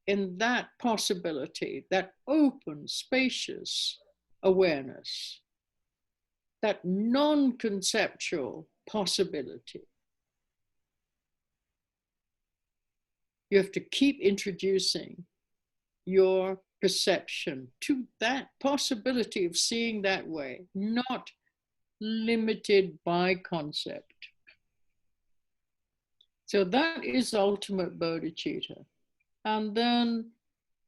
in that possibility, that open, spacious awareness, that non-conceptual possibility. You have to keep introducing your perception to that possibility of seeing that way, not limited by concept. So that is ultimate bodhicitta. And then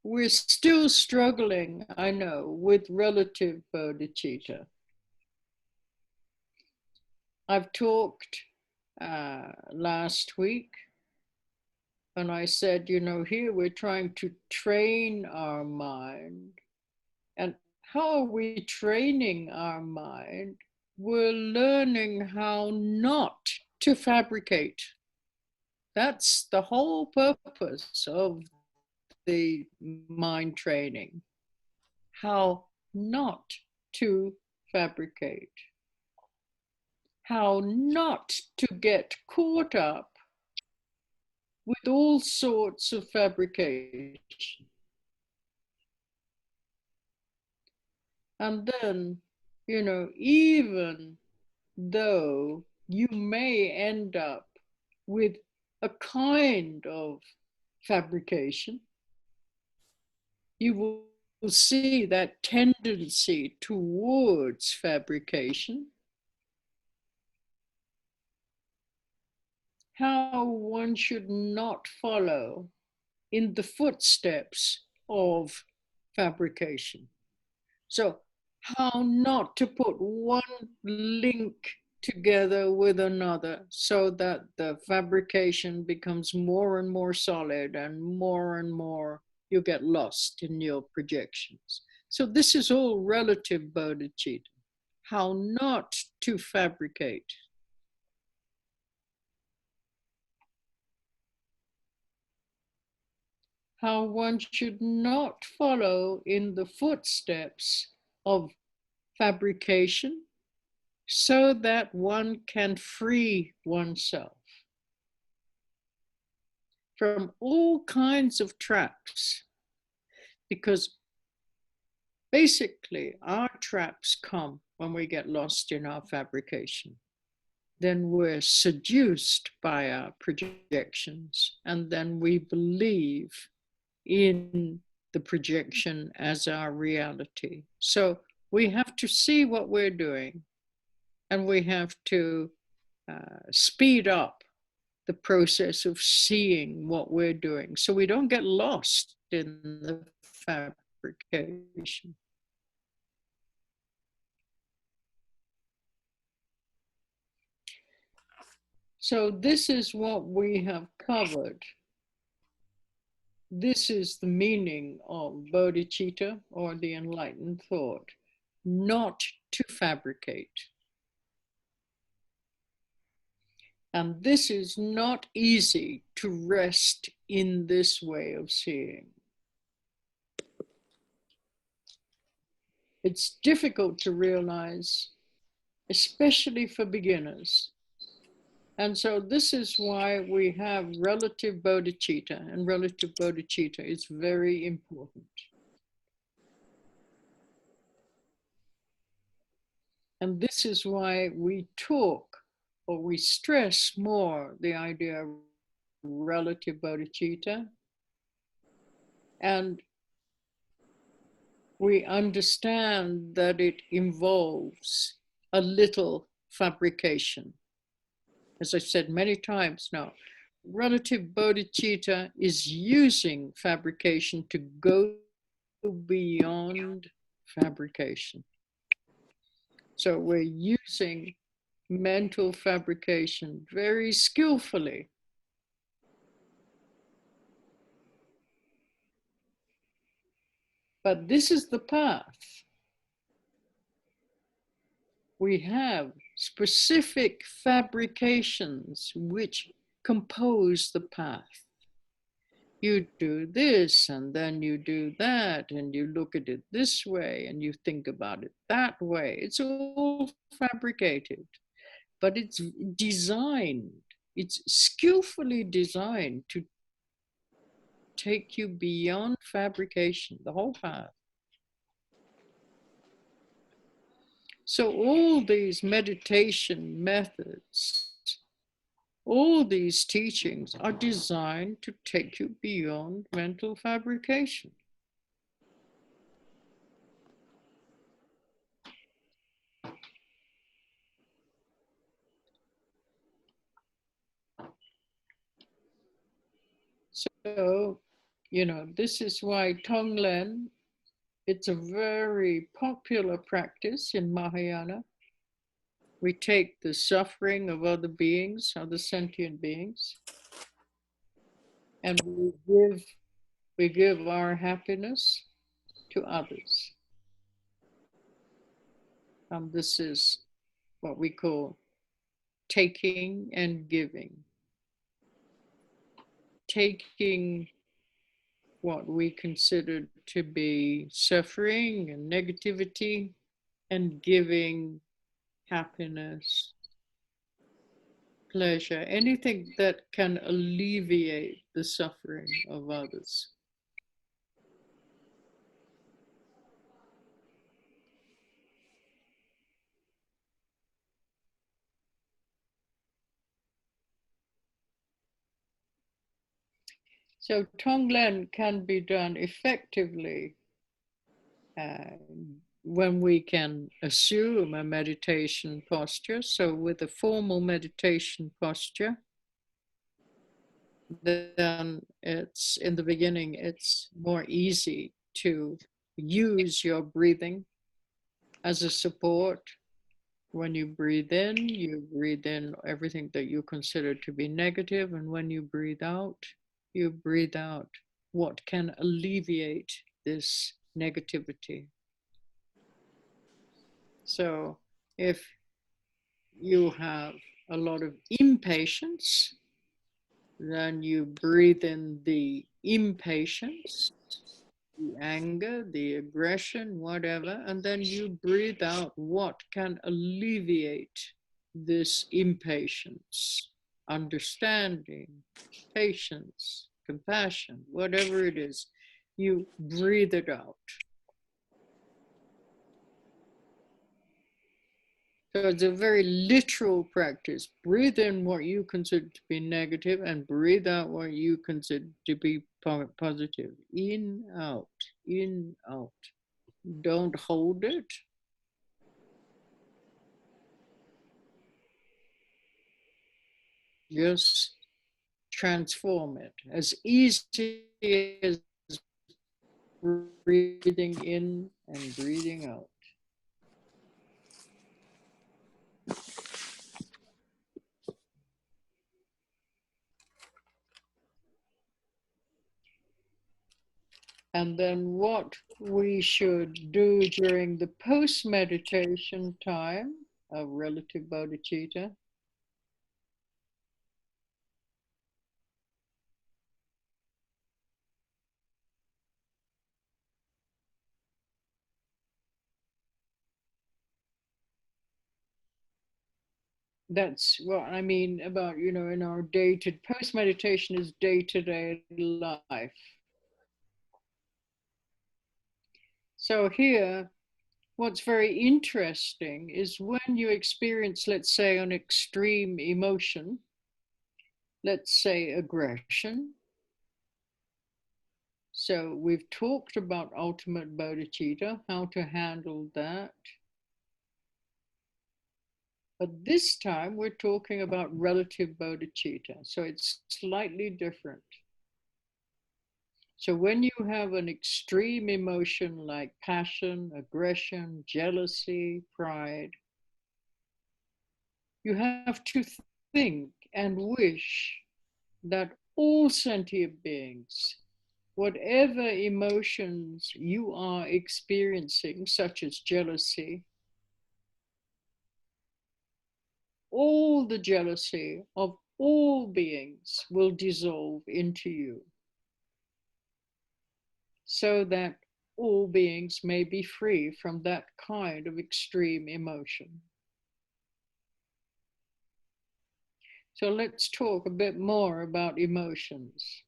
we're still struggling, I know, with relative bodhicitta. I've talked last week, and I said, you know, here we're trying to train our mind. And how are we training our mind? We're learning how not to fabricate. That's the whole purpose of the mind training. How not to fabricate. How not to get caught up with all sorts of fabrication. And then, you know, even though you may end up with a kind of fabrication, you will see that tendency towards fabrication, how one should not follow in the footsteps of fabrication. So how not to put one link together with another so that the fabrication becomes more and more solid and more you get lost in your projections. So this is all relative bodhicitta. How not to fabricate. How one should not follow in the footsteps of fabrication so that one can free oneself from all kinds of traps. Because basically our traps come when we get lost in our fabrication. Then we're seduced by our projections, and then we believe in the projection as our reality. So we have to see what we're doing, and we have to speed up the process of seeing what we're doing so we don't get lost in the fabrication. So this is what we have covered. This is the meaning of bodhicitta, or the enlightened thought, not to fabricate. And this is not easy to rest in this way of seeing. It's difficult to realize, especially for beginners. And so this is why we have relative bodhicitta, and relative bodhicitta is very important. And this is why we talk, or we stress more the idea of relative bodhicitta, and we understand that it involves a little fabrication. As I've said many times now, relative bodhicitta is using fabrication to go beyond fabrication. So we're using mental fabrication very skillfully. But this is the path. we have specific fabrications which compose the path. You do this, and then you do that, and you look at it this way, and you think about it that way. It's all fabricated, but it's designed, it's skillfully designed to take you beyond fabrication, the whole path. So all these meditation methods, all these teachings are designed to take you beyond mental fabrication. So, you know, this is why Tonglen, it's a very popular practice in Mahayana. We take the suffering of other beings, other sentient beings, and we give our happiness to others. This is what we call taking and giving. Taking what we consider to be suffering and negativity, and giving happiness, pleasure, anything that can alleviate the suffering of others. So Tonglen can be done effectively when we can assume a meditation posture. So with a formal meditation posture, then it's in the beginning, it's more easy to use your breathing as a support. When you breathe in everything that you consider to be negative, and when you breathe out what can alleviate this negativity. So if you have a lot of impatience, then you breathe in the impatience, the anger, the aggression, whatever, and then you breathe out what can alleviate this impatience, understanding, patience, compassion, whatever it is, you breathe it out. So it's a very literal practice. Breathe in what you consider to be negative and breathe out what you consider to be positive. In, out, in, out. Don't hold it. Just transform it as easy as breathing in and breathing out. And then what we should do during the post-meditation time of relative bodhicitta, that's what I mean about, you know, in our post-meditation is day-to-day life. So here, what's very interesting is when you experience, let's say, an extreme emotion, let's say aggression. So we've talked about ultimate bodhicitta, how to handle that. But this time we're talking about relative bodhicitta, so it's slightly different. So when you have an extreme emotion like passion, aggression, jealousy, pride, you have to think and wish that all sentient beings, whatever emotions you are experiencing, such as jealousy, all the jealousy of all beings will dissolve into you, so that all beings may be free from that kind of extreme emotion. So let's talk a bit more about emotions.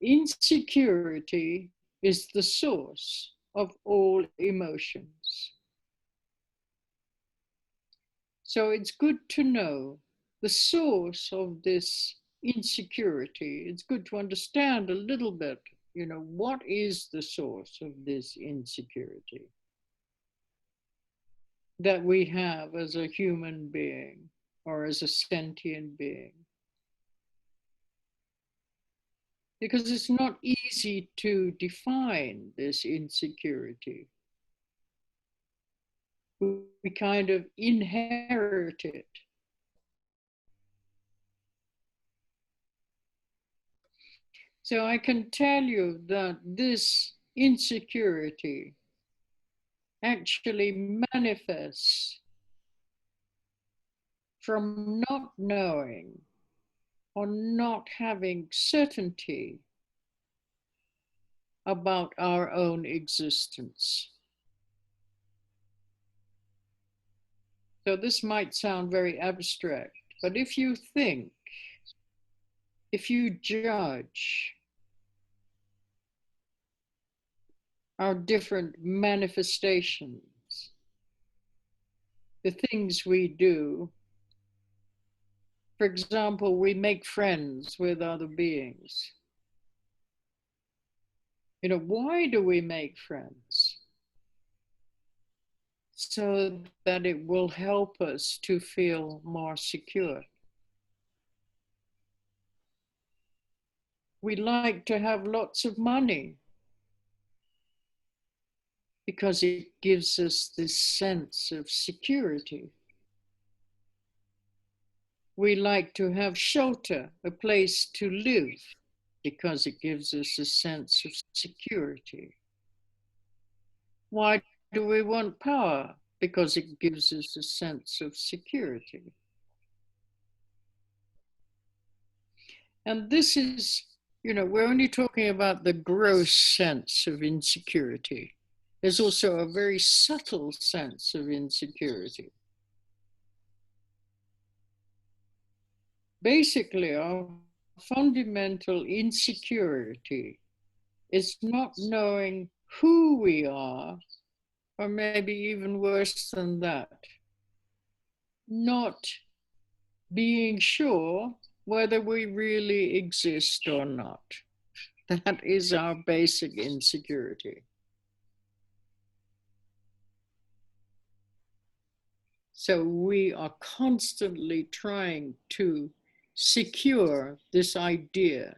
Insecurity is the source of all emotions. So it's good to know the source of this insecurity. It's good to understand a little bit, what is the source of this insecurity that we have as a human being or as a sentient being. Because it's not easy to define this insecurity. We kind of inherit it. So I can tell you that this insecurity actually manifests from not knowing or not having certainty about our own existence. So this might sound very abstract, but if you think, if you judge our different manifestations, the things we do, for example, we make friends with other beings. Why do we make friends? So that it will help us to feel more secure. We like to have lots of money because it gives us this sense of security. We like to have shelter, a place to live, because it gives us a sense of security. Why do we want power? Because it gives us a sense of security. And this is, we're only talking about the gross sense of insecurity. There's also a very subtle sense of insecurity. Basically, our fundamental insecurity is not knowing who we are, or maybe even worse than that, not being sure whether we really exist or not. That is our basic insecurity. So we are constantly trying to secure this idea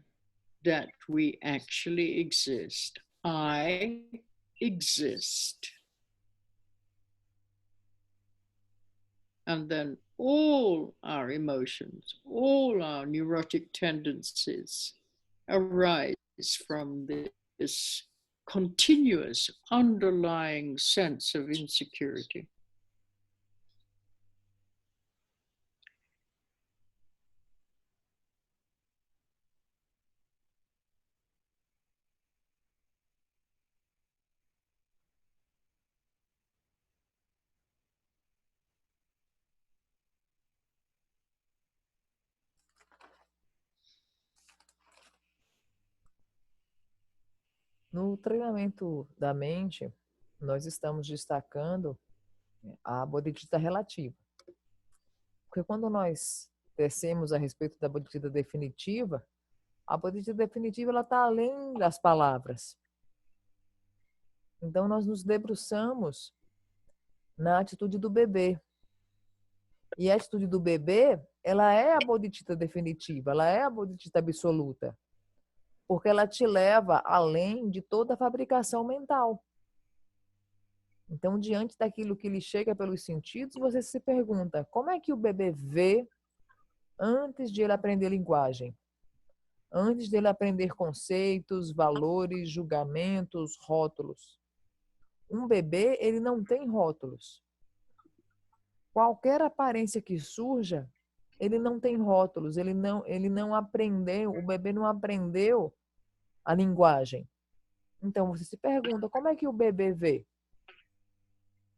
that we actually exist. I exist. And then all our emotions, all our neurotic tendencies arise from this continuous underlying sense of insecurity. No treinamento da mente, nós estamos destacando a bodhicitta relativa. Porque quando nós tecemos a respeito da bodhicitta definitiva, a bodhicitta definitiva ela está além das palavras. Então nós nos debruçamos na atitude do bebê. E a atitude do bebê, ela é a bodhicitta definitiva, ela é a bodhicitta absoluta. Porque ela te leva além de toda a fabricação mental. Então, diante daquilo que lhe chega pelos sentidos, você se pergunta, como é que o bebê vê antes de ele aprender linguagem? Antes de ele aprender conceitos, valores, julgamentos, rótulos. Um bebê, ele não tem rótulos. qualquer aparência que surja, ele não tem rótulos, ele não aprendeu, o bebê não aprendeu a linguagem. Então, você se pergunta, como é que o bebê vê?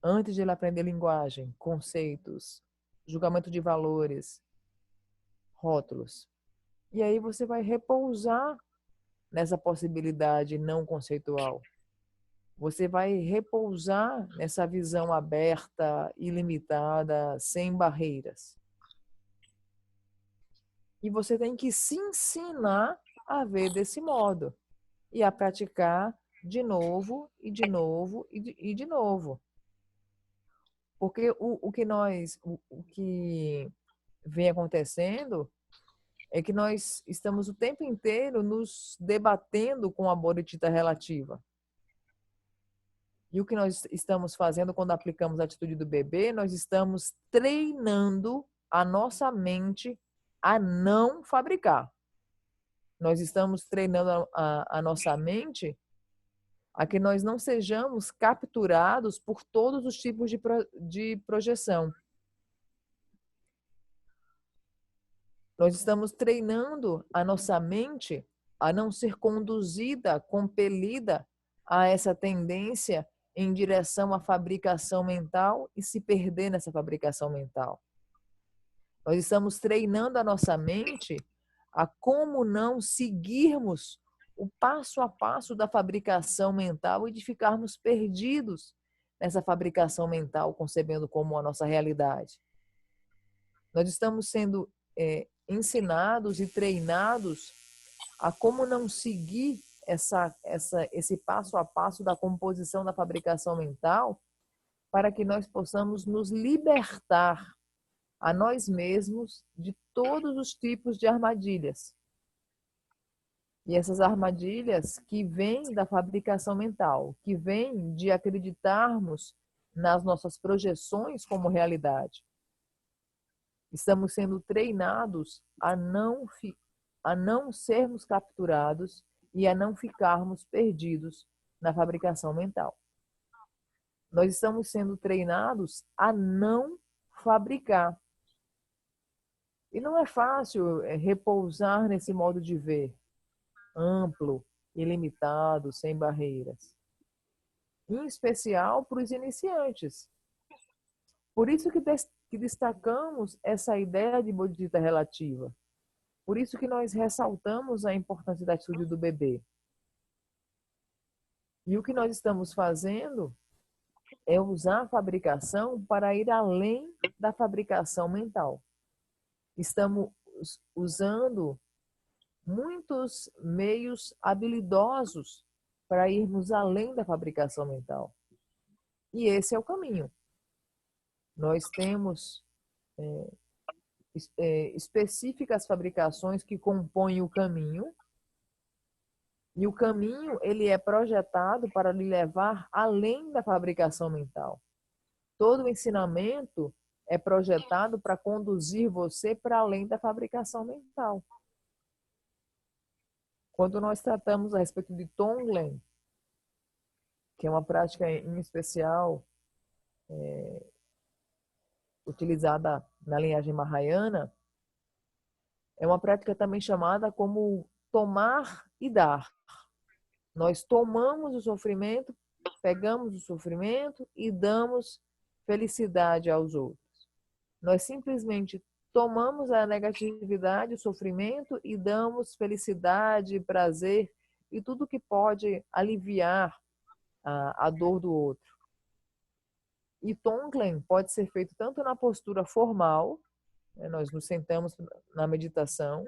Antes de ele aprender linguagem, conceitos, julgamento de valores, rótulos. E aí você vai repousar nessa possibilidade não conceitual. Você vai repousar nessa visão aberta, ilimitada, sem barreiras. E você tem que se ensinar a ver desse modo e a praticar de novo e de novo e de novo. Porque o que vem acontecendo é que nós estamos o tempo inteiro nos debatendo com a bodhicitta relativa. E o que nós estamos fazendo quando aplicamos a atitude do bebê, nós estamos treinando a nossa mente a não fabricar. Nós estamos treinando a nossa mente a que nós não sejamos capturados por todos os tipos de projeção. Nós estamos treinando a nossa mente a não ser conduzida, compelida a essa tendência em direção à fabricação mental e se perder nessa fabricação mental. Nós estamos treinando a nossa mente a como não seguirmos o passo a passo da fabricação mental e de ficarmos perdidos nessa fabricação mental, concebendo como a nossa realidade. Nós estamos sendo ensinados e treinados a como não seguir esse passo a passo da composição da fabricação mental para que nós possamos nos libertar a nós mesmos de todos os tipos de armadilhas. E essas armadilhas que vêm da fabricação mental, que vêm de acreditarmos nas nossas projeções como realidade. Estamos sendo treinados a não sermos capturados e a não ficarmos perdidos na fabricação mental. Nós estamos sendo treinados a não fabricar. E não é fácil repousar nesse modo de ver, amplo, ilimitado, sem barreiras. Em especial para os iniciantes. Por isso que destacamos essa ideia de bodhicitta relativa. Por isso que nós ressaltamos a importância da atitude do bebê. E o que nós estamos fazendo é usar a fabricação para ir além da fabricação mental. Estamos usando muitos meios habilidosos para irmos além da fabricação mental. E esse é o caminho. Nós temos específicas fabricações que compõem o caminho, e o caminho ele é projetado para lhe levar além da fabricação mental. Todo o ensinamento é projetado para conduzir você para além da fabricação mental. Quando nós tratamos a respeito de Tonglen, que é uma prática em especial utilizada na linhagem Mahayana, é uma prática também chamada como tomar e dar. Nós tomamos o sofrimento, pegamos o sofrimento e damos felicidade aos outros. Nós simplesmente tomamos a negatividade, o sofrimento e damos felicidade, prazer e tudo que pode aliviar a dor do outro. E Tonglen pode ser feito tanto na postura formal, né, nós nos sentamos na meditação,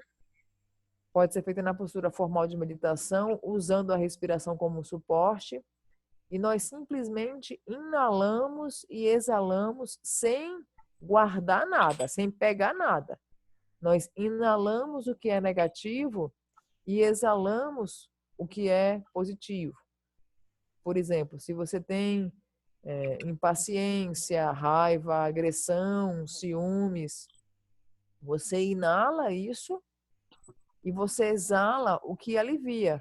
pode ser feito na postura formal de meditação, usando a respiração como suporte, e nós simplesmente inalamos e exalamos sem guardar nada, sem pegar nada. Nós inalamos o que é negativo e exalamos o que é positivo. Por exemplo, se você tem impaciência, raiva, agressão, ciúmes, você inala isso e você exala o que alivia.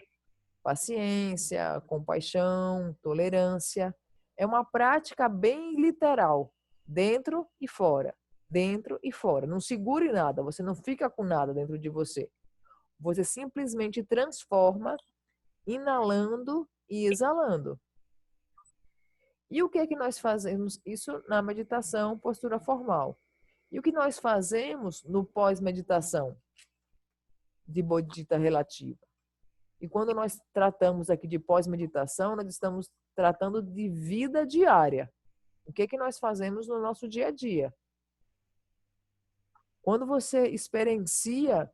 Paciência, compaixão, tolerância. É uma prática bem literal. dentro e fora, dentro e fora. Não segure nada, você não fica com nada dentro de você. Você simplesmente transforma, inalando e exalando. E o que é que nós fazemos? Isso na meditação, postura formal. E o que nós fazemos no pós-meditação de bodhicitta relativa? E quando nós tratamos aqui de pós-meditação, nós estamos tratando de vida diária. O que é que nós fazemos no nosso dia a dia? Quando você experiencia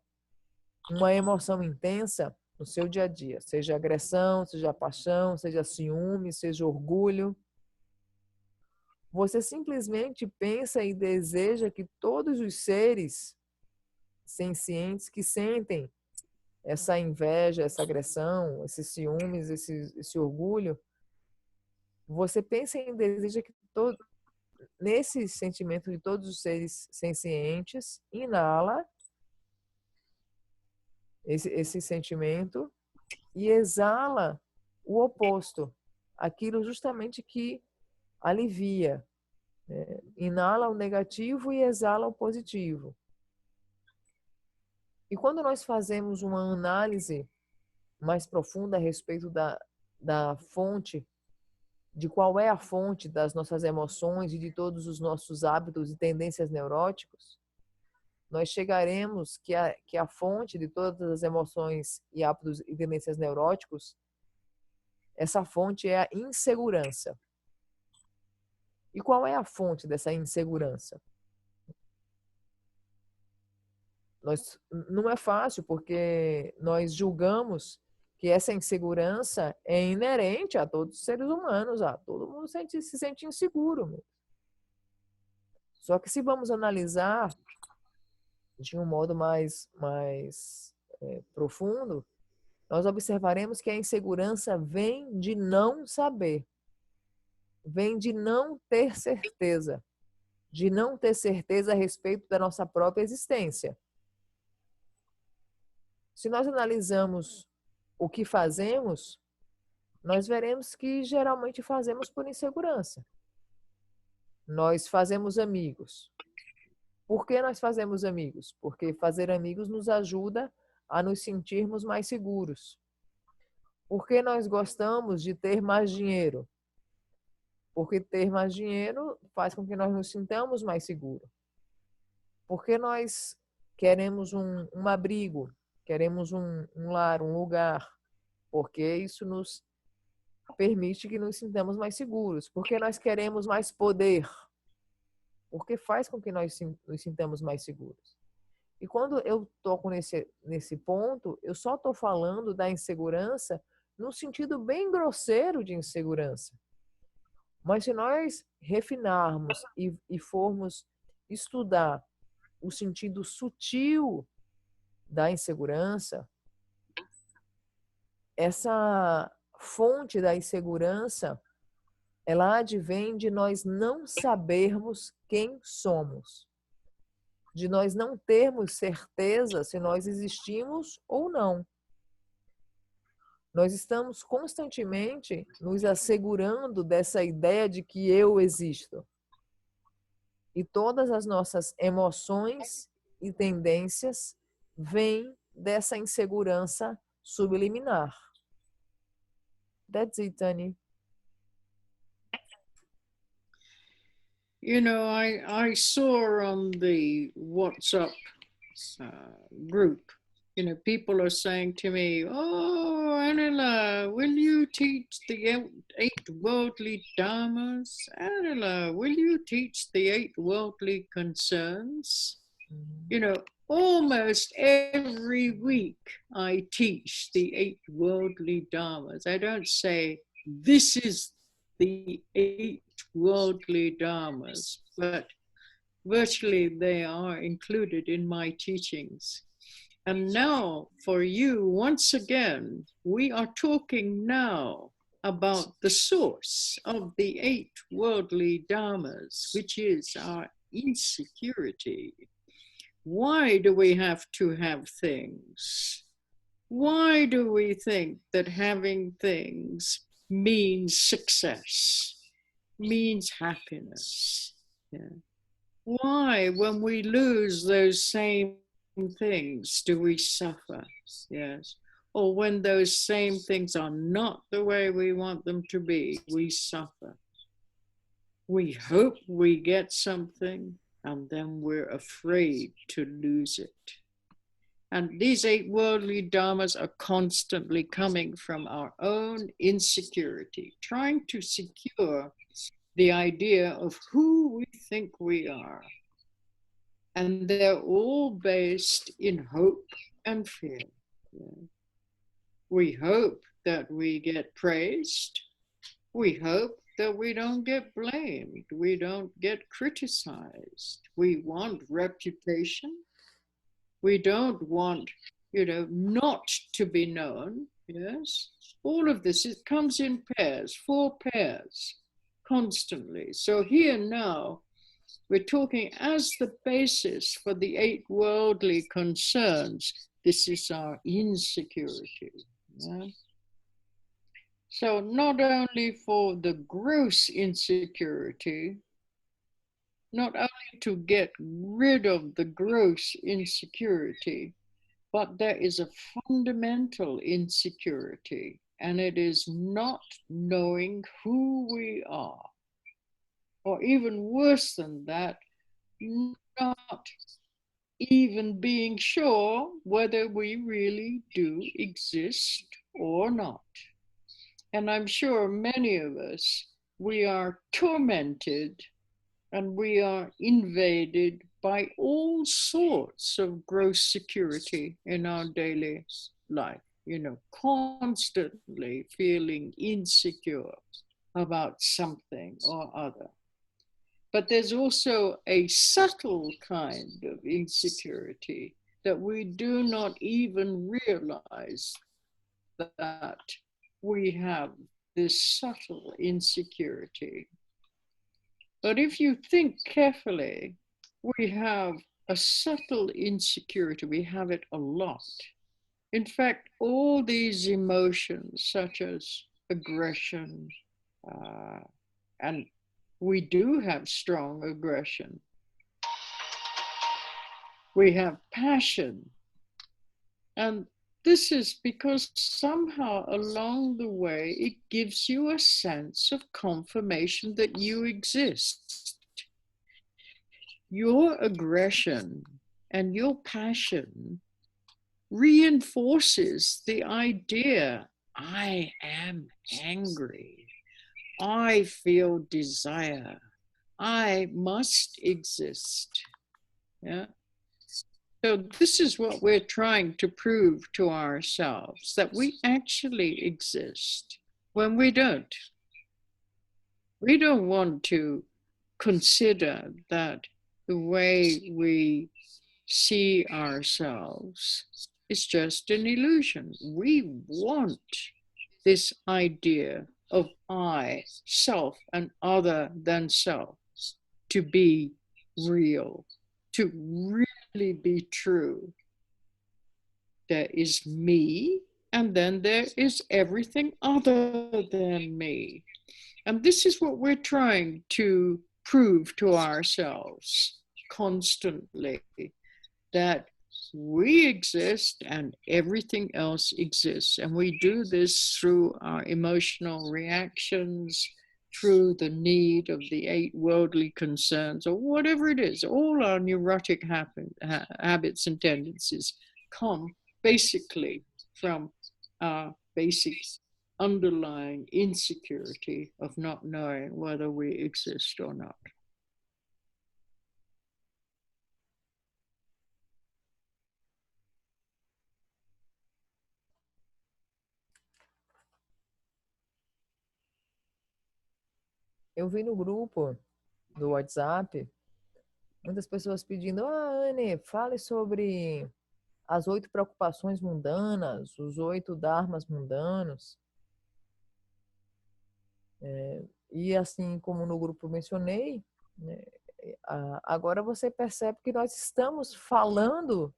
uma emoção intensa no seu dia a dia, seja agressão, seja paixão, seja ciúme, seja orgulho, você simplesmente pensa e deseja que todos os seres sencientes que sentem essa inveja, essa agressão, esses ciúmes, esse orgulho, você pensa e deseja que nesse sentimento de todos os seres sencientes, inala esse sentimento e exala o oposto, aquilo justamente que alivia. Inala o negativo e exala o positivo. E quando nós fazemos uma análise mais profunda a respeito da fonte, de qual é a fonte das nossas emoções e de todos os nossos hábitos e tendências neuróticos, nós chegaremos que a fonte de todas as emoções e hábitos e tendências neuróticos, essa fonte é a insegurança. E qual é a fonte dessa insegurança? Não é fácil, porque nós julgamos que essa insegurança é inerente a todos os seres humanos. Todo mundo se sente inseguro. Só que se vamos analisar de um modo mais profundo, nós observaremos que a insegurança vem de não saber, vem de não ter certeza, a respeito da nossa própria existência. Se nós analisamos o que fazemos, nós veremos que geralmente fazemos por insegurança. Nós fazemos amigos. Por que nós fazemos amigos? Porque fazer amigos nos ajuda a nos sentirmos mais seguros. Por que nós gostamos de ter mais dinheiro? Porque ter mais dinheiro faz com que nós nos sintamos mais seguros. Por que nós queremos um abrigo? Queremos um lar, um lugar, porque isso nos permite que nos sintamos mais seguros. Porque nós queremos mais poder, porque faz com que nós nos sintamos mais seguros. E quando eu toco nesse ponto, eu só estou falando da insegurança no sentido bem grosseiro de insegurança. Mas se nós refinarmos e formos estudar o sentido sutil da insegurança, essa fonte da insegurança, ela advém de nós não sabermos quem somos, de nós não termos certeza se nós existimos ou não. Nós estamos constantemente nos assegurando dessa ideia de que eu existo. E todas as nossas emoções e tendências vêm dessa insegurança subliminar. That's it, Tani. You know, I saw on the WhatsApp group, you know, people are saying to me, "Oh, Anila, will you teach the 8 worldly dharmas? Anila, will you teach the 8 worldly concerns?" You know, almost every week I teach the 8 worldly dharmas. I don't say, this is the 8 worldly dharmas, but virtually they are included in my teachings. And now for you, once again, we are talking now about the source of the 8 worldly dharmas, which is our insecurity. Why do we have to have things? Why do we think that having things means success, means happiness? Yeah. Why, when we lose those same things, do we suffer? Yes. Or when those same things are not the way we want them to be, we suffer. We hope we get something, and then we're afraid to lose it. And these 8 worldly dharmas are constantly coming from our own insecurity, trying to secure the idea of who we think we are. And they're all based in hope and fear. Yeah. We hope that we get praised. We hope that we don't get blamed. We don't get criticized. We want reputation. We don't want, not to be known. Yes. All of this, it comes in pairs, 4 pairs, constantly. So here now, we're talking as the basis for the 8 worldly concerns. This is our insecurity. Yeah? So not only for the gross insecurity, not only to get rid of the gross insecurity, but there is a fundamental insecurity, and it is not knowing who we are. Or even worse than that, not even being sure whether we really do exist or not. And I'm sure many of us, we are tormented and we are invaded by all sorts of gross security in our daily life, constantly feeling insecure about something or other. But there's also a subtle kind of insecurity that we do not even realize that we have this subtle insecurity. But if you think carefully, we have a subtle insecurity. We have it a lot. In fact, all these emotions, such as aggression, and we do have strong aggression. We have passion. And this is because somehow along the way, it gives you a sense of confirmation that you exist. Your aggression and your passion reinforces the idea, I am angry. I feel desire. I must exist. Yeah. So this is what we're trying to prove to ourselves, that we actually exist when we don't. We don't want to consider that the way we see ourselves is just an illusion. We want this idea of I, self, and other than self to be real, to really be true. There is me, and then there is everything other than me. And this is what we're trying to prove to ourselves constantly, that we exist and everything else exists. And we do this through our emotional reactions, through the need of the 8 worldly concerns, or whatever it is. All our neurotic habits and tendencies come basically from our basic underlying insecurity of not knowing whether we exist or not. Eu vi no grupo do WhatsApp muitas pessoas pedindo: Anne, fale sobre as 8 preocupações mundanas, os 8 dharmas mundanos. E assim como no grupo mencionei, né, agora você percebe que nós estamos falando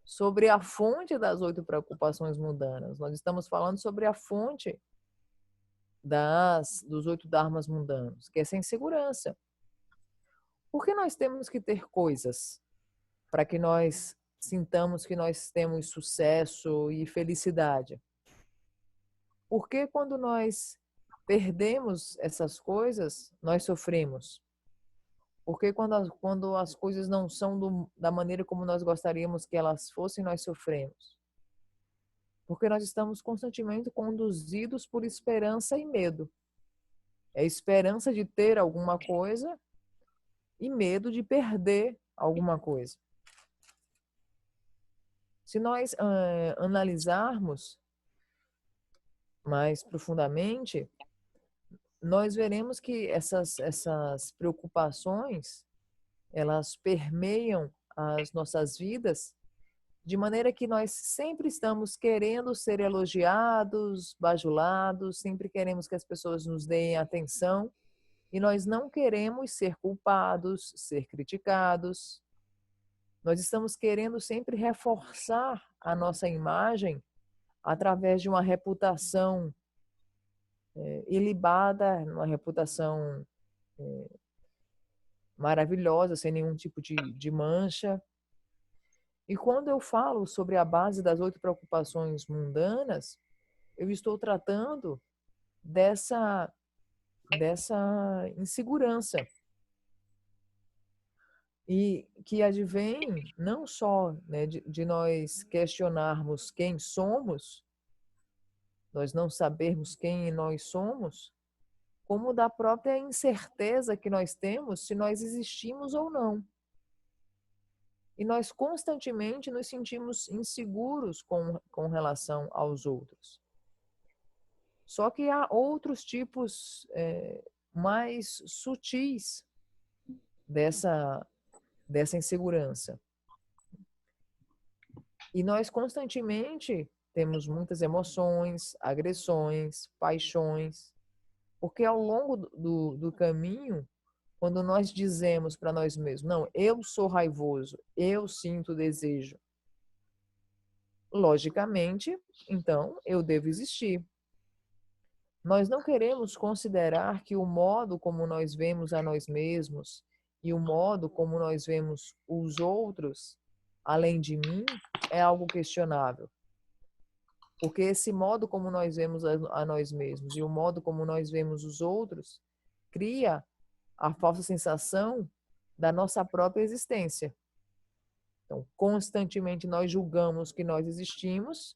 sobre a fonte das 8 preocupações mundanas. Nós estamos falando sobre a fonte dos 8 dharmas mundanos, que é essa insegurança. Por que nós temos que ter coisas para que nós sintamos que nós temos sucesso e felicidade? Por que quando nós perdemos essas coisas, nós sofremos? Porque quando as coisas não são da maneira como nós gostaríamos que elas fossem, nós sofremos. Porque nós estamos constantemente conduzidos por esperança e medo. É esperança de ter alguma coisa e medo de perder alguma coisa. Se nós analisarmos mais profundamente, nós veremos que essas preocupações, elas permeiam as nossas vidas de maneira que nós sempre estamos querendo ser elogiados, bajulados, sempre queremos que as pessoas nos deem atenção e nós não queremos ser culpados, ser criticados. Nós estamos querendo sempre reforçar a nossa imagem através de uma reputação ilibada, uma reputação maravilhosa, sem nenhum tipo de mancha. E quando eu falo sobre a base das 8 preocupações mundanas, eu estou tratando dessa insegurança. E que advém não só, né, de nós questionarmos quem somos, nós não sabermos quem nós somos, como da própria incerteza que nós temos se nós existimos ou não. E nós constantemente nos sentimos inseguros com relação aos outros. Só que há outros tipos mais sutis dessa insegurança. E nós constantemente temos muitas emoções, agressões, paixões, porque ao longo do caminho, quando nós dizemos para nós mesmos, não, eu sou raivoso, eu sinto desejo, logicamente, então eu devo existir. Nós não queremos considerar que o modo como nós vemos a nós mesmos e o modo como nós vemos os outros, além de mim, é algo questionável. Porque esse modo como nós vemos a nós mesmos e o modo como nós vemos os outros cria a falsa sensação da nossa própria existência. Então, constantemente nós julgamos que nós existimos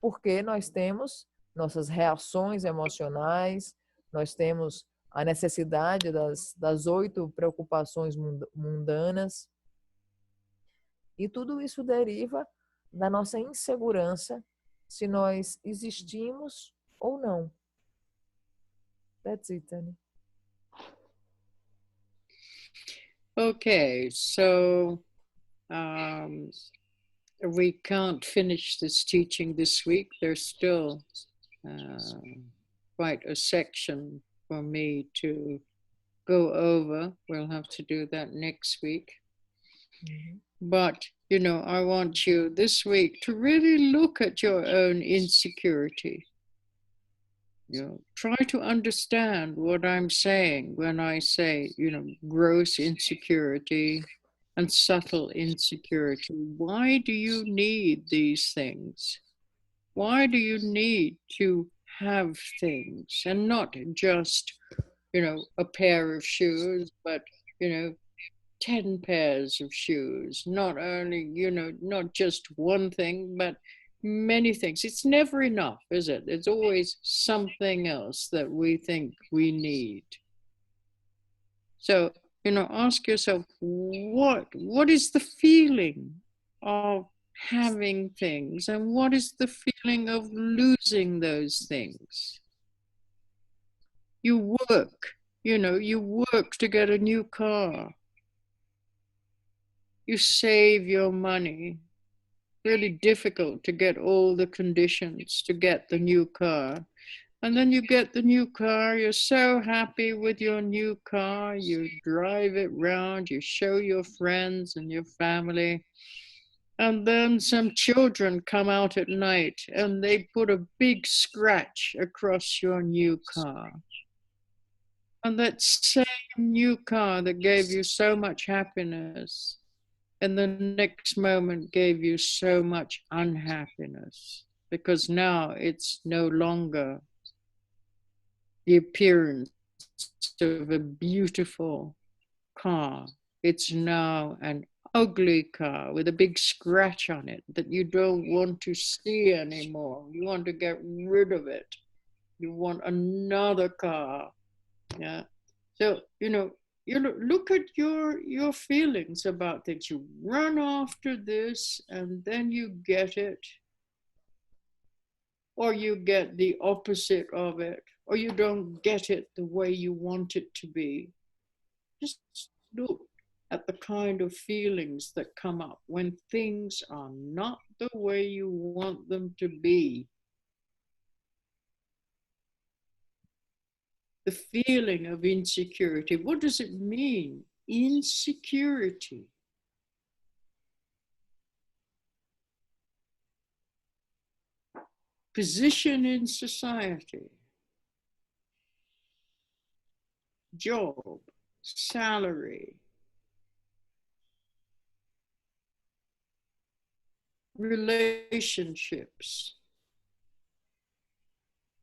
porque nós temos nossas reações emocionais, nós temos a necessidade das 8 preocupações mundanas. E tudo isso deriva da nossa insegurança se nós existimos ou não. That's it, Tani. Okay, so we can't finish this teaching this week. There's still quite a section for me to go over. We'll have to do that next week. Mm-hmm. But, you know, I want you this week to really look at your own insecurity. You know, try to understand what I'm saying when I say, you know, gross insecurity and subtle insecurity. Why do you need these things? Why do you need to have things and not just, you know, a pair of shoes, but, you know, 10 pairs of shoes, not only, you know, not just one thing, but many things. It's never enough, is it? It's always something else that we think we need. So, you know, ask yourself, what is the feeling of having things and what is the feeling of losing those things? You work, you know, you work to get a new car. You save your money. Really difficult to get all the conditions to get the new car. And then you get the new car, you're so happy with your new car, you drive it round, you show your friends and your family. And then some children come out at night and they put a big scratch across your new car. And that same new car that gave you so much happiness, and the next moment gave you so much unhappiness, because now it's no longer the appearance of a beautiful car. It's now an ugly car with a big scratch on it that you don't want to see anymore. You want to get rid of it. You want another car. Yeah. So, you look at your feelings about things. You run after this and then you get it, or you get the opposite of it, or you don't get it the way you want it to be. Just look at the kind of feelings that come up when things are not the way you want them to be. The feeling of insecurity. What does it mean? Insecurity. Position in society. Job. Salary. Relationships.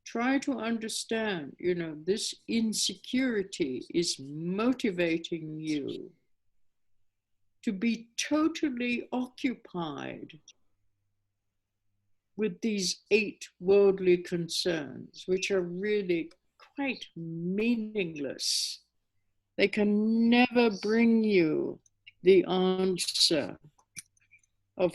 Try to understand, this insecurity is motivating you to be totally occupied with these 8 worldly concerns, which are really quite meaningless. They can never bring you the answer of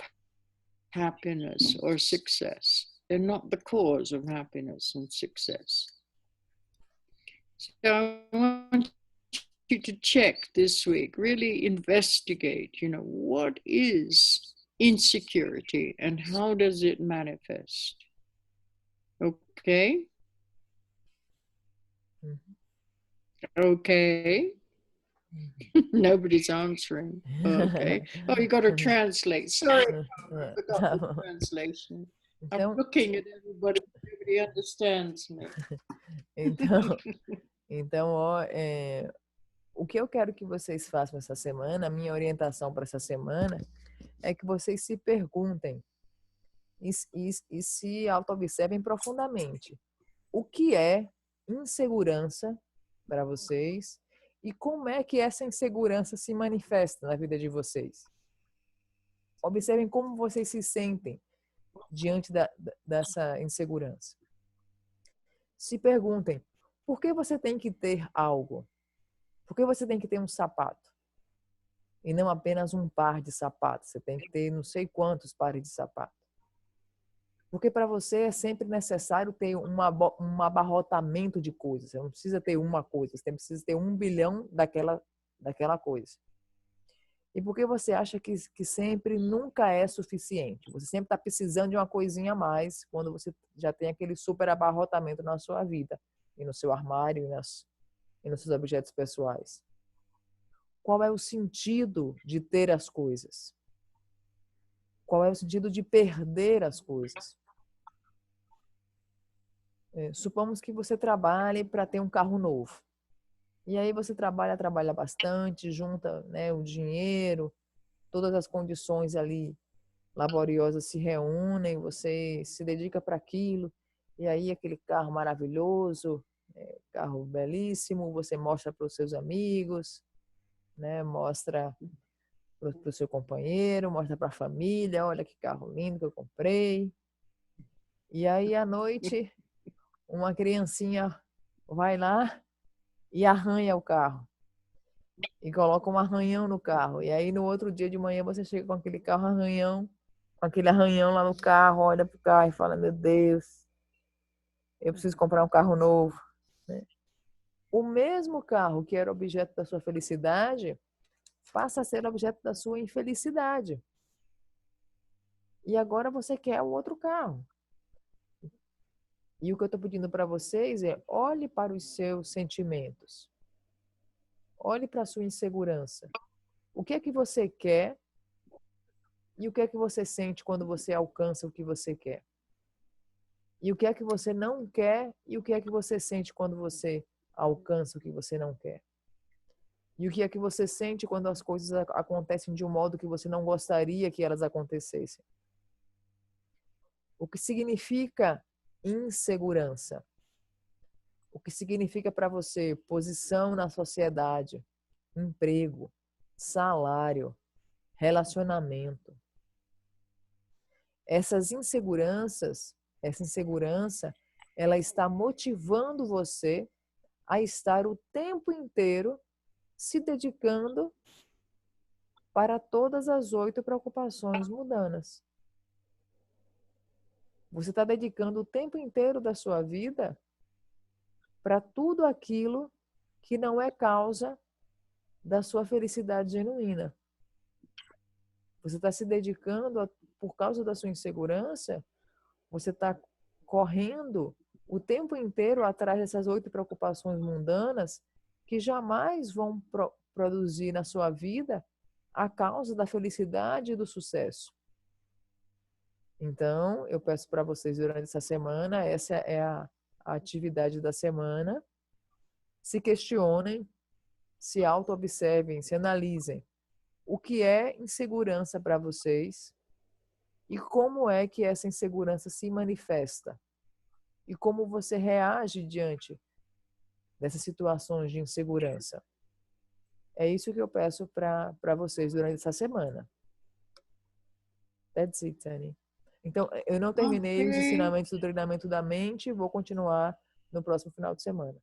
happiness or success. They're not the cause of happiness and success. So I want you to check this week, really investigate, what is insecurity and how does it manifest? Okay? Okay? Nobody's answering. Okay. Oh, you got to translate. Sorry, I forgot the translation. I'm looking at everybody. Nobody understands me. Então, o que eu quero que vocês façam essa semana, a minha orientação para essa semana, é que vocês se perguntem e se auto-observem profundamente. O que é insegurança para vocês e como é que essa insegurança se manifesta na vida de vocês? Observem como vocês se sentem diante dessa insegurança. Se perguntem, por que você tem que ter algo? Por que você tem que ter um sapato? E não apenas um par de sapatos. Você tem que ter não sei quantos pares de sapato. Porque para você é sempre necessário ter um abarrotamento de coisas. Você não precisa ter uma coisa, você precisa ter 1 bilhão daquela coisa. E porque você acha que sempre nunca é suficiente. Você sempre está precisando de uma coisinha a mais quando você já tem aquele super abarrotamento na sua vida, e no seu armário, e nos seus objetos pessoais. Qual é o sentido de ter as coisas? Qual é o sentido de perder as coisas? Supomos que você trabalhe para ter um carro novo. E aí você trabalha bastante, junta, o dinheiro, todas as condições ali laboriosas se reúnem, você se dedica para aquilo, e aí aquele carro maravilhoso, carro belíssimo, você mostra para os seus amigos, mostra para o seu companheiro, mostra para a família, olha que carro lindo que eu comprei. E aí à noite, uma criancinha vai lá e arranha o carro. E coloca um arranhão no carro. E aí no outro dia de manhã você chega com aquele carro arranhão, com aquele arranhão lá no carro, olha pro carro e fala, meu Deus, eu preciso comprar um carro novo. O mesmo carro que era objeto da sua felicidade passa a ser objeto da sua infelicidade. E agora você quer o outro carro. E o que eu estou pedindo para vocês é olhe para os seus sentimentos. Olhe para a sua insegurança. O que é que você quer e o que é que você sente quando você alcança o que você quer? E o que é que você não quer e o que é que você sente quando você alcança o que você não quer? E o que é que você sente quando as coisas acontecem de um modo que você não gostaria que elas acontecessem? O que significa insegurança? O que significa para você posição na sociedade, emprego, salário, relacionamento? Essas inseguranças, essa insegurança, ela está motivando você a estar o tempo inteiro se dedicando para todas as 8 preocupações mundanas. Você está dedicando o tempo inteiro da sua vida para tudo aquilo que não é causa da sua felicidade genuína. Você está se dedicando, por causa da sua insegurança, você está correndo o tempo inteiro atrás dessas 8 preocupações mundanas que jamais vão produzir na sua vida a causa da felicidade e do sucesso. Então, eu peço para vocês durante essa semana, essa é a atividade da semana, se questionem, se auto-observem, se analisem o que é insegurança para vocês e como é que essa insegurança se manifesta e como você reage diante dessas situações de insegurança. É isso que eu peço para vocês durante essa semana. That's it, Tani. Então, eu não terminei os ensinamentos do treinamento da mente, vou continuar no próximo final de semana.